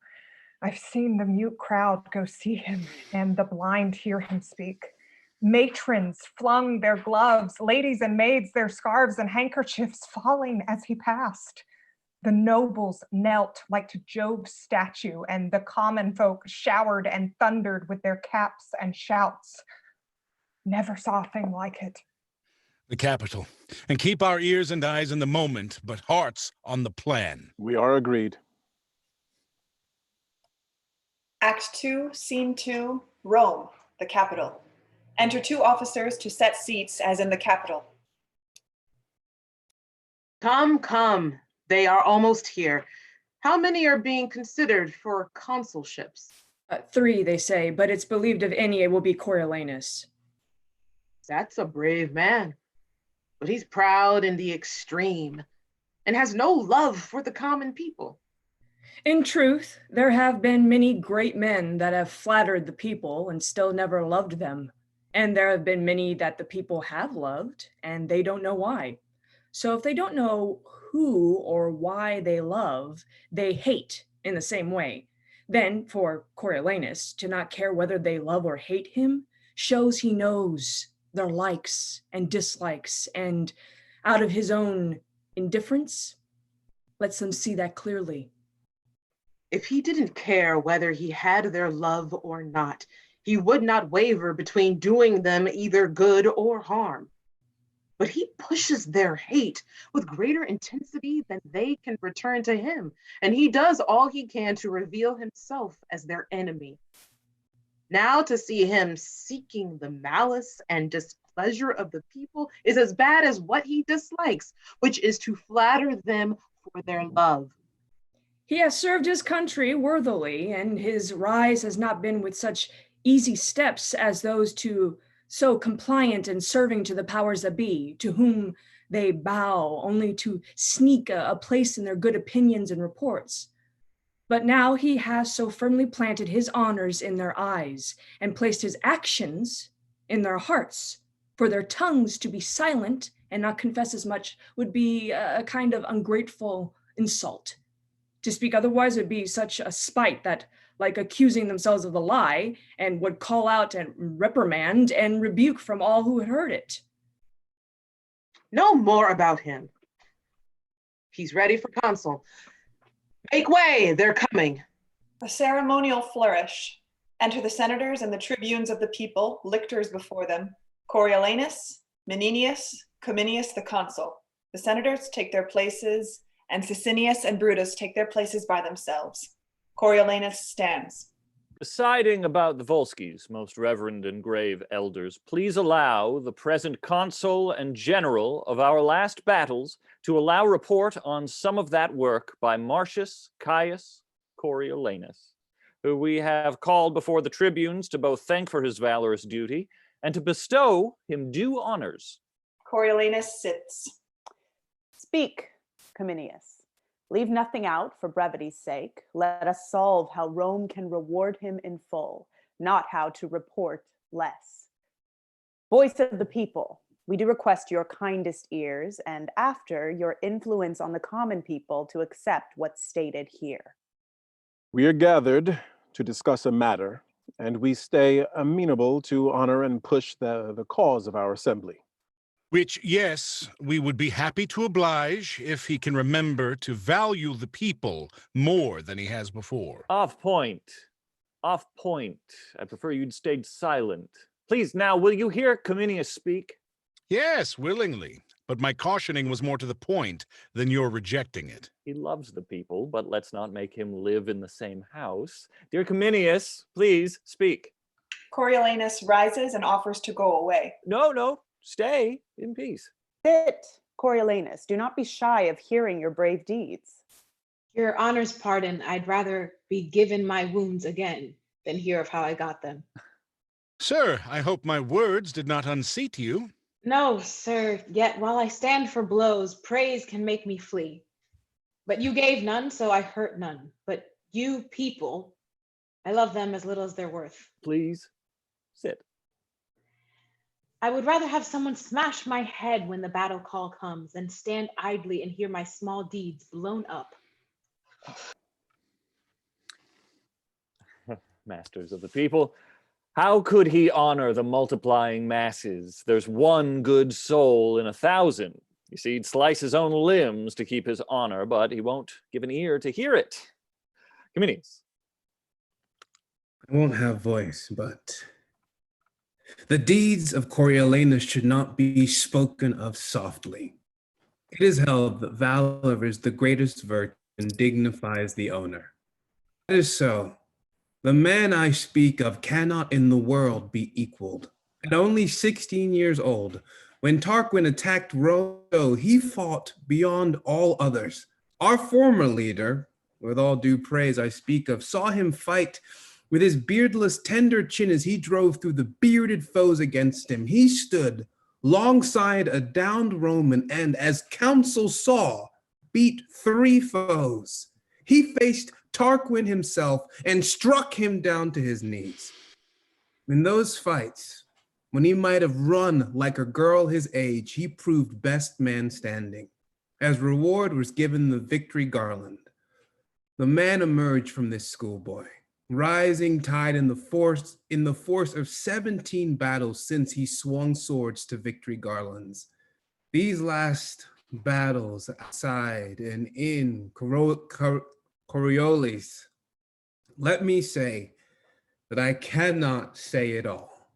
I've seen the mute crowd go see him and the blind hear him speak. Matrons flung their gloves, ladies and maids their scarves and handkerchiefs falling as he passed. The nobles knelt like to Job's statue, and the common folk showered and thundered with their caps and shouts. Never saw a thing like it. The capital. And keep our ears and eyes in the moment, but hearts on the plan. We are agreed. Act 2, Scene 2, Rome, the capital. Enter 2 officers to set seats as in the capital. Come, come. They are almost here. How many are being considered for consulships? 3, they say, but it's believed of any it will be Coriolanus. That's a brave man, but he's proud in the extreme and has no love for the common people. In truth, there have been many great men that have flattered the people and still never loved them. And there have been many that the people have loved and they don't know why. So if they don't know who or why they love, they hate in the same way. Then for Coriolanus to not care whether they love or hate him shows he knows their likes and dislikes, and out of his own indifference, lets them see that clearly. If he didn't care whether he had their love or not, he would not waver between doing them either good or harm. But he pushes their hate with greater intensity than they can return to him, and he does all he can to reveal himself as their enemy. Now to see him seeking the malice and displeasure of the people is as bad as what he dislikes, which is to flatter them for their love. He has served his country worthily, and his rise has not been with such easy steps as those to so compliant and serving to the powers that be, to whom they bow only to sneak a place in their good opinions and reports. But now he has so firmly planted his honors in their eyes and placed his actions in their hearts. For their tongues to be silent and not confess as much would be a kind of ungrateful insult. To speak otherwise would be such a spite that, like accusing themselves of the lie, and would call out and reprimand and rebuke from all who had heard it. No more about him. He's ready for consul. Make way, they're coming. A ceremonial flourish. Enter the senators and the tribunes of the people, lictors before them. Coriolanus, Meninius, Cominius the consul. The senators take their places, and Sicinius and Brutus take their places by themselves. Coriolanus stands. Presiding about the Volskis, most reverend and grave elders, please allow the present consul and general of our last battles to allow report on some of that work by Marcius Caius Coriolanus, who we have called before the tribunes to both thank for his valorous duty and to bestow him due honors. Coriolanus sits. Speak, Cominius. Leave nothing out for brevity's sake. Let us solve how Rome can reward him in full, not how to report less. Voice of the people, we do request your kindest ears, and after your influence on the common people to accept what's stated here. We are gathered to discuss a matter, and we stay amenable to honor and push the cause of our assembly. Which, yes, we would be happy to oblige if he can remember to value the people more than he has before. Off point. Off point. I prefer you'd stayed silent. Please, now, will you hear Cominius speak? Yes, willingly. But my cautioning was more to the point than your rejecting it. He loves the people, but let's not make him live in the same house. Dear Cominius, please speak. Coriolanus rises and offers to go away. No, stay in peace. Sit, Coriolanus. Do not be shy of hearing your brave deeds. Your honor's pardon, I'd rather be given my wounds again than hear of how I got them. Sir, I hope my words did not unseat you. No, sir, yet while I stand for blows, praise can make me flee. But you gave none, so I hurt none. But you people, I love them as little as they're worth. Please, sit. I would rather have someone smash my head when the battle call comes than stand idly and hear my small deeds blown up. Masters of the people, how could he honor the multiplying masses? There's one good soul in 1,000. You see, he'd slice his own limbs to keep his honor, but he won't give an ear to hear it. Cominius. I won't have voice, but the deeds of Coriolanus should not be spoken of softly. It is held that valor is the greatest virtue and dignifies the owner. That is so. The man I speak of cannot in the world be equaled. At only 16 years old, when Tarquin attacked Rome, he fought beyond all others. Our former leader, with all due praise I speak of, saw him fight with his beardless, tender chin as he drove through the bearded foes against him. He stood alongside a downed Roman and, as counsel saw, beat 3 foes. He faced Tarquin himself and struck him down to his knees. In those fights, when he might have run like a girl his age, he proved best man standing. As reward was given the victory garland. The man emerged from this schoolboy, rising tide in the force of 17 battles since he swung swords to victory garlands. These last battles outside and in Coriolis, let me say that I cannot say it all.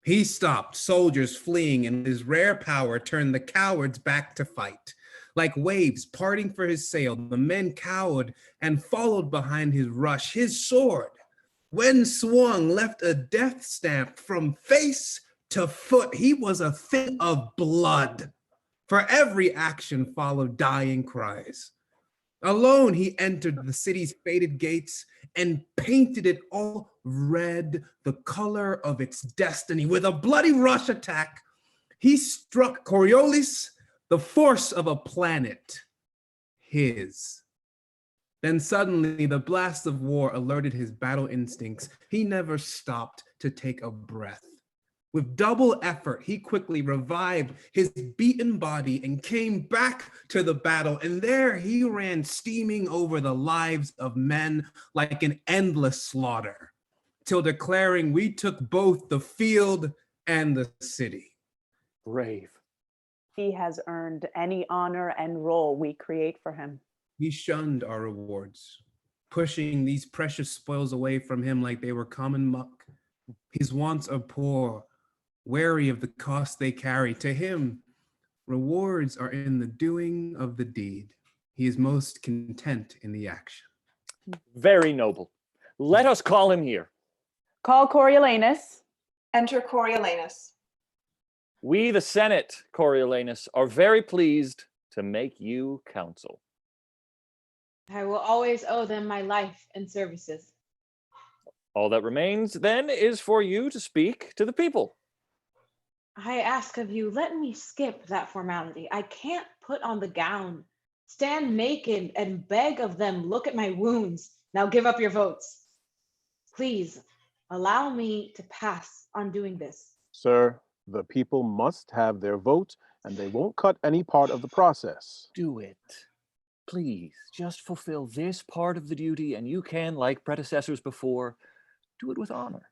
He stopped soldiers fleeing, and his rare power turned the cowards back to fight. Like waves parting for his sail, the men cowered and followed behind his rush. His sword, when swung, left a death stamp from face to foot. He was a thing of blood. For every action followed dying cries. Alone, he entered the city's fated gates and painted it all red, the color of its destiny. With a bloody rush attack, he struck Coriolis, the force of a planet, his. Then suddenly, the blast of war alerted his battle instincts. He never stopped to take a breath. With double effort, he quickly revived his beaten body and came back to the battle. And there he ran steaming over the lives of men like an endless slaughter, till declaring, "We took both the field and the city." Brave. He has earned any honor and role we create for him. He shunned our rewards, pushing these precious spoils away from him like they were common muck. His wants are poor, wary of the cost they carry. To him, rewards are in the doing of the deed. He is most content in the action. Very noble. Let us call him here. Call Coriolanus. Enter Coriolanus. We, the Senate, Coriolanus, are very pleased to make you counsel. I will always owe them my life and services. All that remains then is for you to speak to the people. I ask of you, let me skip that formality. I can't put on the gown, stand naked and beg of them, look at my wounds. Now give up your votes. Please allow me to pass on doing this. Sir, the people must have their vote, and they won't cut any part of the process. Do it. Please, just fulfill this part of the duty, and you can, like predecessors before, do it with honor.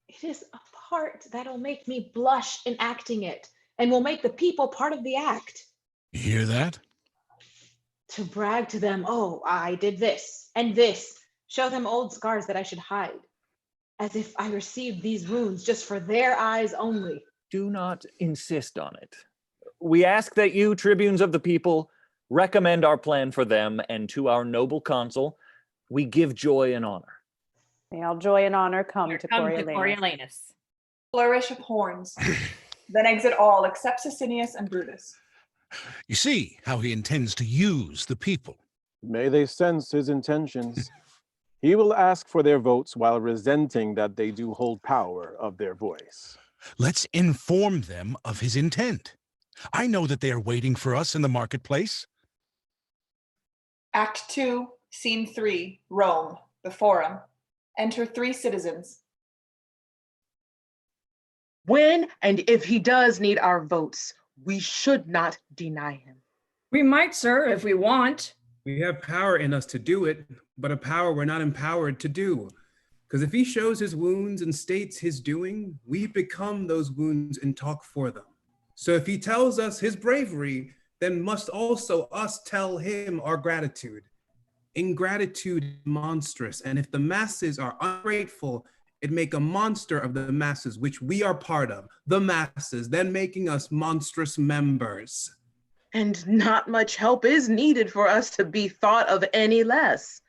It is a part that'll make me blush in acting it, and will make the people part of the act. You hear that? To brag to them, oh, I did this and this, show them old scars that I should hide, as if I received these wounds just for their eyes only. do not insist on it. We ask that you, tribunes of the people, recommend our plan for them, and to our noble consul, we give joy and honor. May all joy and honor come to Coriolanus. Flourish of horns. Then exit all except Sicinius and Brutus. You see how he intends to use the people. May they sense his intentions. He will ask for their votes while resenting that they do hold power of their voice. Let's inform them of his intent. I know that they are waiting for us in the marketplace. Act 2, Scene 3, Rome, the Forum. Enter 3 citizens. When and if he does need our votes, we should not deny him. We might, sir, if we want. We have power in us to do it, but a power we're not empowered to do. Because if he shows his wounds and states his doing, we become those wounds and talk for them. So if he tells us his bravery, then must also us tell him our gratitude. Ingratitude is monstrous, and if the masses are ungrateful, it make a monster of the masses, which we are part of, the masses, then making us monstrous members. And not much help is needed for us to be thought of any less.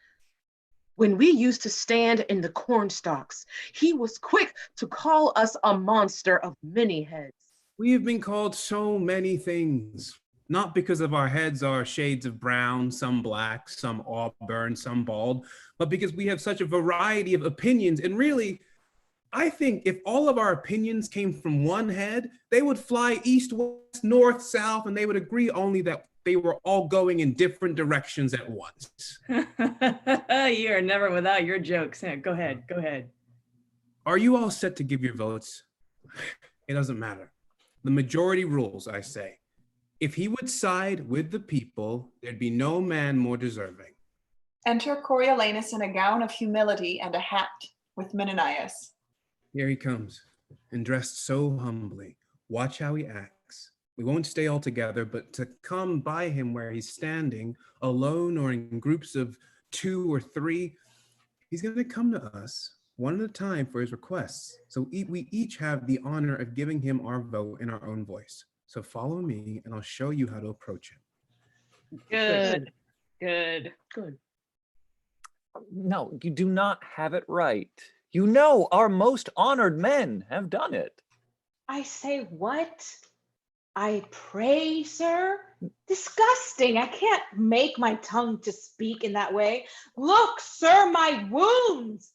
When we used to stand in the cornstalks, he was quick to call us a monster of many heads. We have been called so many things, not because of our heads are shades of brown, some black, some auburn, some bald, but because we have such a variety of opinions. And really, I think if all of our opinions came from one head, they would fly east, west, north, south, and they would agree only that they were all going in different directions at once. You are never without your jokes. Yeah, go ahead. Are you all set to give your votes? It doesn't matter. The majority rules, I say. If he would side with the people, there'd be no man more deserving. Enter Coriolanus in a gown of humility and a hat with Meninius. Here he comes, and dressed so humbly. Watch how he acts. We won't stay all together, but to come by him where he's standing, alone or in groups of 2 or 3, he's going to come to us one at a time for his requests. So we each have the honor of giving him our vote in our own voice. So follow me, and I'll show you how to approach him. Good. No, you do not have it right. You know our most honored men have done it. I say what? I pray, sir? Disgusting. I can't make my tongue to speak in that way. Look, sir, my wounds.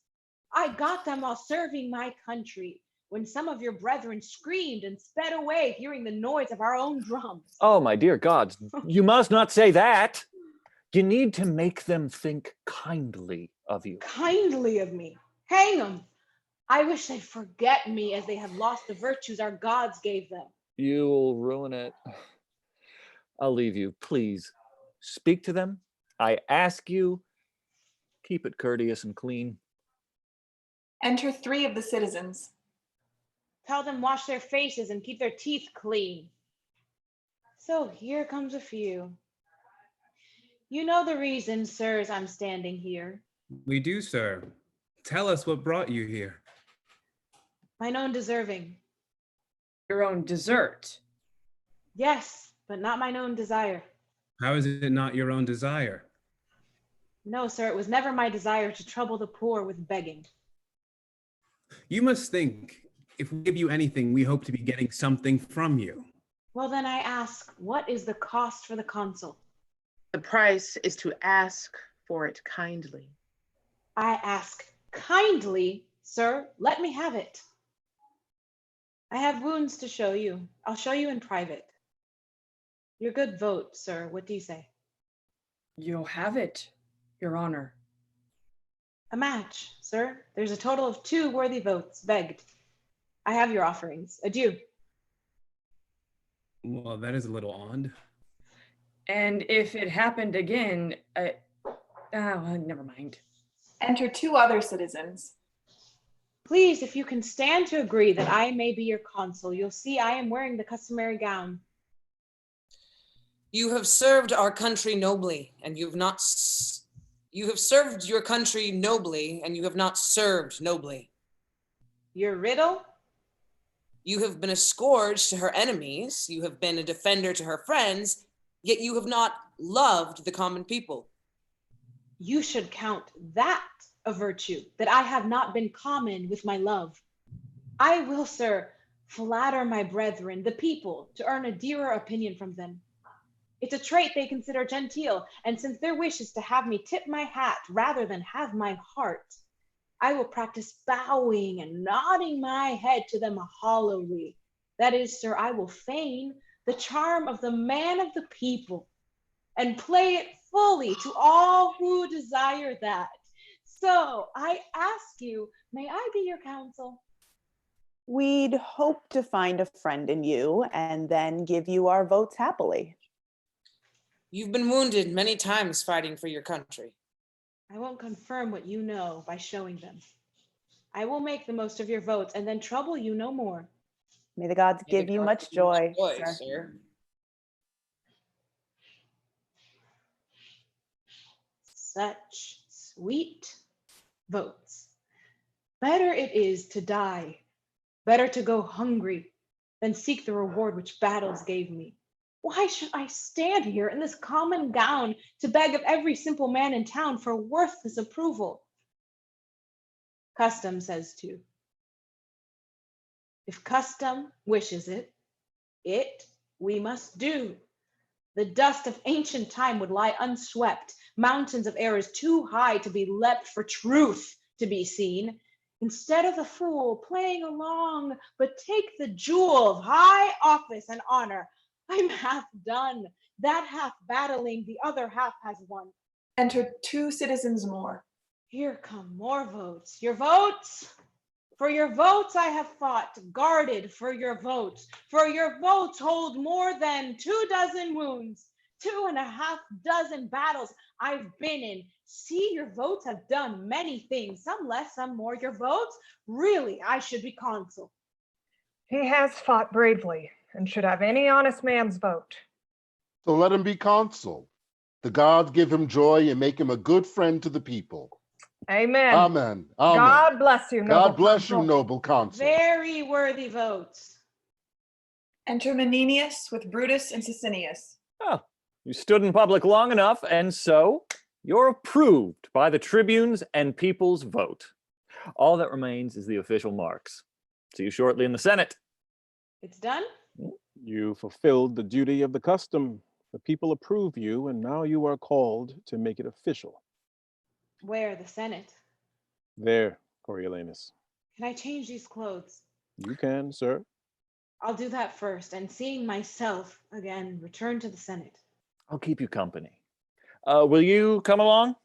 I got them while serving my country, when some of your brethren screamed and sped away, hearing the noise of our own drums. Oh, my dear gods, you must not say that. You need to make them think kindly of you. Kindly of me? Hang them. I wish they'd forget me as they have lost the virtues our gods gave them. You'll ruin it. I'll leave you. Please, speak to them. I ask you, keep it courteous and clean. Enter 3 of the citizens. Tell them wash their faces and keep their teeth clean. So here comes a few. You know the reason, sirs, I'm standing here. We do, sir. Tell us what brought you here. Mine own deserving. Your own desert. Yes, but not mine own desire. How is it not your own desire? No, sir, it was never my desire to trouble the poor with begging. You must think, if we give you anything, we hope to be getting something from you. Well, then I ask, what is the cost for the consul? The price is to ask for it kindly. I ask kindly, sir, let me have it. I have wounds to show you. I'll show you in private. Your good vote, sir. What do you say? You'll have it, Your Honor. A match, sir. There's a total of 2 worthy votes, begged. I have your offerings. Adieu. Well, that is a little odd. And if it happened again, well, never mind. Enter 2 other citizens. Please, if you can stand to agree that I may be your consul, you'll see I am wearing the customary gown. You have served our country nobly, and you have served your country nobly, and you have not served nobly. Your riddle? You have been a scourge to her enemies. You have been a defender to her friends, yet you have not loved the common people. You should count that a virtue, that I have not been common with my love. I will, sir, flatter my brethren, the people, to earn a dearer opinion from them. It's a trait they consider genteel, and since their wish is to have me tip my hat rather than have my heart, I will practice bowing and nodding my head to them hollowly. That is, sir, I will feign the charm of the man of the people and play it fully to all who desire that. So I ask you, may I be your counsel? We'd hope to find a friend in you and then give you our votes happily. You've been wounded many times fighting for your country. I won't confirm what you know by showing them. I will make the most of your votes and then trouble you no more. May the gods give you much joy, sir. Sir. Such sweet votes. Better it is to die, better to go hungry than seek the reward which battles gave me. Why should I stand here in this common gown to beg of every simple man in town for worthless approval? Custom says to. If custom wishes it we must do. The dust of ancient time would lie unswept, mountains of errors too high to be leapt for truth to be seen. Instead of the fool playing along, but take the jewel of high office and honor. I'm half done. That half battling, the other half has won. Enter 2 citizens more. Here come more votes. Your votes? For your votes I have fought, guarded for your votes. For your votes hold more than 24 wounds, 2.5 battles I've been in. See, your votes have done many things, some less, some more. Your votes? Really, I should be consul. He has fought bravely and should have any honest man's vote. So let him be consul. The gods give him joy and make him a good friend to the people. Amen. Amen. Amen. God bless you, noble God bless consul. you, noble consul. Very worthy votes. Enter Meninius with Brutus and Sicinius. Oh, you stood in public long enough, and so you're approved by the tribunes and people's vote. All that remains is the official marks. See you shortly in the Senate. It's done? You fulfilled the duty of the custom. The people approve you, and now you are called to make it official. Where, the Senate? There, Coriolanus. Can I change these clothes? You can, sir. I'll do that first, and seeing myself again, return to the Senate. I'll keep you company. Will you come along?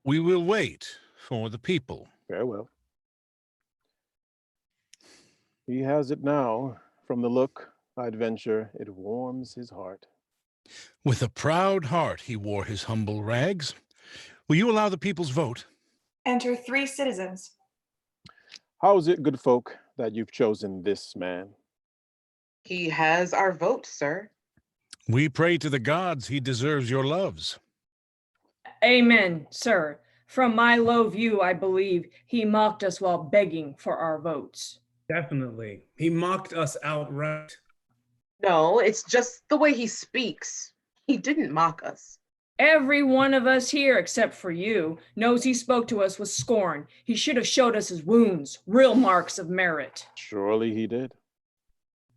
We will wait for the people. Farewell. He has it now. From the look, I'd venture, it warms his heart. With a proud heart he wore his humble rags. Will you allow the people's vote? Enter 3 citizens. How's it, good folk, that you've chosen this man? He has our vote, sir. We pray to the gods he deserves your loves. Amen, sir. From my low view, I believe he mocked us while begging for our votes. Definitely. He mocked us outright. No, it's just the way he speaks. He didn't mock us. Every one of us here, except for you, knows he spoke to us with scorn. He should have showed us his wounds, real marks of merit. Surely he did.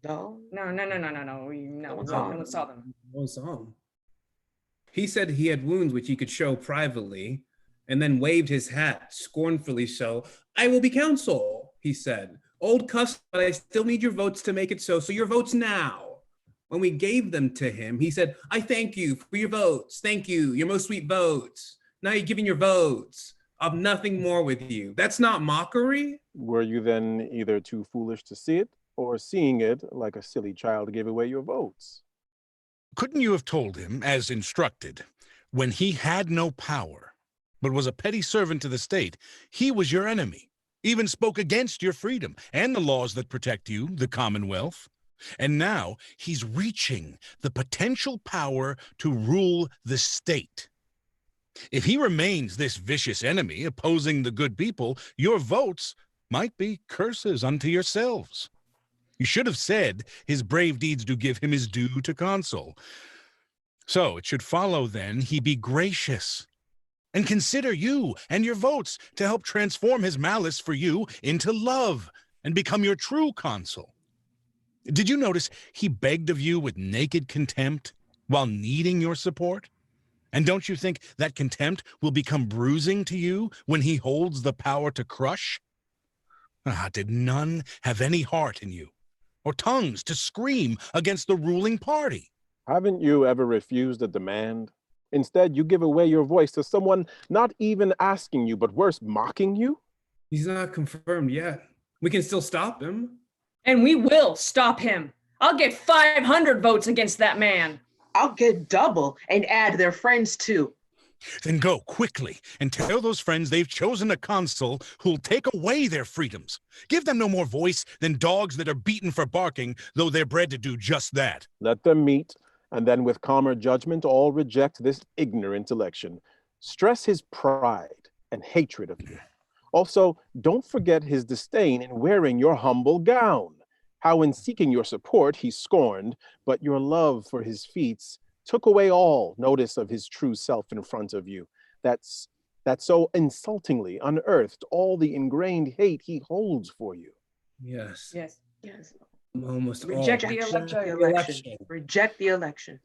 No. No. No one saw them. No one saw him. He said he had wounds which he could show privately, and then waved his hat, scornfully so. I will be counsel, he said. Old custom, but I still need your votes to make it so. So your votes now. When we gave them to him, he said, I thank you for your votes. Thank you, your most sweet votes. Now you're giving your votes. I'll have nothing more with you. That's not mockery? Were you then either too foolish to see it, or seeing it like a silly child gave away your votes? Couldn't you have told him, as instructed, when he had no power, but was a petty servant to the state, he was your enemy, even spoke against your freedom and the laws that protect you, the Commonwealth? And now he's reaching the potential power to rule the state. If he remains this vicious enemy opposing the good people, your votes might be curses unto yourselves. You should have said, his brave deeds do give him his due to consul. So it should follow then he be gracious, and consider you and your votes to help transform his malice for you into love and become your true consul. Did you notice he begged of you with naked contempt while needing your support? And don't you think that contempt will become bruising to you when he holds the power to crush? Did none have any heart in you, or tongues to scream against the ruling party? Haven't you ever refused a demand? Instead, you give away your voice to someone not even asking you, but worse, mocking you? He's not confirmed yet. We can still stop him. And we will stop him. I'll get 500 votes against that man. I'll get double and add their friends too. Then go quickly and tell those friends they've chosen a consul who'll take away their freedoms. Give them no more voice than dogs that are beaten for barking, though they're bred to do just that. Let them meet, and then with calmer judgment, all reject this ignorant election. Stress his pride and hatred of you. Also, don't forget his disdain in wearing your humble gown. How in seeking your support he scorned, but your love for his feats took away all notice of his true self in front of you. That so insultingly unearthed all the ingrained hate he holds for you. Yes. Yes. Yes. Almost Reject all. the election. Reject the election.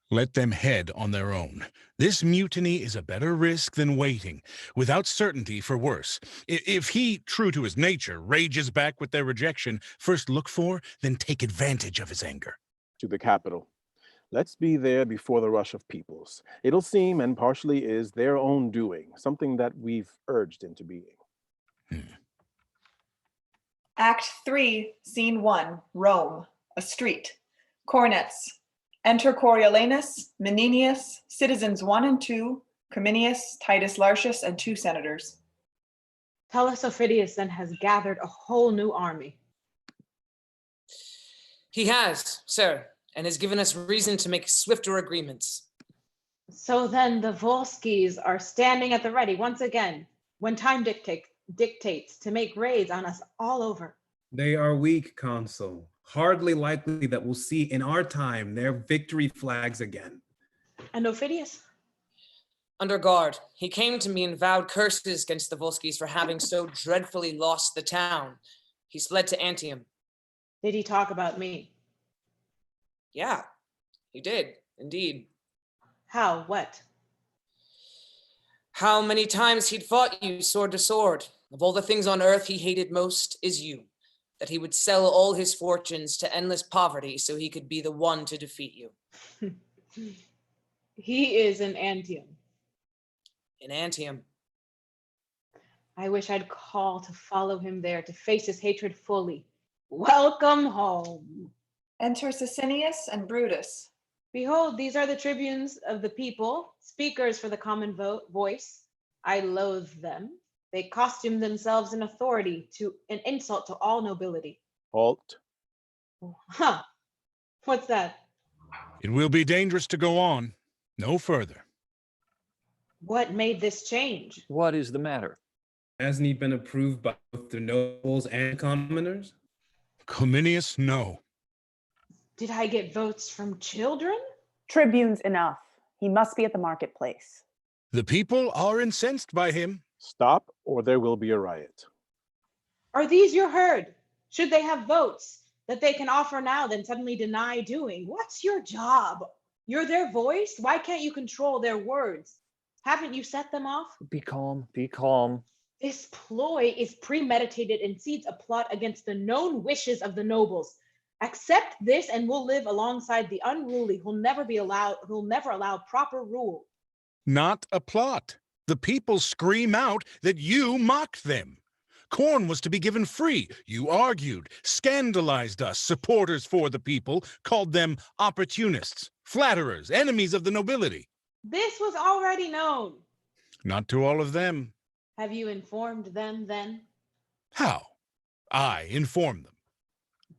Let them head on their own. This mutiny is a better risk than waiting, without certainty for worse. If he, true to his nature, rages back with their rejection, first look for, then take advantage of his anger. To the capital. Let's be there before the rush of peoples. It'll seem, and partially is, their own doing, something that we've urged into being. Act 3, Scene 1, Rome, a street. Cornets. Enter Coriolanus, Meninius, citizens 1 and 2, Cominius, Titus Lartius, and 2 senators. Tell us Aufidius then has gathered a whole new army. He has, sir, and has given us reason to make swifter agreements. So then the Volskis are standing at the ready once again, when time dictates to make raids on us all over. They are weak, consul. Hardly likely that we'll see in our time their victory flags again. And Aufidius? Under guard, he came to me and vowed curses against the Volskis for having so dreadfully lost the town. He's fled to Antium. Did he talk about me? Yeah, he did, indeed. How? What? How many times he'd fought you sword to sword. Of all the things on earth he hated most is you. That he would sell all his fortunes to endless poverty so he could be the one to defeat you. He is in Antium. In Antium. I wish I'd call to follow him there, to face his hatred fully. Welcome home. Enter Sicinius and Brutus. Behold, these are the tribunes of the people, speakers for the common voice. I loathe them. They costume themselves in authority to an insult to all nobility. Halt. Huh. What's that? It will be dangerous to go on. No further. What made this change? What is the matter? Hasn't he been approved by both the nobles and commoners? Cominius, no. Did I get votes from children? Tribunes enough. He must be at the marketplace. The people are incensed by him. Stop, or there will be a riot. Are these your herd? Should they have votes that they can offer now, then suddenly deny doing? What's your job? You're their voice? Why can't you control their words? Haven't you set them off? Be calm, be calm. This ploy is premeditated and seeds a plot against the known wishes of the nobles. Accept this and we'll live alongside the unruly who'll never allow proper rule. Not a plot. The people scream out that you mocked them. Corn was to be given free. You argued, scandalized us, supporters for the people, called them opportunists, flatterers, enemies of the nobility. This was already known. Not to all of them. Have you informed them then? How? I informed them.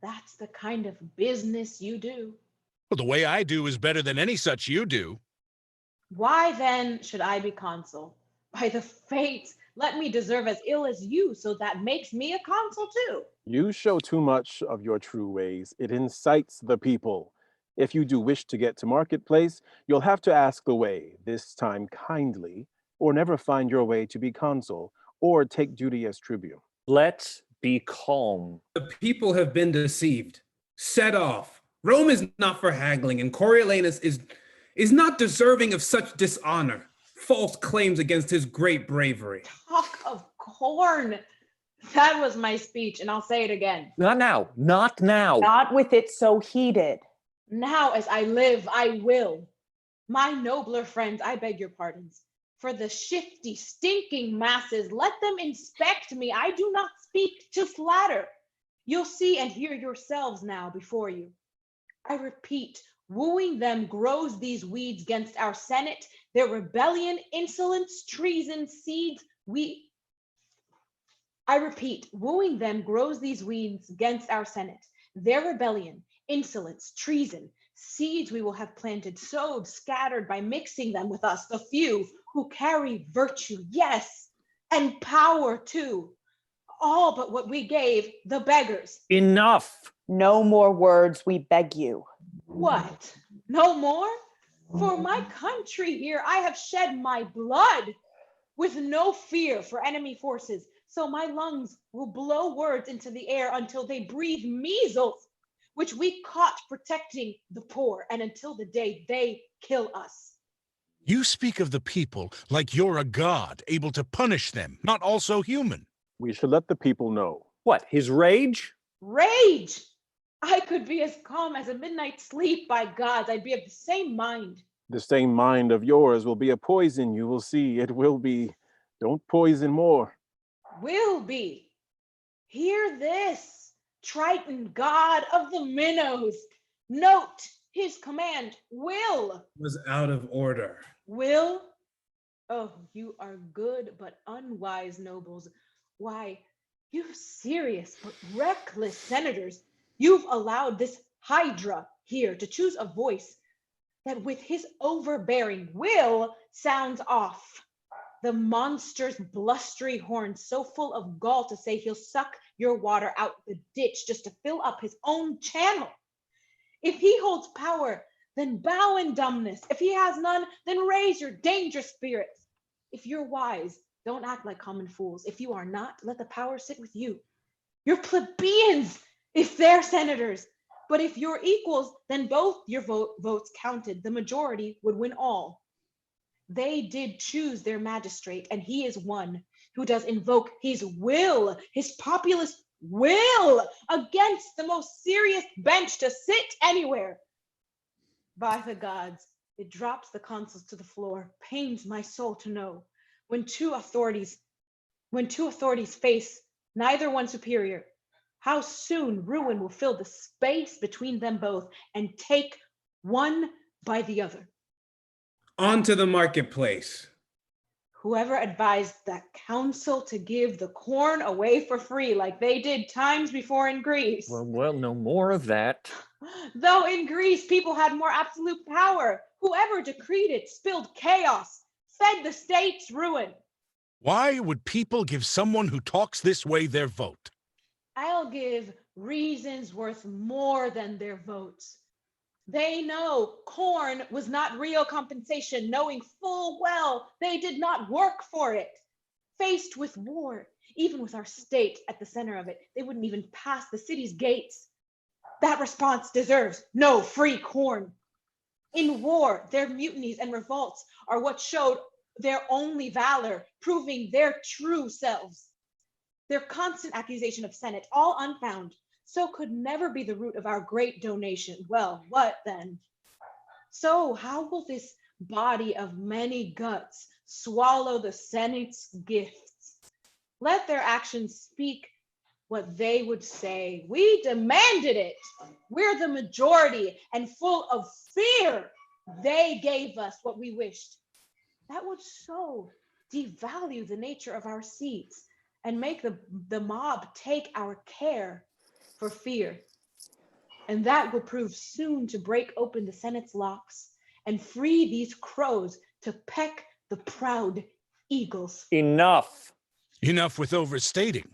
That's the kind of business you do. Well, the way I do is better than any such you do. Why then should I be consul? By the fates, Let me deserve as ill as you, so that makes me a consul too. You show too much of your true ways. It incites the people. If you do wish to get to marketplace, you'll have to ask the way, this time kindly, or never find your way to be consul, or take duty as tribune. Let's be calm. The people have been deceived. Set off. Rome is not for haggling, and Coriolanus is not deserving of such dishonor. False claims against his great bravery. Talk of corn. That was my speech, and I'll say it again. Not now. Not now. Not with it so heated. Now as I live, I will. My nobler friends, I beg your pardons. For the shifty, stinking masses, let them inspect me. I do not speak to flatter. You'll see and hear yourselves now before you. I repeat, wooing them grows these weeds against our Senate, their rebellion, insolence, treason, seeds, I repeat, wooing them grows these weeds against our Senate, their rebellion, insolence, treason, seeds we will have planted, sowed, scattered by mixing them with us, the few who carry virtue, yes, and power too. All but what we gave the beggars. Enough. No more words, we beg you. What? No more? For my country here, I have shed my blood with no fear for enemy forces. So my lungs will blow words into the air until they breathe measles, which we caught protecting the poor, and until the day they kill us. You speak of the people like you're a god, able to punish them, not also human. We should let the people know. What, his rage? Rage! I could be as calm as a midnight sleep, by gods. I'd be of the same mind. The same mind of yours will be a poison, you will see. It will be. Don't poison more. Will be. Hear this, Triton, god of the minnows. Note his command, will. Was out of order. Will? Oh, you are good but unwise nobles. Why, you serious but reckless senators, you've allowed this hydra here to choose a voice that with his overbearing will sounds off. The monster's blustery horn so full of gall to say he'll suck your water out the ditch just to fill up his own channel. If he holds power, then bow in dumbness. If he has none, then raise your dangerous spirits. If you're wise, don't act like common fools. If you are not, let the power sit with you. You're plebeians if they're senators. But if you're equals, then both your votes counted. The majority would win all. They did choose their magistrate, and he is one who does invoke his will, his populist will, against the most serious bench to sit anywhere. By the gods, it drops the consuls to the floor, pains my soul to know. When two authorities face neither one superior, how soon ruin will fill the space between them both and take one by the other. On to the marketplace. Whoever advised that council to give the corn away for free like they did times before in Greece. Well, no more of that. Though in Greece people had more absolute power, whoever decreed it spilled chaos, fed the state's ruin. Why would people give someone who talks this way their vote? I'll give reasons worth more than their votes. They know corn was not real compensation, knowing full well they did not work for it. Faced with war, even with our state at the center of it, they wouldn't even pass the city's gates. That response deserves no free corn. In war, their mutinies and revolts are what showed their only valor, proving their true selves. Their constant accusation of Senate, all unfound, so could never be the root of our great donation. Well, what then? So how will this body of many guts swallow the Senate's gifts? Let their actions speak what they would say. We demanded it. We're the majority, and full of fear, they gave us what we wished. That would so devalue the nature of our seats and make the mob take our care for fear. And that will prove soon to break open the Senate's locks and free these crows to peck the proud eagles. Enough. Enough with overstating.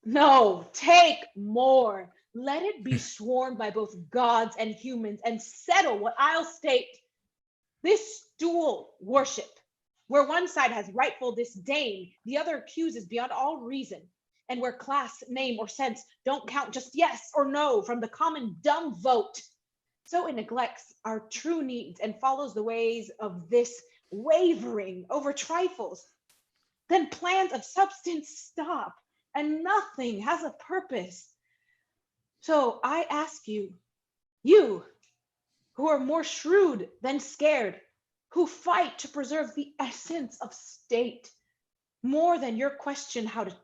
No, take more. Let it be sworn by both gods and humans and settle what I'll state. This dual worship, where one side has rightful disdain, the other accuses beyond all reason, and where class, name, or sense don't count just yes or no from the common dumb vote. So it neglects our true needs and follows the ways of this wavering over trifles. Then plans of substance stop, and nothing has a purpose. So I ask you, you who are more shrewd than scared, who fight to preserve the essence of state, more than you question how to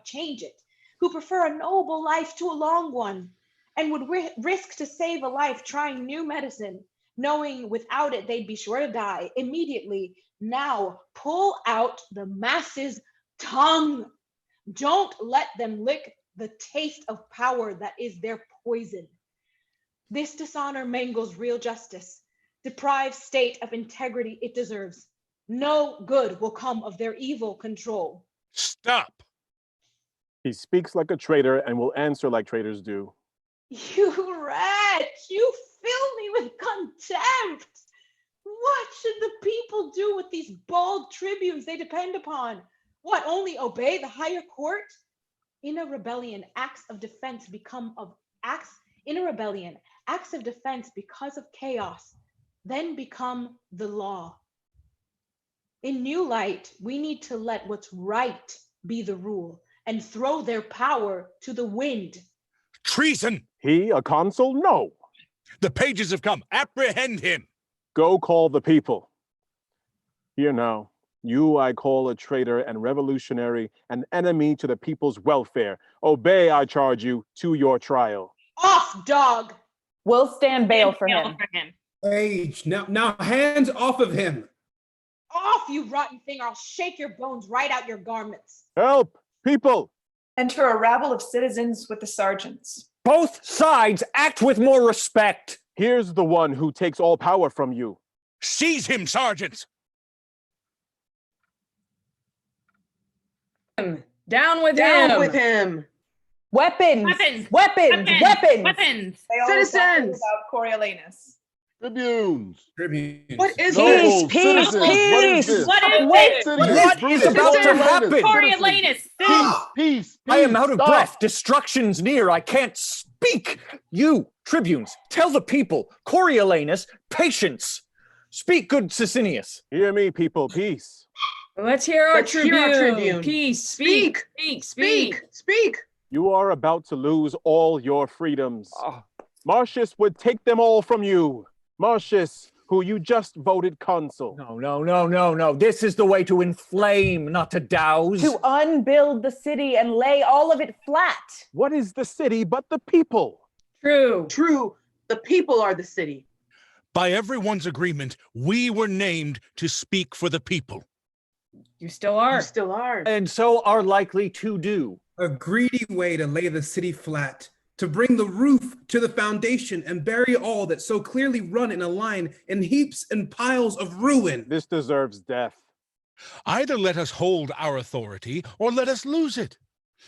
change it, who prefer a noble life to a long one, and would risk to save a life trying new medicine, knowing without it they'd be sure to die immediately. Now pull out the masses' tongue. Don't let them lick the taste of power that is their poison. This dishonor mangles real justice, deprives state of integrity it deserves. No good will come of their evil control. Stop. He speaks like a traitor and will answer like traitors do. You wretch, you fill me with contempt. What should the people do with these bald tribunes they depend upon? What, only obey the higher court? In a rebellion, acts of defense because of chaos, then become the law. In new light, we need to let what's right be the rule and throw their power to the wind. Treason! He, a consul? No. The pages have come. Apprehend him. Go call the people. Here now, you I call a traitor and revolutionary, an enemy to the people's welfare. Obey, I charge you, to your trial. Off, dog! We'll stand bail for him. Age, now hands off of him. Off, you rotten thing, or I'll shake your bones right out your garments. Help, people! Enter a rabble of citizens with the sergeants. Both sides act with more respect. Here's the one who takes all power from you. Seize him, sergeants! Down with him! Down with him! Weapons! Weapons! Weapons! Weapons! Weapons! They all Citizens! about Coriolanus. Tribunes. What is Nobles, this? citizens, what is this? What is Wait! this? What is about to happen? Coriolanus! Peace. I am out of Stop. breath. Destruction's near. I can't speak. You, tribunes, tell the people, Coriolanus, patience. Speak, good Sicinius. Hear me, people, peace. Let's hear our Let's hear our tribune. tribune. Peace. Speak. Speak. You are about to lose all your freedoms. Oh. Martius would take them all from you. Martius, who you just voted consul. No. This is the way to inflame, not to douse. To unbuild the city and lay all of it flat. What is the city but the people? True. True. The people are the city. By everyone's agreement, we were named to speak for the people. You still are. You still are. And so are likely to do. A greedy way to lay the city flat, to bring the roof to the foundation and bury all that so clearly run in a line in heaps and piles of ruin. This deserves death. Either let us hold our authority or let us lose it.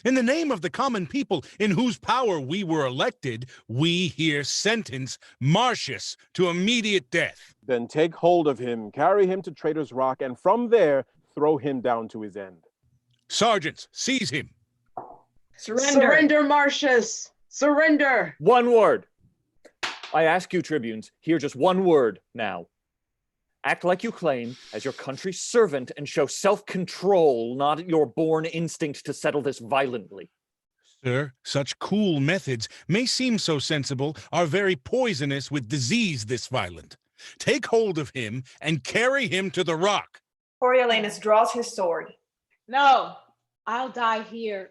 In the name of the common people in whose power we were elected, we here sentence Martius to immediate death. Then take hold of him, carry him to Traitor's Rock, and from there, throw him down to his end. Sergeants, seize him. Surrender, Martius. Surrender. One word. I ask you, tribunes, hear just one word now. Act like you claim as your country's servant and show self-control, not your born instinct to settle this violently. Sir, such cool methods may seem so sensible, are very poisonous with disease this violent. Take hold of him and carry him to the rock. Coriolanus draws his sword. No, I'll die here.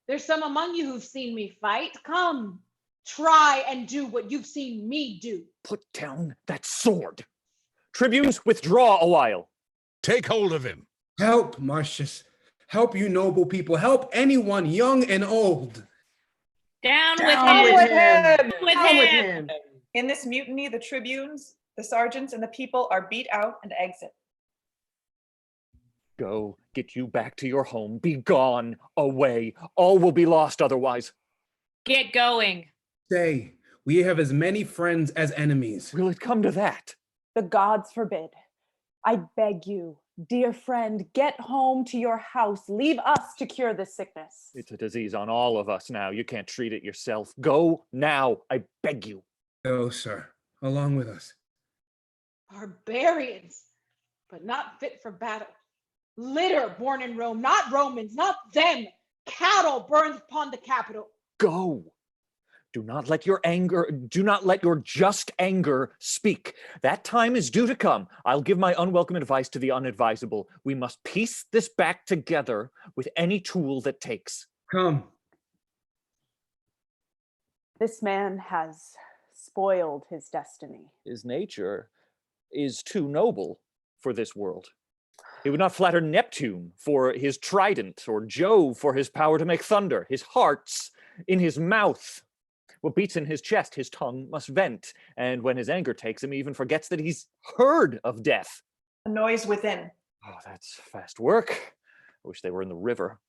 There's some among you who've seen me fight. Come, try and do what you've seen me do. Put down that sword. Tribunes, withdraw a while. Take hold of him. Help, Martius. Help, you noble people. Help anyone, young and old. Down with him. With Down with him. him. In this mutiny, the tribunes, the sergeants, and the people are beat out and exit. Go, get you back to your home. Be gone, away. All will be lost otherwise. Get going. Stay. We have as many friends as enemies. Will it come to that? The gods forbid. I beg you, dear friend, get home to your house. Leave us to cure this sickness. It's a disease on all of us now. You can't treat it yourself. Go now, I beg you. Go, sir, along with us. Barbarians, but not fit for battle. Litter born in Rome, not Romans, not them. Cattle burned upon the Capitol. Go. Do not let your just anger speak. That time is due to come. I'll give my unwelcome advice to the unadvisable. We must piece this back together with any tool that takes. Come. This man has spoiled his destiny. His nature is too noble for this world. He would not flatter Neptune for his trident, or Jove for his power to make thunder. His heart's in his mouth. What beats in his chest, his tongue must vent. And when his anger takes him, he even forgets that he's heard of death. A noise within. Oh, that's fast work. I wish they were in the river.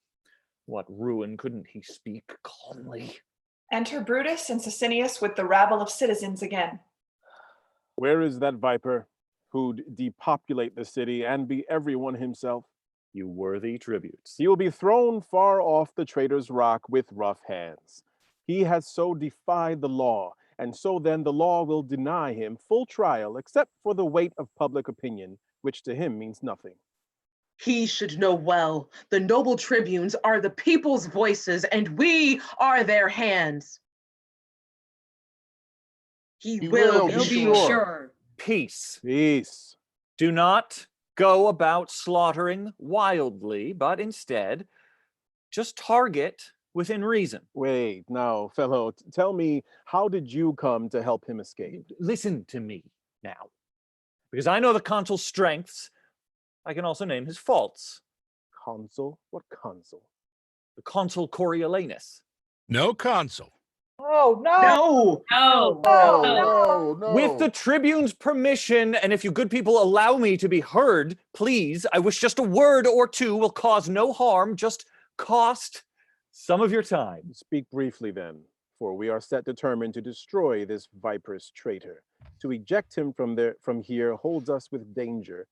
What ruin couldn't he speak calmly? Enter Brutus and Sicinius with the rabble of citizens again. Where is that viper who'd depopulate the city and be everyone himself? You worthy tributes. He will be thrown far off the traitor's rock with rough hands. He has so defied the law, and so then the law will deny him full trial except for the weight of public opinion, which to him means nothing. He should know well, the noble tribunes are the people's voices, and we are their hands. He will be sure. Peace. Peace. Do not go about slaughtering wildly, but instead, just target within reason. Wait, now, fellow, tell me, how did you come to help him escape? Listen to me now. Because I know the consul's strengths, I can also name his faults. Consul? What consul? The consul Coriolanus. No consul. Oh, no! No. With the tribune's permission, and if you good people allow me to be heard, please, I wish just a word or two will cause no harm, just cost some of your time. Speak briefly then, for we are set determined to destroy this viper's traitor. To eject him from here holds us with danger.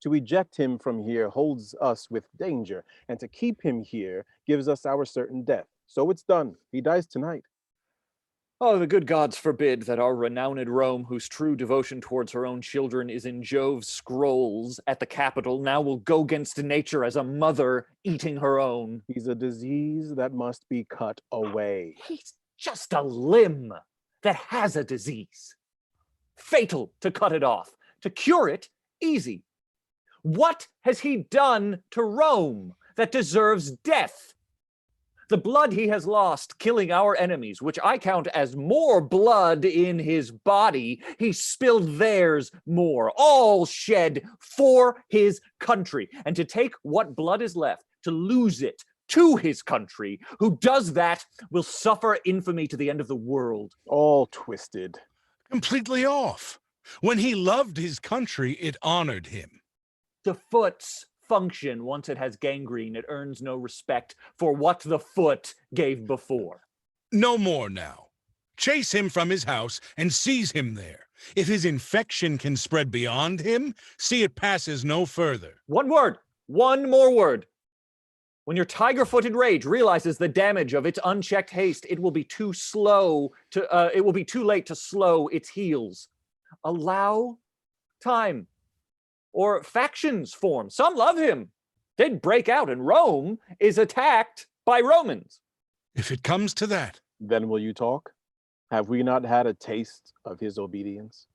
To eject him from here holds us with danger, and to keep him here gives us our certain death. So it's done. He dies tonight. Oh, the good gods forbid that our renowned Rome, whose true devotion towards her own children is in Jove's scrolls at the Capitol, now will go against nature as a mother eating her own. He's a disease that must be cut away. He's just a limb that has a disease. Fatal to cut it off. To cure it, easy. What has he done to Rome that deserves death? The blood he has lost killing our enemies, which I count as more blood in his body, he spilled theirs more, all shed for his country. And to take what blood is left, to lose it to his country, who does that will suffer infamy to the end of the world. All twisted. Completely off. When he loved his country, it honored him. The foot's function, once it has gangrene, it earns no respect for what the foot gave before. No more now. Chase him from his house and seize him there. If his infection can spread beyond him, see it passes no further. One more word. When your tiger-footed rage realizes the damage of its unchecked haste, it will be too late to slow its heels. Allow time. Or factions form. Some love him. They'd break out, and Rome is attacked by Romans. If it comes to that. Then will you talk? Have we not had a taste of his obedience?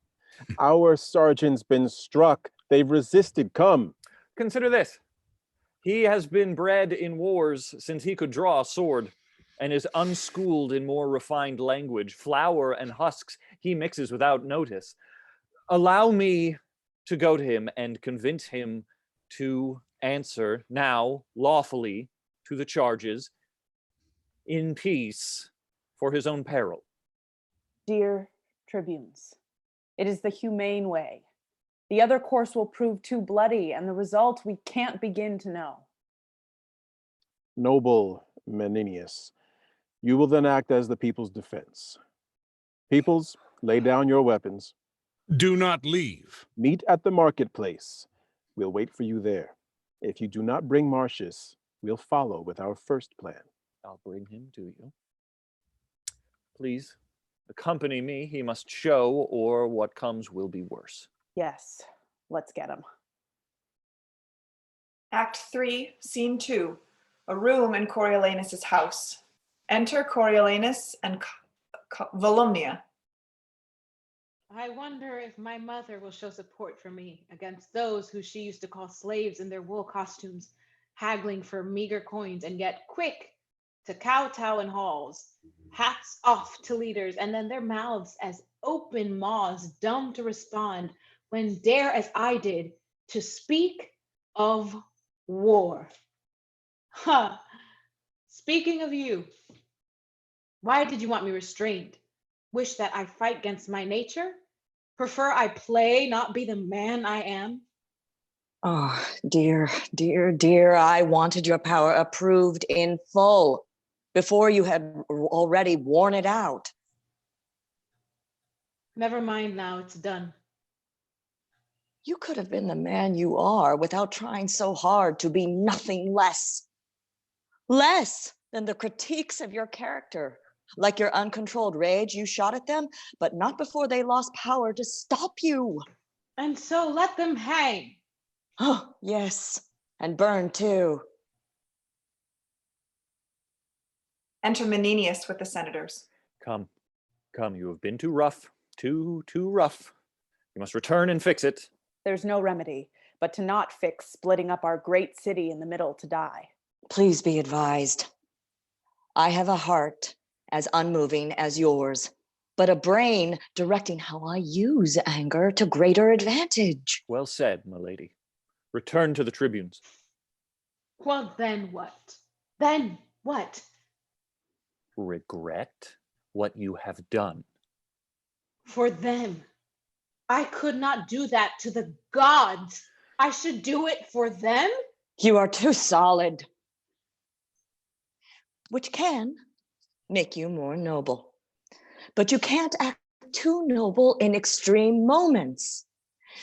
Our sergeant's been struck. They've resisted. Come. Consider this. He has been bred in wars since he could draw a sword, and is unschooled in more refined language. Flour and husks he mixes without notice. Allow me to go to him and convince him to answer now lawfully to the charges in peace for his own peril. Dear tribunes, it is the humane way. The other course will prove too bloody, and the result we can't begin to know. Noble Meninius, you will then act as the people's defense. Peoples, lay down your weapons. Do not leave. Meet at the marketplace. We'll wait for you there. If you do not bring Martius, we'll follow with our first plan. I'll bring him to you. Please, accompany me. He must show, or what comes will be worse. Yes, let's get him. Act 3, Scene 2, a room in Coriolanus' house. Enter Coriolanus and Volumnia. I wonder if my mother will show support for me against those who she used to call slaves in their wool costumes, haggling for meager coins, and yet quick to kowtow in halls, hats off to leaders, and then their mouths as open maws, dumb to respond, when dare as I did to speak of war. Ha! Speaking of you, why did you want me restrained? Wish that I fight against my nature? Prefer I play, not be the man I am? Oh, dear, dear, dear, I wanted your power approved in full before you had already worn it out. Never mind now, it's done. You could have been the man you are without trying so hard to be nothing less. Less than the critiques of your character. Like your uncontrolled rage, you shot at them, but not before they lost power to stop you. And so let them hang. Oh, yes, and burn too. Enter Meninius with the senators. Come, you have been too rough, too rough. You must return and fix it. There's no remedy but to not fix splitting up our great city in the middle to die. Please be advised. I have a heart as unmoving as yours, but a brain directing how I use anger to greater advantage. Well said, my lady. Return to the tribunes. Well, then what? Then what? Regret what you have done. For them. I could not do that to the gods. I should do it for them? You are too solid, which can make you more noble. But you can't act too noble in extreme moments.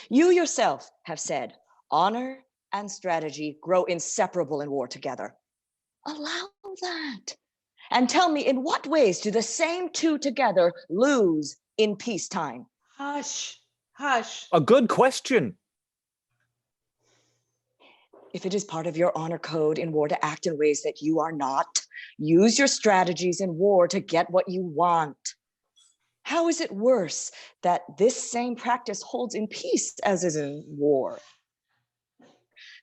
You yourself have said honor and strategy grow inseparable in war together. Allow that. And tell me, in what ways do the same two together lose in peacetime? Hush, hush. A good question. If it is part of your honor code in war to act in ways that you are not, use your strategies in war to get what you want. How is it worse that this same practice holds in peace as is in war?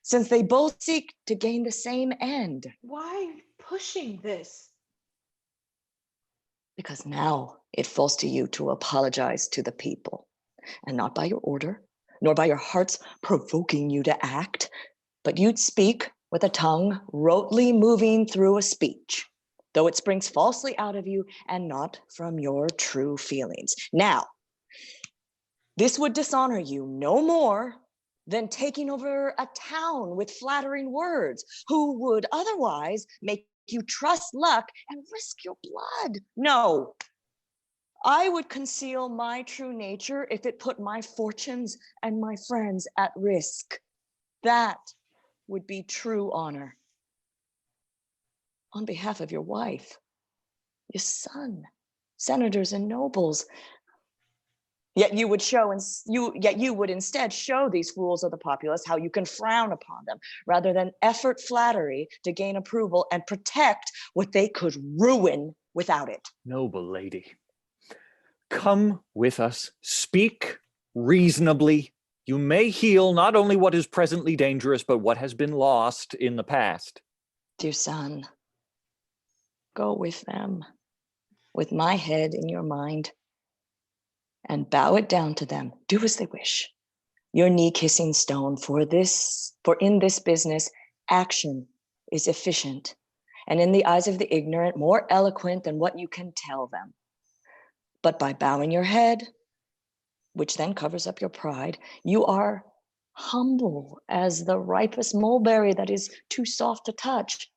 Since they both seek to gain the same end. Why pushing this? Because now it falls to you to apologize to the people, and not by your order, nor by your hearts provoking you to act, but you'd speak with a tongue rotely moving through a speech, though it springs falsely out of you and not from your true feelings. Now, this would dishonor you no more than taking over a town with flattering words, who would otherwise make you trust luck and risk your blood. No, I would conceal my true nature if it put my fortunes and my friends at risk. That would be true honor. On behalf of your wife, your son, senators and nobles. Yet you would instead show these fools of the populace how you can frown upon them, rather than effort flattery to gain approval and protect what they could ruin without it. Noble lady, come with us, speak reasonably. You may heal not only what is presently dangerous, but what has been lost in the past. Dear son, go with them, with my head in your mind, and bow it down to them. Do as they wish. Your knee-kissing stone, for in this business, action is efficient, and in the eyes of the ignorant, more eloquent than what you can tell them. But by bowing your head, which then covers up your pride. You are humble as the ripest mulberry that is too soft to touch.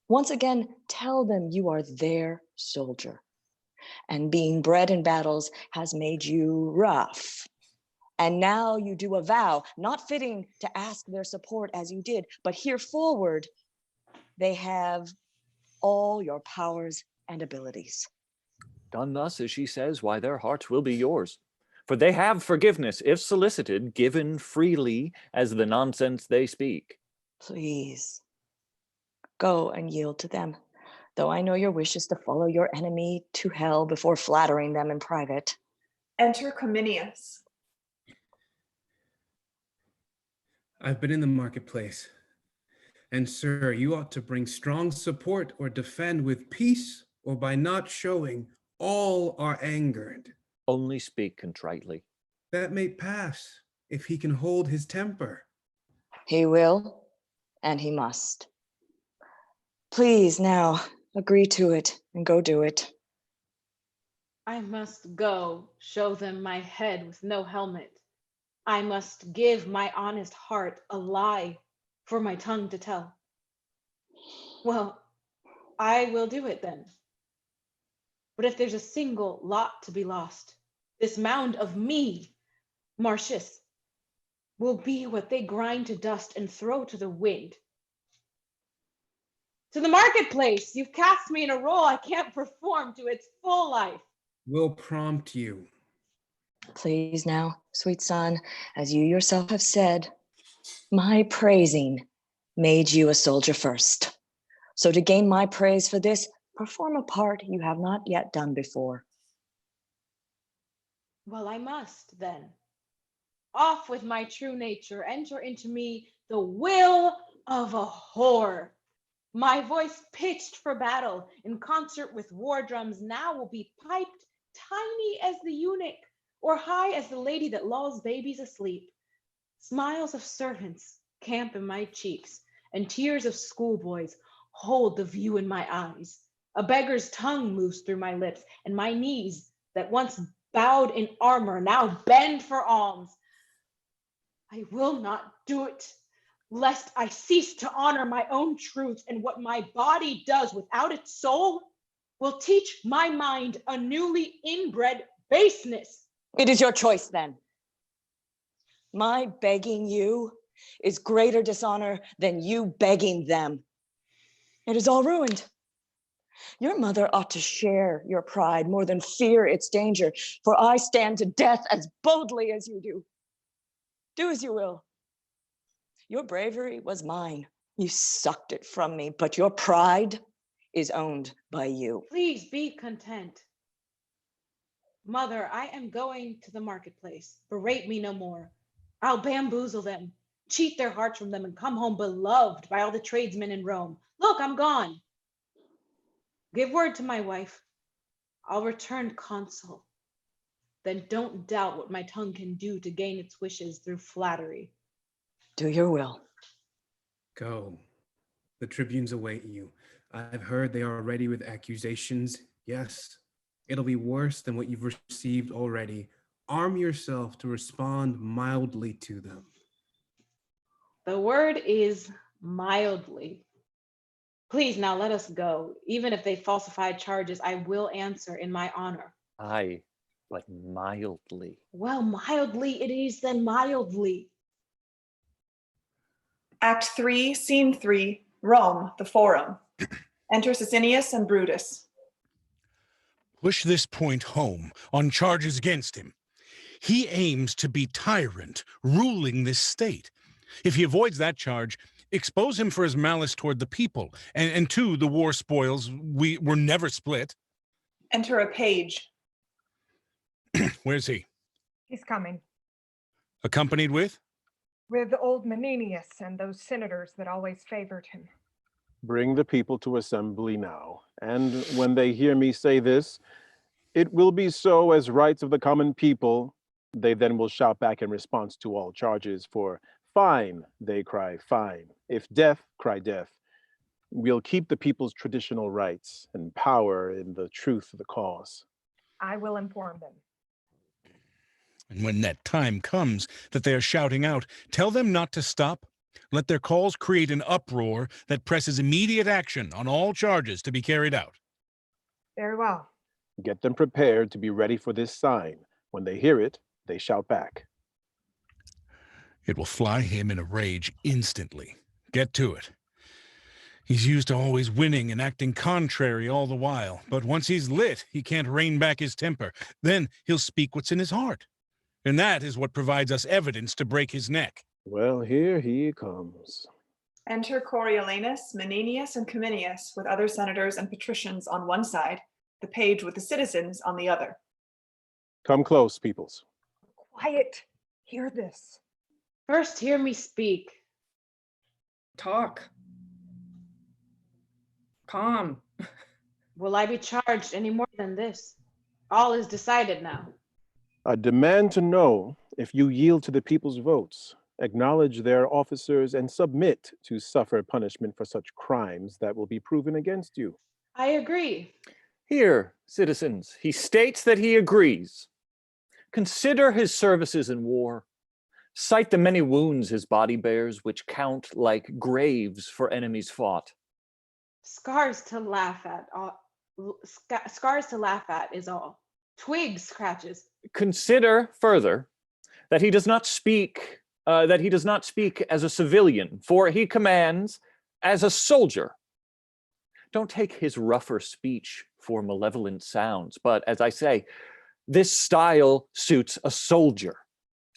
Once again, tell them you are their soldier, and being bred in battles has made you rough. And now you do a vow, not fitting to ask their support as you did, but hereforward, they have all your powers and abilities. Done thus, as she says, why their hearts will be yours. For they have forgiveness, if solicited, given freely as the nonsense they speak. Please, go and yield to them, though I know your wish is to follow your enemy to hell before flattering them in private. Enter Cominius. I've been in the marketplace, and sir, you ought to bring strong support or defend with peace, or by not showing all are angered. Only speak contritely. That may pass if he can hold his temper. He will, and he must. Please now agree to it and go do it. I must go show them my head with no helmet. I must give my honest heart a lie for my tongue to tell. Well, I will do it then. But if there's a single lot to be lost, this mound of me, Marcius, will be what they grind to dust and throw to the wind. To the marketplace, you've cast me in a role I can't perform to its full life. Will prompt you. Please now, sweet son, as you yourself have said, my praising made you a soldier first. So to gain my praise for this, perform a part you have not yet done before. Well, I must then. Off with my true nature, enter into me the will of a whore. My voice pitched for battle in concert with war drums now will be piped tiny as the eunuch or high as the lady that lulls babies asleep. Smiles of servants camp in my cheeks, and tears of schoolboys hold the view in my eyes. A beggar's tongue moves through my lips, and my knees that once bowed in armor now bend for alms. I will not do it, lest I cease to honor my own truth, and what my body does without its soul will teach my mind a newly inbred baseness. It is your choice then. My begging you is greater dishonor than you begging them. It is all ruined. Your mother ought to share your pride more than fear its danger, for I stand to death as boldly as you do. Do as you will. Your bravery was mine. You sucked it from me, but your pride is owned by you. Please be content. Mother, I am going to the marketplace. Berate me no more. I'll bamboozle them, cheat their hearts from them, and come home beloved by all the tradesmen in Rome. Look, I'm gone. Give word to my wife. I'll return consul. Then don't doubt what my tongue can do to gain its wishes through flattery. Do your will. Go. The tribunes await you. I've heard they are ready with accusations. Yes, it'll be worse than what you've received already. Arm yourself to respond mildly to them. The word is mildly. Please now let us go. Even if they falsify charges, I will answer in my honor. Aye, but mildly. Well, mildly it is then mildly. Act 3, Scene 3, Rome, the Forum. Enter Sicinius and Brutus. Push this point home on charges against him. He aims to be tyrant, ruling this state. If he avoids that charge, expose him for his malice toward the people, and to the war spoils, we were never split. Enter a page. Where's he? He's coming. Accompanied with? With old Meninius and those senators that always favored him. Bring the people to assembly now, and when they hear me say this, it will be so as rights of the common people. They then will shout back in response to all charges. For fine, they cry fine. If death, cry death. We'll keep the people's traditional rights and power in the truth of the cause. I will inform them. And when that time comes that they are shouting out, tell them not to stop. Let their calls create an uproar that presses immediate action on all charges to be carried out. Very well. Get them prepared to be ready for this sign. When they hear it, they shout back. It will fly him in a rage instantly. Get to it. He's used to always winning and acting contrary all the while, but once he's lit, he can't rein back his temper. Then he'll speak what's in his heart. And that is what provides us evidence to break his neck. Well, here he comes. Enter Coriolanus, Meninius, and Cominius with other senators and patricians on one side, the page with the citizens on the other. Come close, peoples. Quiet. Hear this. First, hear me speak. Talk. Calm. Will I be charged any more than this? All is decided now. I demand to know if you yield to the people's votes, acknowledge their officers, and submit to suffer punishment for such crimes that will be proven against you. I agree. Here, citizens, he states that he agrees. Consider his services in war. Cite the many wounds his body bears, which count like graves for enemies fought. Scars to laugh at is all. Twig scratches. Consider further that he does not speak as a civilian, for he commands as a soldier. Don't take his rougher speech for malevolent sounds, but as I say, this style suits a soldier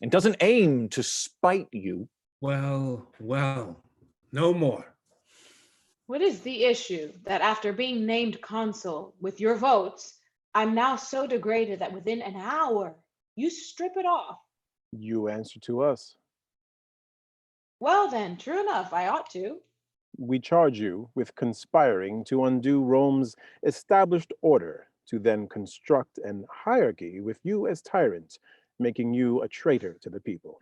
and doesn't aim to spite you. Well, no more. What is the issue that after being named consul with your votes, I'm now so degraded that within an hour you strip it off? You answer to us. Well then, true enough, I ought to. We charge you with conspiring to undo Rome's established order, to then construct an hierarchy with you as tyrant, making you a traitor to the people.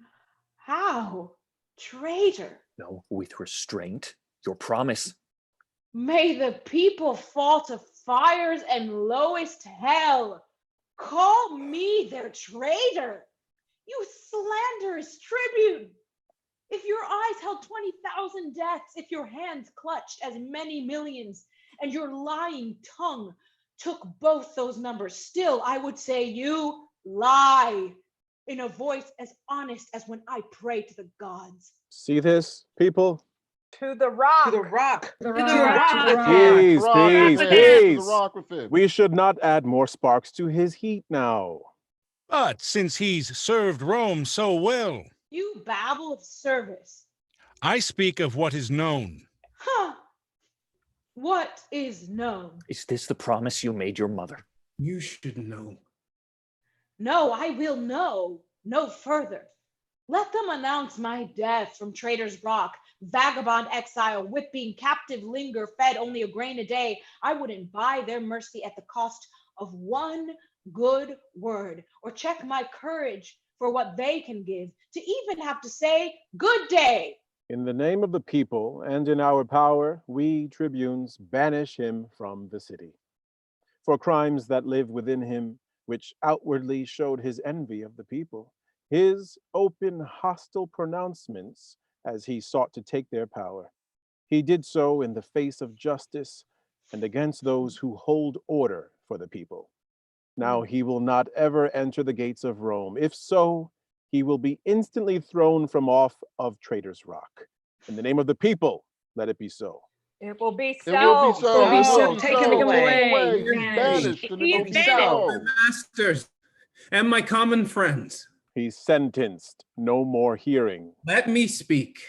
How? Traitor? No, with restraint. Your promise. May the people fall to fires and lowest hell. Call me their traitor. You slanderous tribune. If your eyes held 20,000 deaths, if your hands clutched as many millions, and your lying tongue took both those numbers, still I would say you lie in a voice as honest as when I pray to the gods. See this, people? To the rock. To the rock. To the Please. We should add add more sparks to his heat now. But since he's served Rome so well, You babble of service. I speak of what is known. Huh. What is known? Is this the promise you made your mother? You should know. No, I will know no further. Let them announce my death from Traitor's Rock, vagabond exile, whipping, captive linger, fed only a grain a day. I wouldn't buy their mercy at the cost of one good word, or check my courage for what they can give, to even have to say good day. In the name of the people and in our power, we tribunes banish him from the city. For crimes that live within him, which outwardly showed his envy of the people, his open hostile pronouncements as he sought to take their power. He did so in the face of justice and against those who hold order for the people. Now he will not ever enter the gates of Rome. If so, he will be instantly thrown from off of Traitor's Rock. In the name of the people, let it be so. It will be so. It will be so. It will be so. Take Take him away. He's banished. And it will be The so. masters and my common friends. He's sentenced, no more hearing. Let me speak.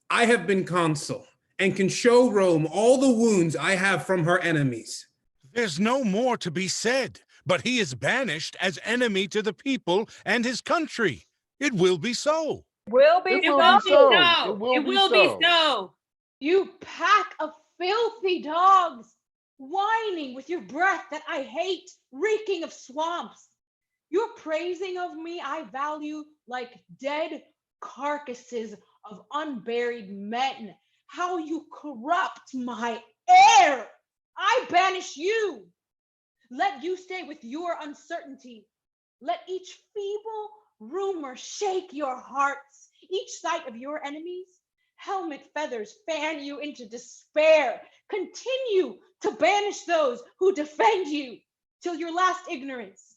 I have been consul and can show Rome all the wounds I have from her enemies. There's no more to be said, but he is banished as enemy to the people and his country. It will be so. Will be It so. will be so. It will be so. You pack of filthy dogs, whining with your breath that I hate, reeking of swamps. Your praising of me I value like dead carcasses of unburied men. How you corrupt my air. I banish you. Let you stay with your uncertainty. Let each feeble Rumor, shake your hearts. Each sight of your enemies, helmet feathers fan you into despair. Continue to banish those who defend you till your last ignorance,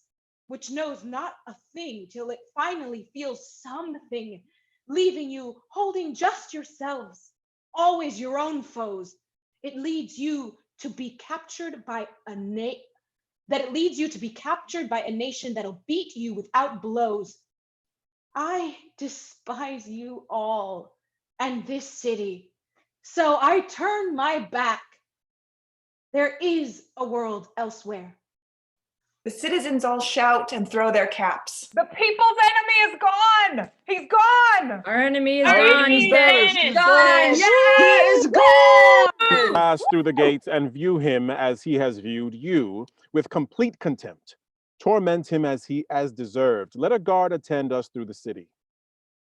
which knows not a thing till it finally feels something, leaving you holding just yourselves, always your own foes. It leads you to be captured by a nation that'll beat you without blows. I despise you all and this city, so I turn my back. There is a world elsewhere. The citizens all shout and throw their caps. The people's enemy is gone. He's gone. Our enemy is Our gone. enemy's He's banished. banished. He's gone. Yes! He is gone! Pass through the gates and view him as he has viewed you, with complete contempt. Torment him as he has deserved. Let a guard attend us through the city.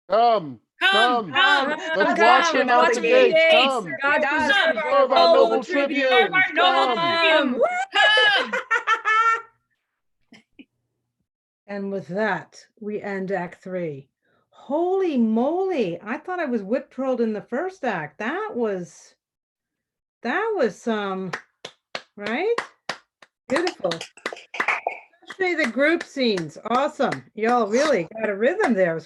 Come. Let's watch him out the gates. Come. God Preserve preserve our our noble noble tribunes. tribune. Our noble Come. tribune. Come. And with that, we end Act 3. Holy moly! I thought I was whip-trolled in the first act. That was some, right? Beautiful. Especially the group scenes. Awesome. Y'all really got a rhythm there.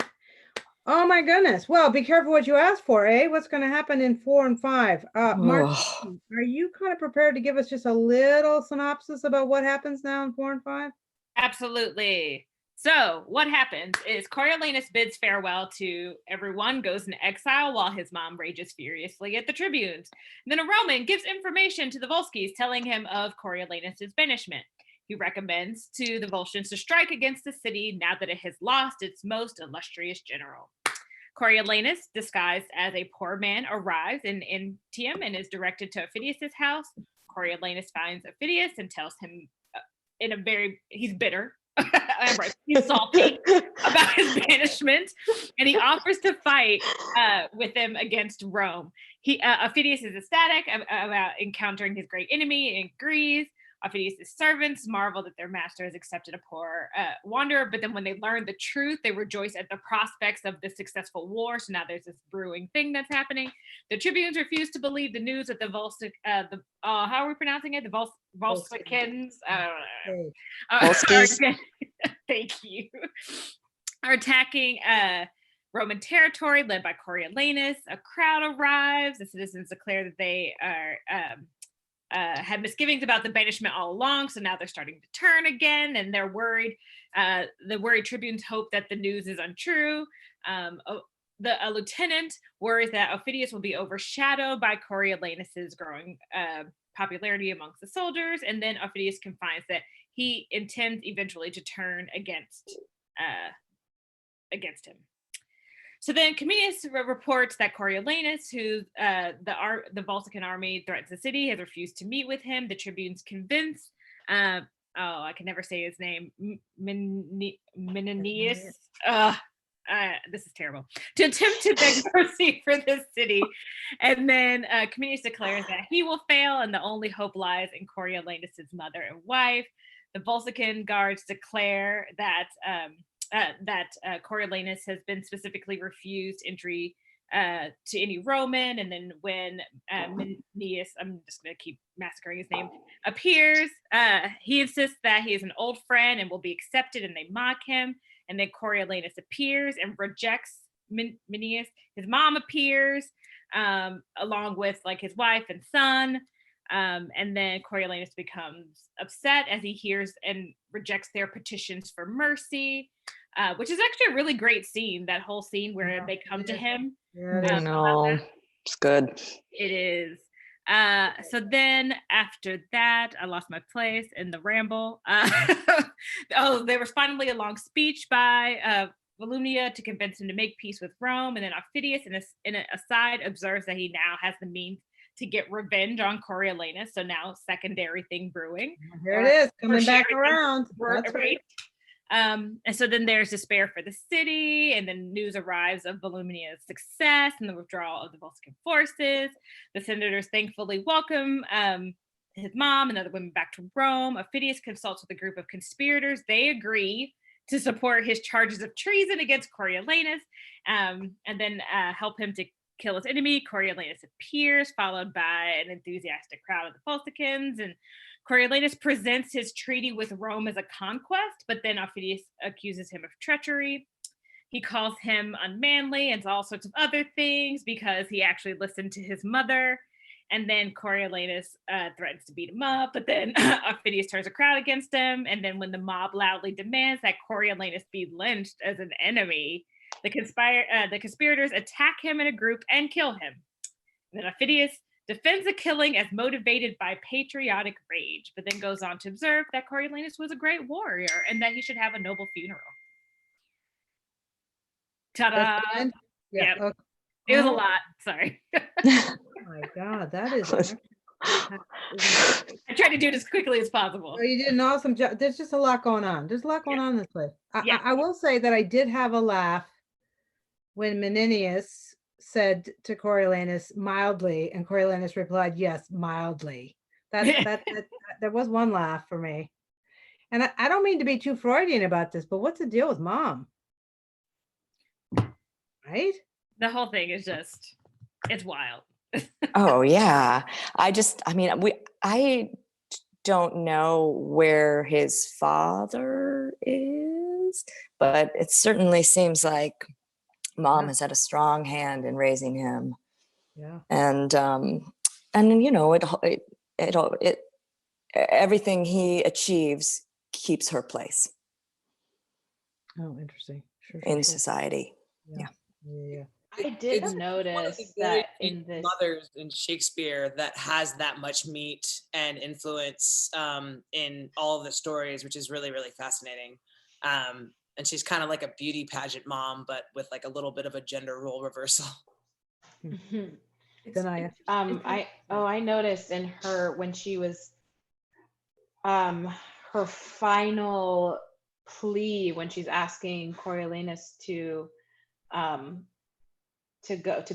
Oh my goodness. Well, be careful what you ask for, eh? What's going to happen in 4 and 5? Martine, are you kind of prepared to give us just a little synopsis about what happens now in 4 and 5? Absolutely. So what happens is Coriolanus bids farewell to everyone, goes into exile while his mom rages furiously at the tribunes. And then a Roman gives information to the Volsces telling him of Coriolanus's banishment. He recommends to the Volscians to strike against the city now that it has lost its most illustrious general. Coriolanus, disguised as a poor man, arrives in Antium and is directed to Aufidius's house. Coriolanus finds Aufidius and tells him he's bitter. He's salty about his banishment, and he offers to fight with him against Rome. Aufidius is ecstatic about encountering his great enemy and agrees. Aufidius' servants marvel that their master has accepted a poor wanderer, but then when they learn the truth, they rejoice at the prospects of the successful war. So now there's this brewing thing that's happening. The tribunes refuse to believe the news that how are we pronouncing it? The Volscians? Thank you. Are attacking Roman territory led by Coriolanus. A crowd arrives. The citizens declare that they are had misgivings about the banishment all along, so now they're starting to turn again, and they're worried. The worried tribunes hope that the news is untrue. A lieutenant worries that Aufidius will be overshadowed by Coriolanus's growing popularity amongst the soldiers, and then Aufidius confides that he intends eventually to turn against him. So then Cominius reports that Coriolanus, who the Volscian army threatens the city, has refused to meet with him. The tribunes convince, I can never say his name, Meninius. This is terrible. To attempt to beg mercy for this city. And then Cominius declares that he will fail and the only hope lies in Coriolanus' mother and wife. The Volscian guards declare that Coriolanus has been specifically refused entry to any Roman, and then when Meninius, I'm just going to keep massacring his name, appears, he insists that he is an old friend and will be accepted, and they mock him. And then Coriolanus appears and rejects Meninius. His mom appears along with like his wife and son. And then Coriolanus becomes upset as he hears and rejects their petitions for mercy, which is actually a really great scene, that whole scene where they come to him. I know. It's good. It is. So then after that, I lost my place in the ramble. There was finally a long speech by Volumnia to convince him to make peace with Rome. And then Aufidius, in an aside, observes that he now has the means to get revenge on Coriolanus. So now secondary thing brewing. Here it is, coming back around. That's right. And so then there's despair for the city, and then news arrives of Volumnia's success and the withdrawal of the Volscian forces. The senators thankfully welcome his mom and other women back to Rome. Aufidius consults with a group of conspirators. They agree to support his charges of treason against Coriolanus, and then help him to kill his enemy. Coriolanus appears, followed by an enthusiastic crowd of the Volscians, and Coriolanus presents his treaty with Rome as a conquest, but then Aufidius accuses him of treachery. He calls him unmanly and all sorts of other things because he actually listened to his mother. And then Coriolanus threatens to beat him up, but then Aufidius turns a crowd against him. And then when the mob loudly demands that Coriolanus be lynched as an enemy, the conspirators attack him in a group and kill him. And then Aufidius defends the killing as motivated by patriotic rage, but then goes on to observe that Coriolanus was a great warrior and that he should have a noble funeral. Ta-da! Yeah. Yep. Okay. It was a lot. Sorry. Oh my God, that is. I tried to do it as quickly as possible. Oh, you did an awesome job. There's just a lot going on. There's a lot going on this play. Yeah. I will say that I did have a laugh when Meninius said to Coriolanus mildly, and Coriolanus replied, "Yes, mildly." That there was one laugh for me. And I don't mean to be too Freudian about this, but what's the deal with mom? Right? The whole thing is just, it's wild. Oh yeah. I don't know where his father is, but it certainly seems like mom has had a strong hand in raising him. Yeah. And you know, it everything he achieves keeps her place Oh, interesting. Sure, in society. Yeah. Yeah. I did notice that in this mothers in Shakespeare that has that much meat and influence in all of the stories, which is really, really fascinating. And she's kind of like a beauty pageant mom, but with like a little bit of a gender role reversal. Danaya. I noticed in her when she was her final plea when she's asking Coriolanus to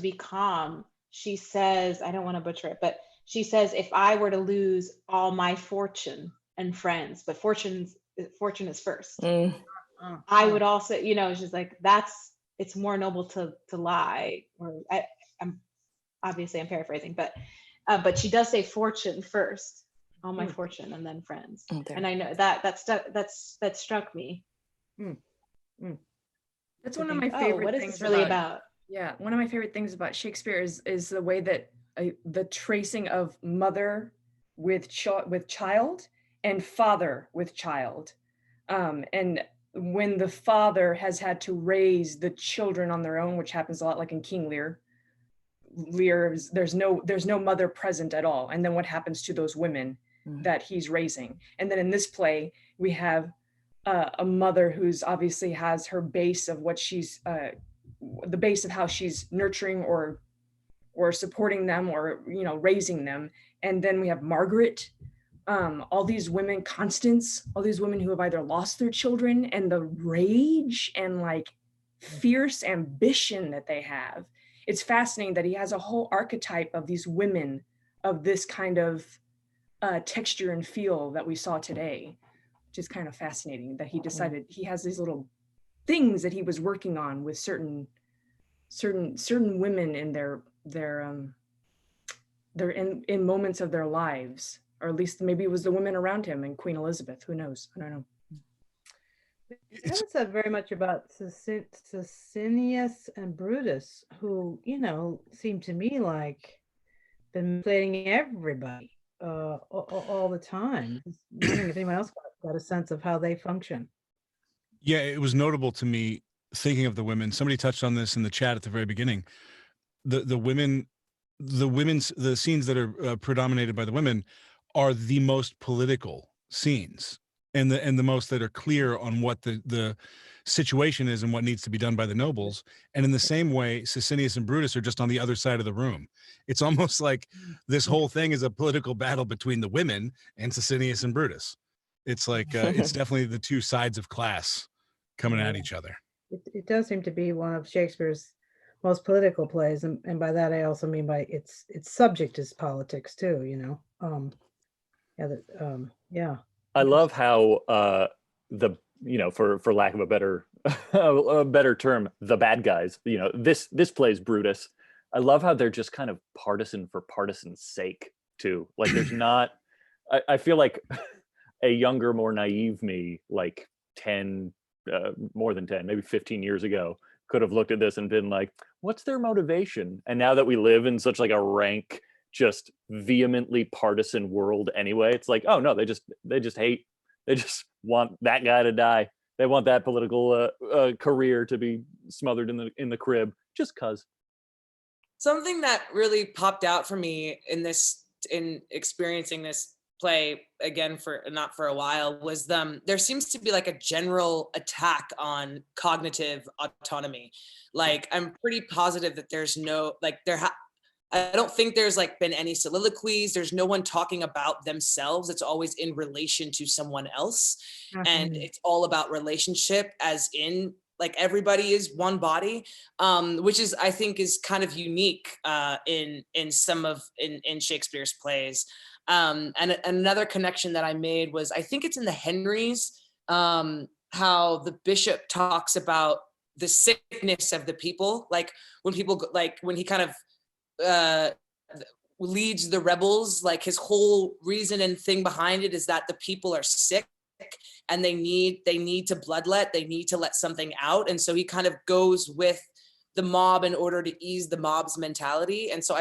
be calm, she says, I don't want to butcher it, but she says, if I were to lose all my fortune and friends, but fortune is first. I would also, you know, she's like, it's more noble to lie, or I'm paraphrasing, but she does say fortune first, all my fortune and then friends. And I know that struck me. That's one of my favorite what is things this really about? Yeah, one of my favorite things about Shakespeare is the way that the tracing of mother with child and father with child, and when the father has had to raise the children on their own, which happens a lot, like in King Lear. There's no mother present at all, and then what happens to those women that he's raising? And then in this play, we have a mother who's obviously has her base of what she's the base of how she's nurturing or supporting them, or raising them. And then we have Margaret, all these women, Constance, all these women who have either lost their children, and the rage and like fierce ambition that they have. It's fascinating that he has a whole archetype of these women of this kind of texture and feel that we saw today, which is kind of fascinating that he decided he has these little things that he was working on with certain women in their in moments of their lives, or at least maybe it was the women around him and Queen Elizabeth, who knows? I don't know. I haven't said very much about Sicinius and Brutus, who, seem to me like been manipulating everybody all the time. Just wondering if anyone else got a sense of how they function. Yeah, it was notable to me thinking of the women. Somebody touched on this in the chat at the very beginning. The scenes that are predominated by the women are the most political scenes, and the most that are clear on what the situation is and what needs to be done by the nobles. And in the same way, Sicinius and Brutus are just on the other side of the room. It's almost like this whole thing is a political battle between the women and Sicinius and Brutus. It's like it's definitely the two sides of class coming at each other. It does seem to be one of Shakespeare's most political plays, and by that I also mean by its subject is politics too. Yeah. I love how the you know, for lack of a better a better term, the bad guys. You know, this plays Brutus. I love how they're just kind of partisan for partisan's sake too. Like there's not. I feel like a younger, more naive me, like 10, more than 10, maybe 15 years ago, could have looked at this and been like, what's their motivation? And now that we live in such like a rank, just vehemently partisan world anyway, it's like, oh no, they just hate, they just want that guy to die. They want that political career to be smothered in the crib, just cause. Something that really popped out for me in experiencing this play again for not for a while was there seems to be like a general attack on cognitive autonomy. Like I'm pretty positive that there's no like I don't think there's like been any soliloquies. There's no one talking about themselves. It's always in relation to someone else. And it's all about relationship, as in like everybody is one body, which is, I think, is kind of unique in Shakespeare's plays. And another connection that I made was, I think it's in the Henrys, how the bishop talks about the sickness of the people. Like when people, like when he kind of leads the rebels, like his whole reason and thing behind it is that the people are sick and they need to bloodlet, they need to let something out. And so he kind of goes with the mob in order to ease the mob's mentality. And so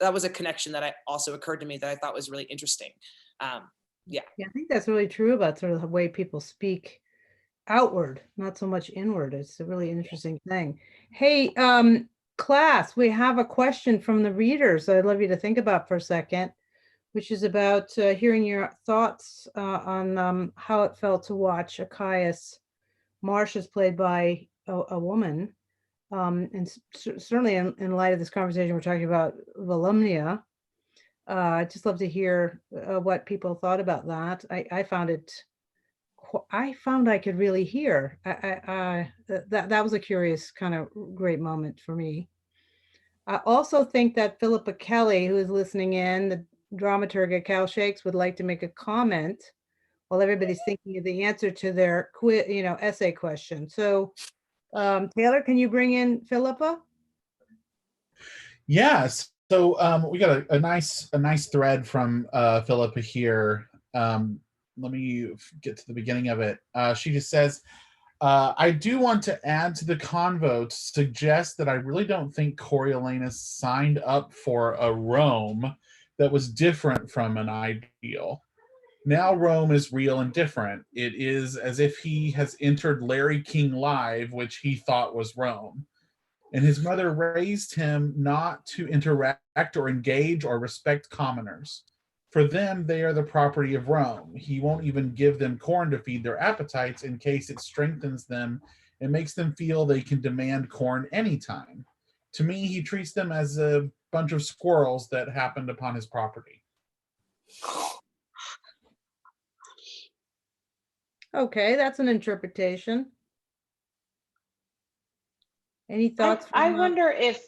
that was a connection that also occurred to me that I thought was really interesting. Yeah, I think that's really true about sort of the way people speak outward, not so much inward. It's a really interesting thing. Hey, class, we have a question from the readers that I'd love you to think about for a second, which is about hearing your thoughts on how it felt to watch Achaeus Marcius played by a woman. And certainly in light of this conversation, we're talking about Volumnia. I'd just love to hear what people thought about that. I found I could really hear. That was a curious kind of great moment for me. I also think that Philippa Kelly, who is listening in, the dramaturg at Cal Shakes, would like to make a comment while everybody's thinking of the answer to their essay question. So Taylor, can you bring in Philippa? Yes. So we got a nice thread from Philippa here. Let me get to the beginning of it. She just says, I do want to add to the convo to suggest that I really don't think Coriolanus signed up for a Rome that was different from an ideal. Now Rome is real and different. It is as if he has entered Larry King Live, which he thought was Rome. And his mother raised him not to interact or engage or respect commoners. For them, they are the property of Rome. He won't even give them corn to feed their appetites in case it strengthens them and makes them feel they can demand corn anytime. To me, he treats them as a bunch of squirrels that happened upon his property. Okay, that's an interpretation. Any thoughts? I wonder if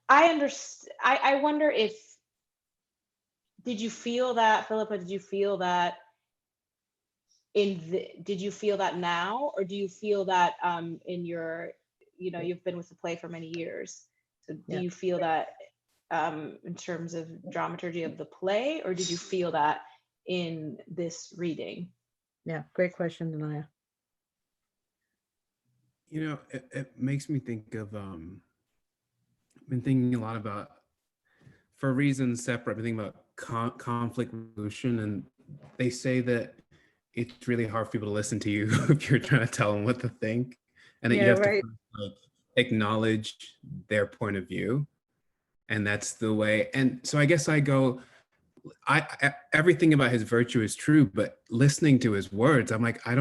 I wonder if, did you feel that, Philippa, did you feel that did you feel that now, or do you feel that in your, you've been with the play for many years, so do you feel that in terms of dramaturgy of the play, or did you feel that in this reading? Yeah, great question, Danaya. It makes me think of, I've been thinking a lot about, for reasons separate, I've been thinking about conflict resolution, and they say that it's really hard for people to listen to you if you're trying to tell them what to think, and that you have to acknowledge their point of view, and that's the way. And so I guess I go, everything about his virtue is true, but listening to his words, I'm like, I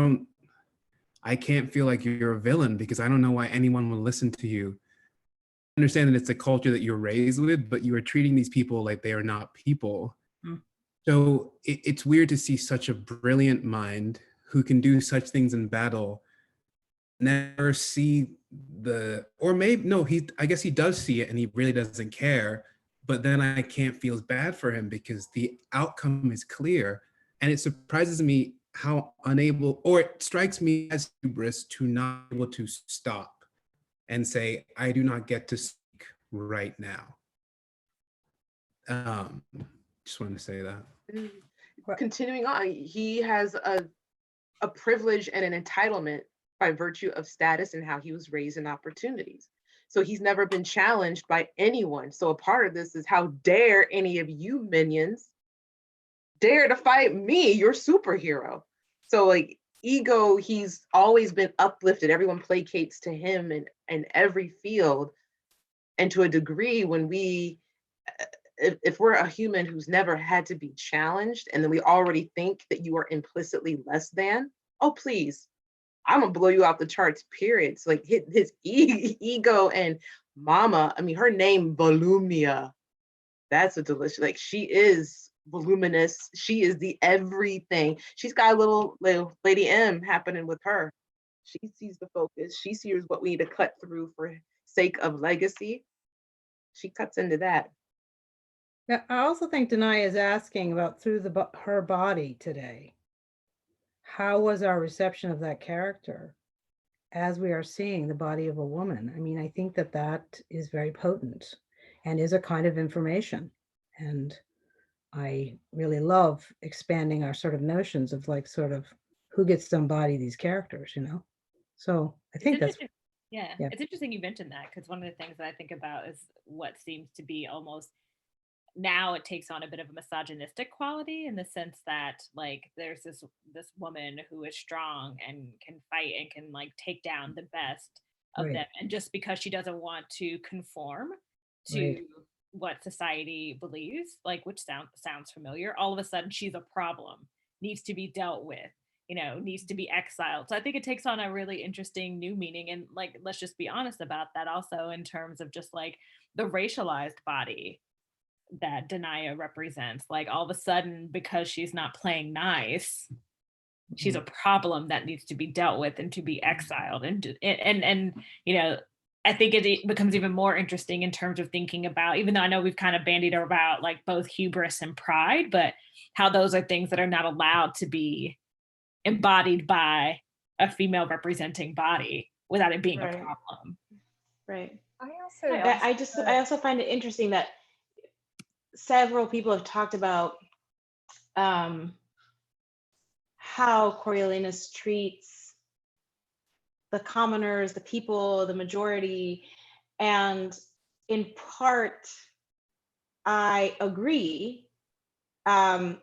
can't feel like you're a villain, because I don't know why anyone would listen to you. I understand that it's a culture that you're raised with, but you are treating these people like they are not people. So it's weird to see such a brilliant mind who can do such things in battle, never see I guess he does see it and he really doesn't care, but then I can't feel bad for him because the outcome is clear. And it surprises me how unable, or it strikes me as hubris to not be able to stop and say, I do not get to speak right now. Just wanted to say that. Continuing on, he has a privilege and an entitlement by virtue of status and how he was raised and opportunities. So he's never been challenged by anyone. So a part of this is, how dare any of you minions dare to fight me, your superhero? So like ego, he's always been uplifted. Everyone placates to him in every field. And to a degree, when we, if we're a human who's never had to be challenged, and then we already think that you are implicitly less than, oh, please, I'm gonna blow you out the charts, period. So like his ego and mama, I mean, her name, Volumnia, that's a delicious, like she is voluminous. She is the everything. She's got a little Lady M happening with her. She sees the focus. She sees what we need to cut through for sake of legacy. She cuts into that. Yeah, I also think Danaya is asking about through her body today. How was our reception of that character as we are seeing the body of a woman? I mean, I think that that is very potent and is a kind of information. And I really love expanding our sort of notions of like sort of who gets to embody these characters, you know? So I think that's, yeah, it's interesting you mentioned that, because one of the things that I think about is what seems to be almost, now it takes on a bit of a misogynistic quality, in the sense that like there's this woman who is strong and can fight and can like take down the best of them, and just because she doesn't want to conform to what society believes, like, which sounds familiar, all of a sudden she's a problem, needs to be dealt with, you know, needs to be exiled. So I think it takes on a really interesting new meaning. And like, let's just be honest about that also, in terms of just like the racialized body that Danaya represents. Like all of a sudden, because she's not playing nice, she's a problem that needs to be dealt with and to be exiled. And you know, I think it becomes even more interesting in terms of thinking about, even though I know we've kind of bandied about like both hubris and pride, but how those are things that are not allowed to be embodied by a female representing body without it being a problem. Right. I also find it interesting that several people have talked about how Coriolanus treats the commoners, the people, the majority, and in part, I agree. I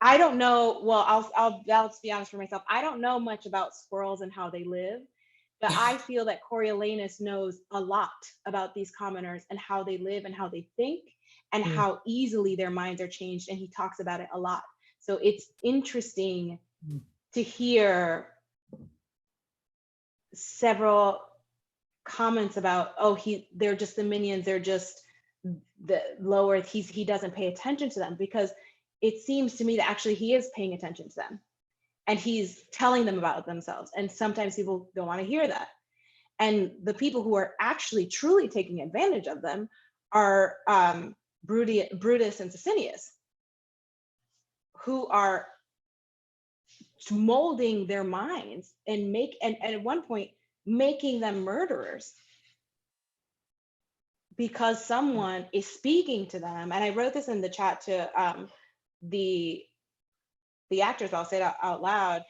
don't know. Well, I'll be honest for myself. I don't know much about squirrels and how they live, but I feel that Coriolanus knows a lot about these commoners and how they live and how they think and how easily their minds are changed. And he talks about it a lot. So it's interesting to hear several comments about, oh, they're just the minions, they're just the lower, he doesn't pay attention to them, because it seems to me that actually he is paying attention to them and he's telling them about themselves. And sometimes people don't want to hear that. And the people who are actually truly taking advantage of them are Brutus and Sicinius, who are molding their minds and at one point making them murderers because someone is speaking to them. And I wrote this in the chat to the actors, but I'll say it out loud,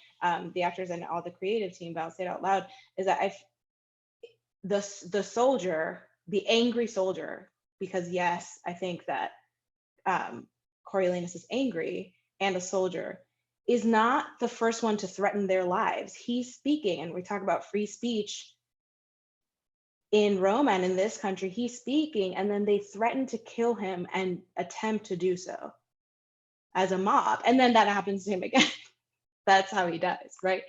the actors and all the creative team, but I'll say it out loud, is that the soldier, the angry soldier, because yes, I think that Coriolanus is angry, and a soldier is not the first one to threaten their lives. He's speaking, and we talk about free speech in Rome and in this country, he's speaking, and then they threaten to kill him and attempt to do so as a mob. And then that happens to him again. That's how he dies, right?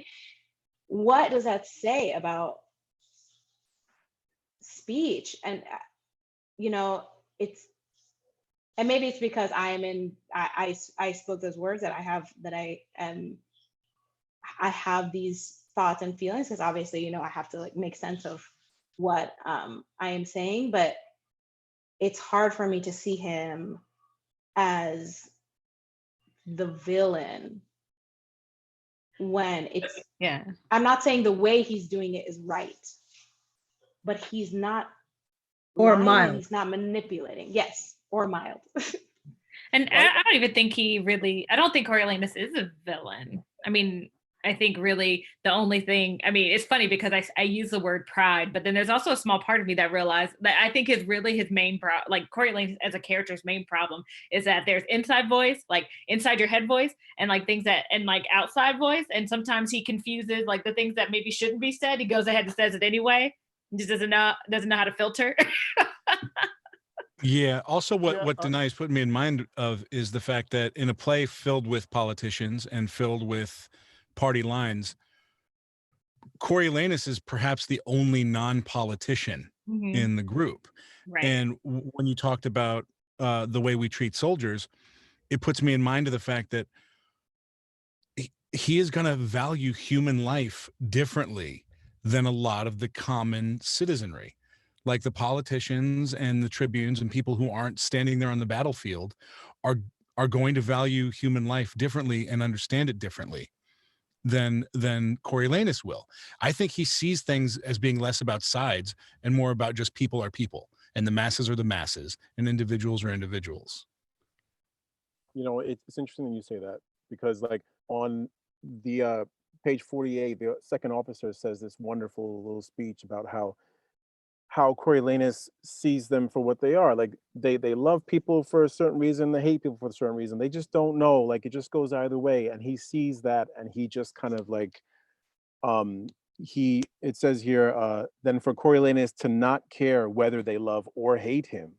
What does that say about speech? And, you know, and maybe it's because I spoke those words that I have these thoughts and feelings, because obviously, you know, I have to like make sense of what I am saying, but it's hard for me to see him as the villain when it's, Yeah. I'm not saying the way he's doing it is right, but he's not Or lying, mild. he's not manipulating. Yes, or mild. And I don't even think I don't think Coriolanus is a villain. I mean, I think really the only thing, I mean, it's funny because I use the word pride, but then there's also a small part of me that realized that I think is really his main like Coriolanus as a character's main problem is that there's inside voice, like inside your head voice, and like things that, and like outside voice. And sometimes he confuses like the things that maybe shouldn't be said. He goes ahead and says it anyway. He just doesn't know how to filter. Yeah. Also, what Danaya's put me in mind of is the fact that in a play filled with politicians and filled with party lines, Coriolanus is perhaps the only non-politician in the group. Right. And when you talked about the way we treat soldiers, it puts me in mind of the fact that he is going to value human life differently than a lot of the common citizenry. Like the politicians and the tribunes and people who aren't standing there on the battlefield are going to value human life differently and understand it differently than Coriolanus will. I think he sees things as being less about sides and more about just people are people, and the masses are the masses, and individuals are individuals. You know, it's interesting that you say that, because like on the page 48, the second officer says this wonderful little speech about how Coriolanus sees them for what they are. Like they love people for a certain reason, they hate people for a certain reason. They just don't know, like it just goes either way. And he sees that, and he just kind of like, it says here, then for Coriolanus to not care whether they love or hate him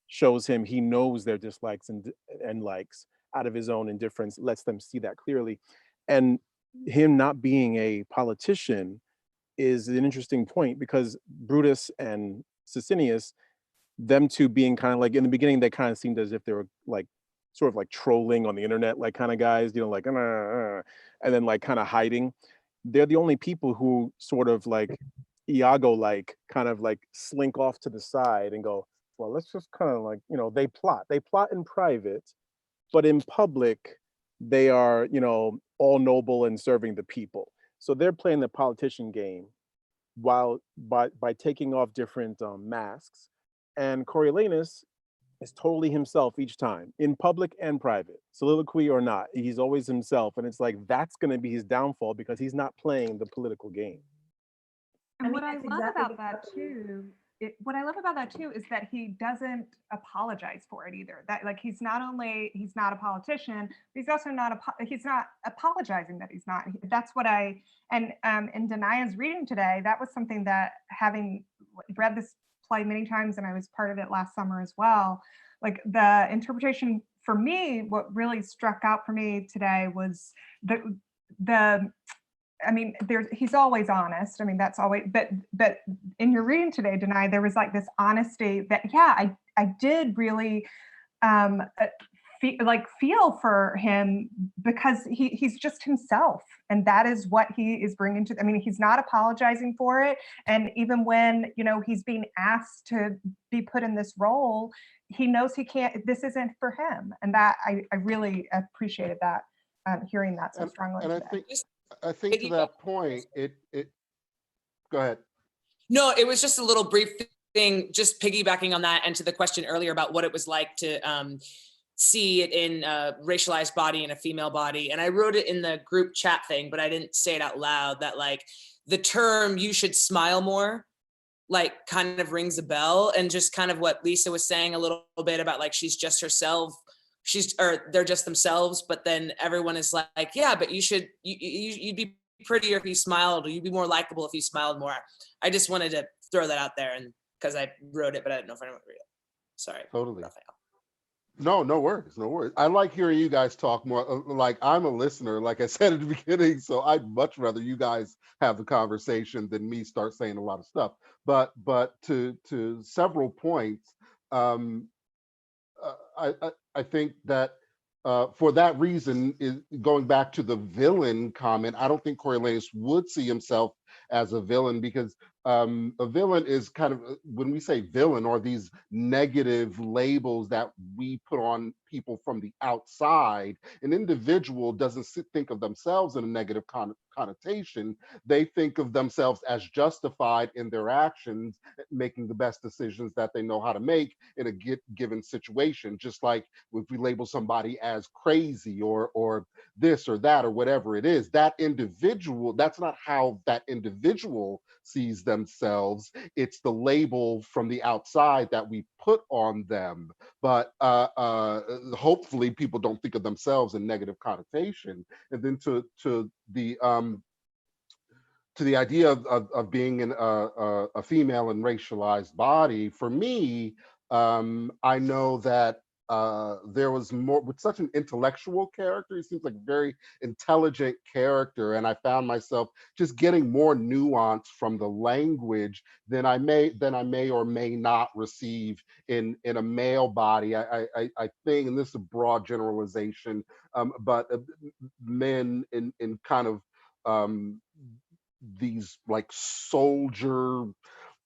shows him he knows their dislikes and likes out of his own indifference, lets them see that clearly. And him not being a politician is an interesting point, because Brutus and Sicinius, them two being kind of like, in the beginning, they kind of seemed as if they were like sort of like trolling on the internet, like kind of guys, you know, like, and then like kind of hiding. They're the only people who sort of like Iago-like kind of like slink off to the side and go, well, let's just kind of like, you know, they plot in private, but in public, they are, you know, all noble and serving the people. So they're playing the politician game while by taking off different masks. And Coriolanus is totally himself each time, in public and private, soliloquy or not. He's always himself. And it's like, that's going to be his downfall, because he's not playing the political game. And what I love about that too, is that he doesn't apologize for it either. That like he's not a politician, but he's also not apologizing that he's not. That's what in Danaya's reading today, that was something that, having read this play many times, and I was part of it last summer as well, like the interpretation for me, what really struck out for me today was he's always honest. I mean, that's always, but in your reading today, Danaya, there was like this honesty that, yeah, I did really feel for him, because he's just himself, and that is what he is bringing to. I mean, he's not apologizing for it, and even when, you know, he's being asked to be put in this role, he knows he can't. This isn't for him, and that I really appreciated that, hearing that so strongly. And I think to that point, it go ahead. No, it was just a little brief thing, just piggybacking on that, and to the question earlier about what it was like to see it in a racialized body and a female body. And I wrote it in the group chat thing, but I didn't say it out loud, that like the term "you should smile more" like kind of rings a bell, and just kind of what Lisa was saying a little bit about like she's just herself. They're just themselves, but then everyone is like, yeah, but you'd be prettier if you smiled, or you'd be more likable if you smiled more. I just wanted to throw that out there, and because I wrote it, but I didn't know if anyone would read it. Sorry. Totally. Raphael. No worries. I like hearing you guys talk more. Like, I'm a listener, like I said at the beginning, so I'd much rather you guys have the conversation than me start saying a lot of stuff. But to several points, I think that for that reason, going back to the villain comment, I don't think Coriolanus would see himself as a villain, because a villain is kind of, when we say villain or these negative labels that we put on people from the outside, an individual doesn't think of themselves in a negative connotation. They think of themselves as justified in their actions, making the best decisions that they know how to make in a given situation. Just like if we label somebody as crazy or this or that or whatever it is, that individual, that's not how that individual sees themselves. It's the label from the outside that we put on them. But hopefully people don't think of themselves in negative connotation. And then to the idea of being in a female and racialized body, for me, I know that there was more with such an intellectual character. He seems like a very intelligent character, and I found myself just getting more nuance from the language than I may or may not receive in a male body. I think, and this is a broad generalization, but men in kind of these like soldier,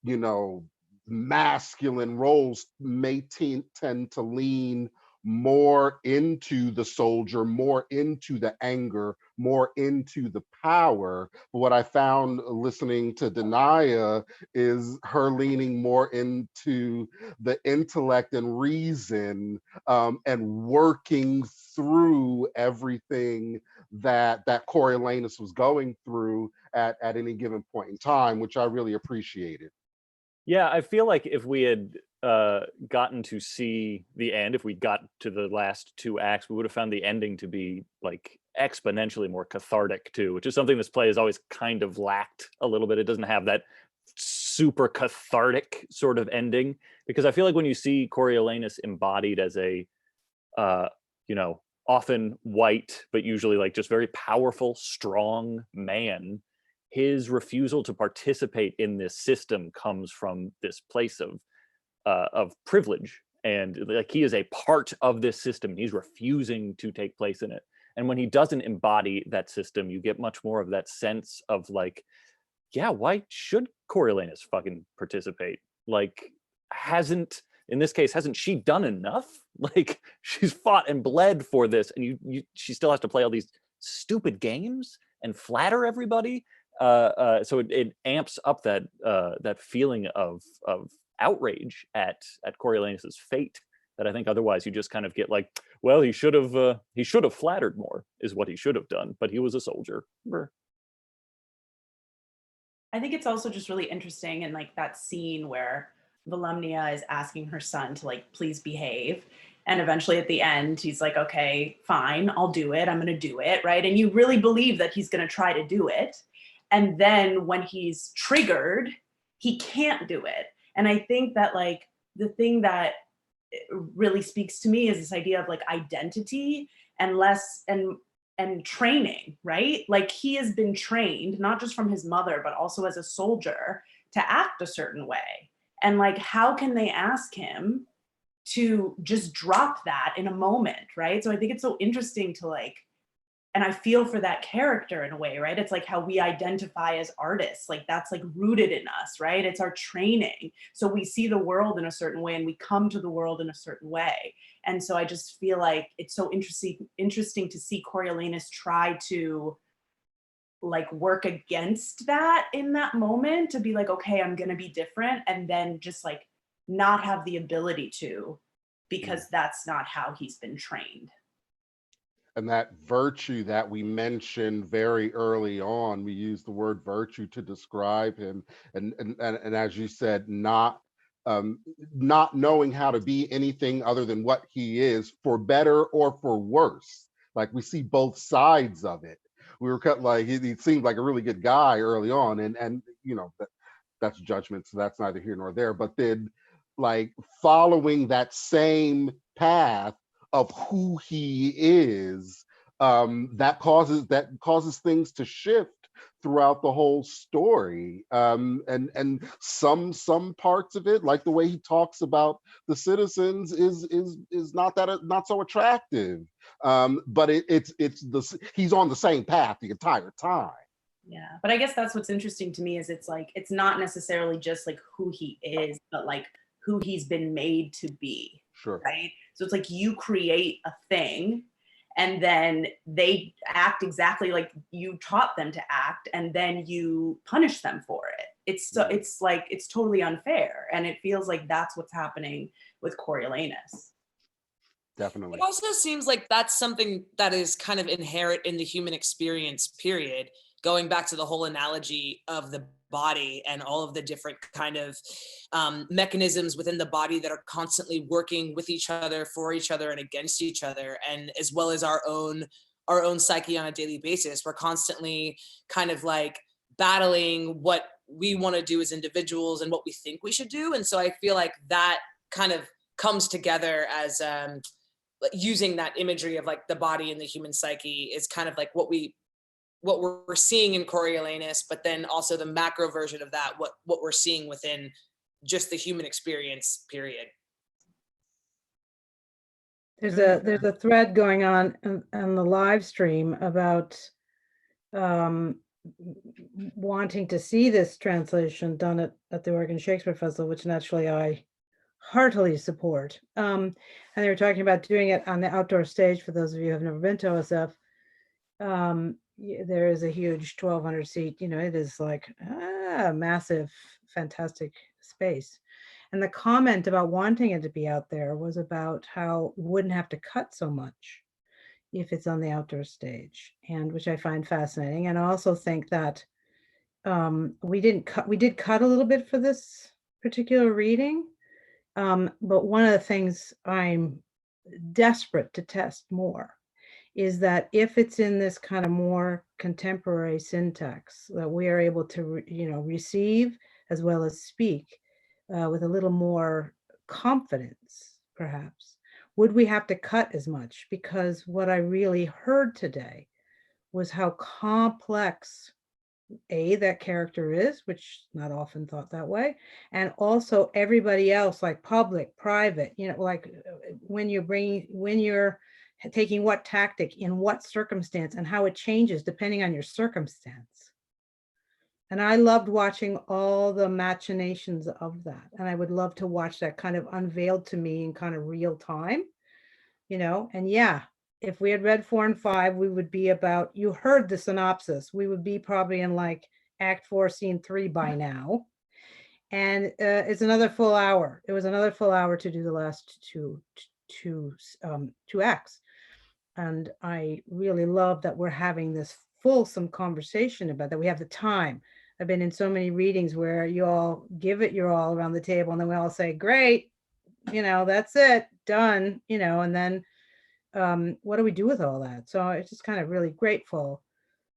you know, masculine roles may tend to lean more into the soldier, more into the anger, more into the power. But what I found listening to Danaya is her leaning more into the intellect and reason, and working through everything that Coriolanus was going through at any given point in time, which I really appreciated. Yeah, I feel like if we had gotten to see the end, if we got to the last two acts, we would have found the ending to be like exponentially more cathartic too, which is something this play has always kind of lacked a little bit. It doesn't have that super cathartic sort of ending, because I feel like when you see Coriolanus embodied as a, you know, often white, but usually like just very powerful, strong man, his refusal to participate in this system comes from this place of privilege, and like he is a part of this system and he's refusing to take place in it. And when he doesn't embody that system, you get much more of that sense of like, yeah, why should Coriolanus fucking participate? Like, in this case, hasn't she done enough? Like, she's fought and bled for this, and she still has to play all these stupid games and flatter everybody. So it amps up that feeling of outrage at Coriolanus's fate that I think otherwise you just kind of get like, well, he should have flattered more is what he should have done, but he was a soldier. I think it's also just really interesting in like that scene where Volumnia is asking her son to like please behave, and eventually at the end he's like, okay, fine, I'll do it, I'm gonna do it, right? And you really believe that he's gonna try to do it. And then when he's triggered, he can't do it. And I think that like the thing that really speaks to me is this idea of like identity and and training, right? Like he has been trained, not just from his mother, but also as a soldier to act a certain way. And like, how can they ask him to just drop that in a moment, right? So I think it's so interesting to like, and I feel for that character in a way, right? It's like how we identify as artists, like that's like rooted in us, right? It's our training. So we see the world in a certain way and we come to the world in a certain way. And so I just feel like it's so interesting to see Coriolanus try to like work against that in that moment, to be like, okay, I'm gonna be different, and then just like not have the ability to, because that's not how he's been trained. And that virtue that we mentioned very early on, we use the word virtue to describe him, and as you said, not knowing how to be anything other than what he is, for better or for worse. Like we see both sides of it. We were cut like he seemed like a really good guy early on, and you know that's judgment, so that's neither here nor there. But then, like following that same path of who he is, that causes things to shift throughout the whole story, and some parts of it, like the way he talks about the citizens, is not so attractive, but he's on the same path the entire time. Yeah, but I guess that's what's interesting to me is it's like, it's not necessarily just like who he is, but like who he's been made to be. Sure. Right. So it's like you create a thing and then they act exactly like you taught them to act, and then you punish them for it. It's so, it's like, it's totally unfair. And it feels like that's what's happening with Coriolanus. Definitely. It also seems like that's something that is kind of inherent in the human experience, period. Going back to the whole analogy of the body and all of the different kind of mechanisms within the body that are constantly working with each other, for each other, and against each other, and as well as our own psyche on a daily basis. We're constantly kind of like battling what we want to do as individuals and what we think we should do. And so I feel like that kind of comes together as using that imagery of like the body and the human psyche is kind of like what we're seeing in Coriolanus, but then also the macro version of that, what we're seeing within just the human experience, period. There's a thread going on the live stream about wanting to see this translation done at the Oregon Shakespeare Festival, which naturally I heartily support. And they were talking about doing it on the outdoor stage. For those of you who have never been to OSF, there is a huge 1,200 seat, it is like a massive, fantastic space. And the comment about wanting it to be out there was about how you wouldn't have to cut so much if it's on the outdoor stage, and which I find fascinating. And I also think that we did cut a little bit for this particular reading. But one of the things I'm desperate to test more is that if it's in this kind of more contemporary syntax, that we are able to, receive as well as speak with a little more confidence, perhaps. Would we have to cut as much? Because what I really heard today was how complex that character is, which not often thought that way, and also everybody else, like public, private, like when you're taking what tactic in what circumstance and how it changes depending on your circumstance. And I loved watching all the machinations of that. And I would love to watch that kind of unveiled to me in kind of real time, and yeah, if we had read 4 and 5, we would be about, you heard the synopsis, we would be probably in like Act 4, Scene 3 by now. And it's another full hour. It was another full hour to do the last two acts. And I really love that we're having this fulsome conversation about that. We have the time. I've been in so many readings where you all give it your all around the table, and then we all say, great, that's it, done, and then what do we do with all that? So it's just kind of really grateful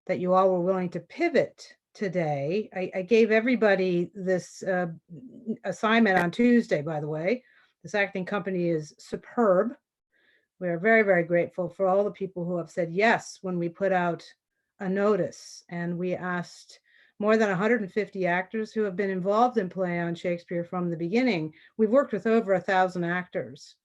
that you all were willing to pivot today. I gave everybody this assignment on Tuesday, by the way. This acting company is superb. We are very, very grateful for all the people who have said yes when we put out a notice. And we asked more than 150 actors who have been involved in Play on Shakespeare from the beginning. We've worked with over 1,000 actors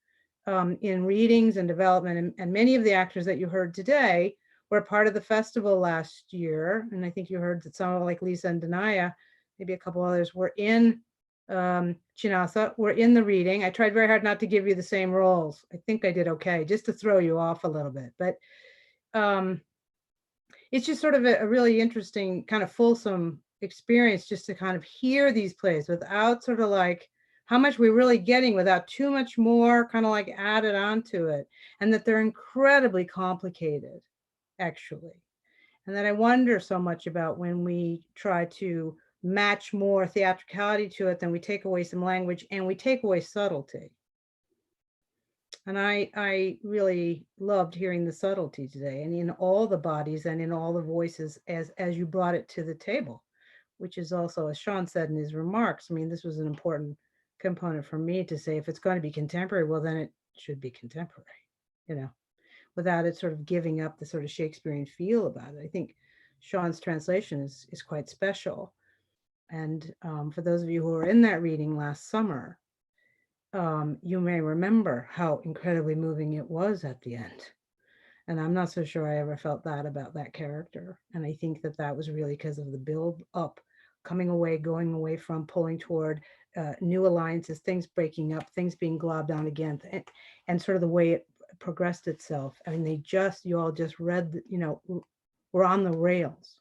in readings and development. And many of the actors that you heard today were part of the festival last year. And I think you heard that some like Lisa and Danaya, maybe a couple others, were in Chianza, were in the reading. I tried very hard not to give you the same roles. I think I did okay, just to throw you off a little bit. But it's just sort of a really interesting kind of fulsome experience just to kind of hear these plays without sort of like how much we're really getting without too much more kind of like added onto it, and that they're incredibly complicated, actually. And that I wonder so much about when we try to match more theatricality to it, then we take away some language and we take away subtlety. And I really loved hearing the subtlety today, and in all the bodies and in all the voices as you brought it to the table, which is also, as Sean said in his remarks, I mean, this was an important component for me to say, if it's going to be contemporary, well, then it should be contemporary, without it sort of giving up the sort of Shakespearean feel about it. I think Sean's translation is quite special. And for those of you who were in that reading last summer, you may remember how incredibly moving it was at the end. And I'm not so sure I ever felt that about that character. And I think that that was really because of the build up, coming away, going away from, pulling toward new alliances, things breaking up, things being globbed on again, and sort of the way it progressed itself. I mean, you all just read, we're on the rails.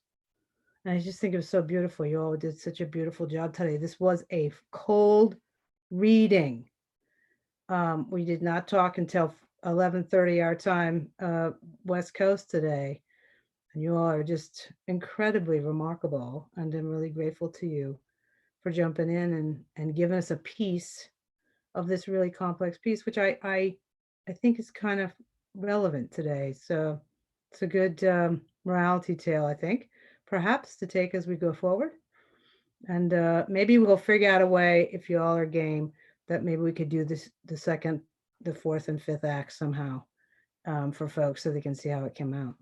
And I just think it was so beautiful. You all did such a beautiful job today. This was a cold reading. We did not talk until 11:30 our time, West Coast today. And you all are just incredibly remarkable. And I'm really grateful to you for jumping in and giving us a piece of this really complex piece, which I think is kind of relevant today. So it's a good morality tale, I think, perhaps to take as we go forward. And maybe we'll figure out a way, if you all are game, that maybe we could do this, the second, the fourth and fifth act somehow for folks so they can see how it came out.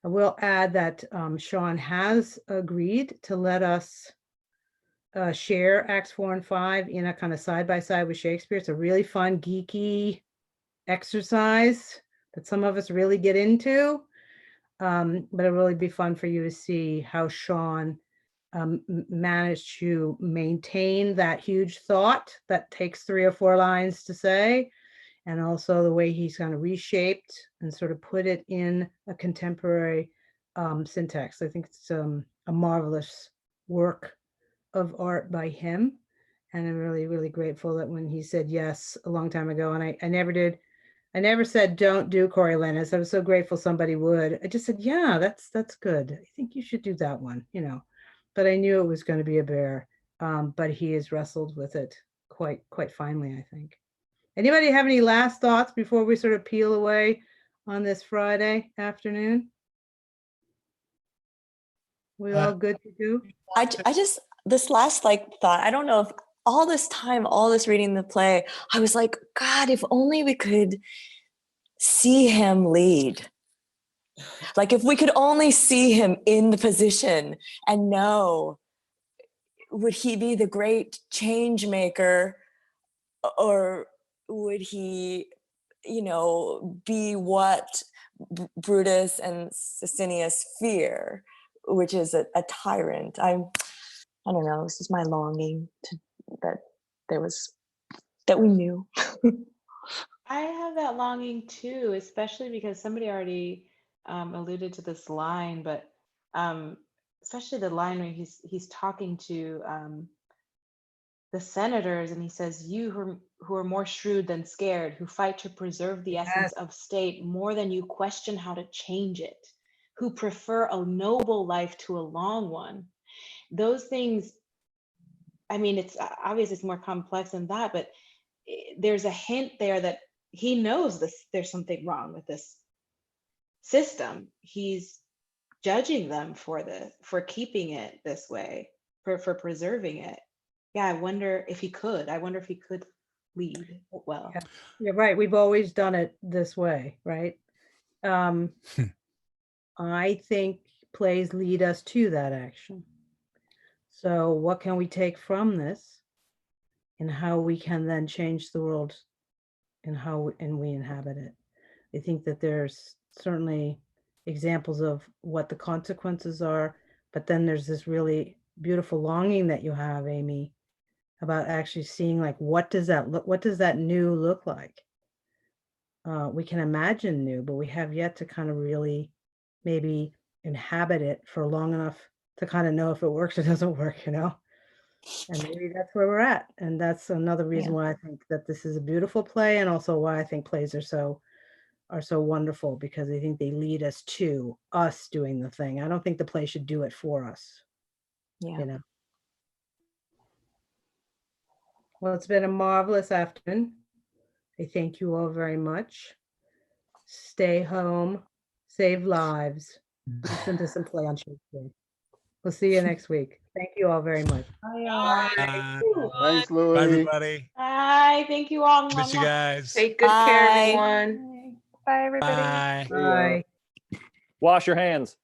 I will add that Sean has agreed to let us share Acts 4 and 5 in a kind of side-by-side with Shakespeare. It's a really fun, geeky exercise that some of us really get into. But it'll really be fun for you to see how Sean managed to maintain that huge thought that takes 3 or 4 lines to say, and also the way he's kind of reshaped and sort of put it in a contemporary syntax. I think it's a marvelous work of art by him. And I'm really, really grateful that when he said yes a long time ago, and I never said don't do Coriolanus. I was so grateful somebody would. I just said, yeah, that's good. I think you should do that one, But I knew it was going to be a bear. But he has wrestled with it quite finely, I think. Anybody have any last thoughts before we sort of peel away on this Friday afternoon? We all good to go? I just, this last thought, I don't know if all this time, all this reading the play, I was like, God, if only we could see him lead. Like if we could only see him in the position and know, would he be the great change maker, or would he, be what Brutus and Sicinius fear, which is a tyrant. I don't know, this is my longing that we knew. I have that longing too, especially because somebody already alluded to this line, but especially the line where he's talking to the senators, and he says, "You who are more shrewd than scared, who fight to preserve the essence of state more than you question how to change it, who prefer a noble life to a long one." Those things, I mean, it's obvious it's more complex than that, but there's a hint there that he knows there's something wrong with this system. He's judging them for keeping it this way, for preserving it. Yeah, I wonder if he could lead well. Yeah, you're right. We've always done it this way, right? I think plays lead us to that action. So what can we take from this and how we can then change the world and how we inhabit it? I think that there's certainly examples of what the consequences are, but then there's this really beautiful longing that you have, Amy, about actually seeing what does that new look like? We can imagine new, but we have yet to kind of really maybe inhabit it for long enough to kind of know if it works or doesn't work, And maybe that's where we're at. And that's another reason why I think that this is a beautiful play, and also why I think plays are so wonderful, because I think they lead us to us doing the thing. I don't think the play should do it for us. Yeah. Well, it's been a marvelous afternoon. I thank you all very much. Stay home, save lives, listen to some play on Shakespeare. We'll see you next week. Thank you all very much. Thanks, Louie. Bye, everybody. Bye. Thank you all. Miss you guys. Take good care, everyone. Bye, everybody. Bye. Bye. Wash your hands.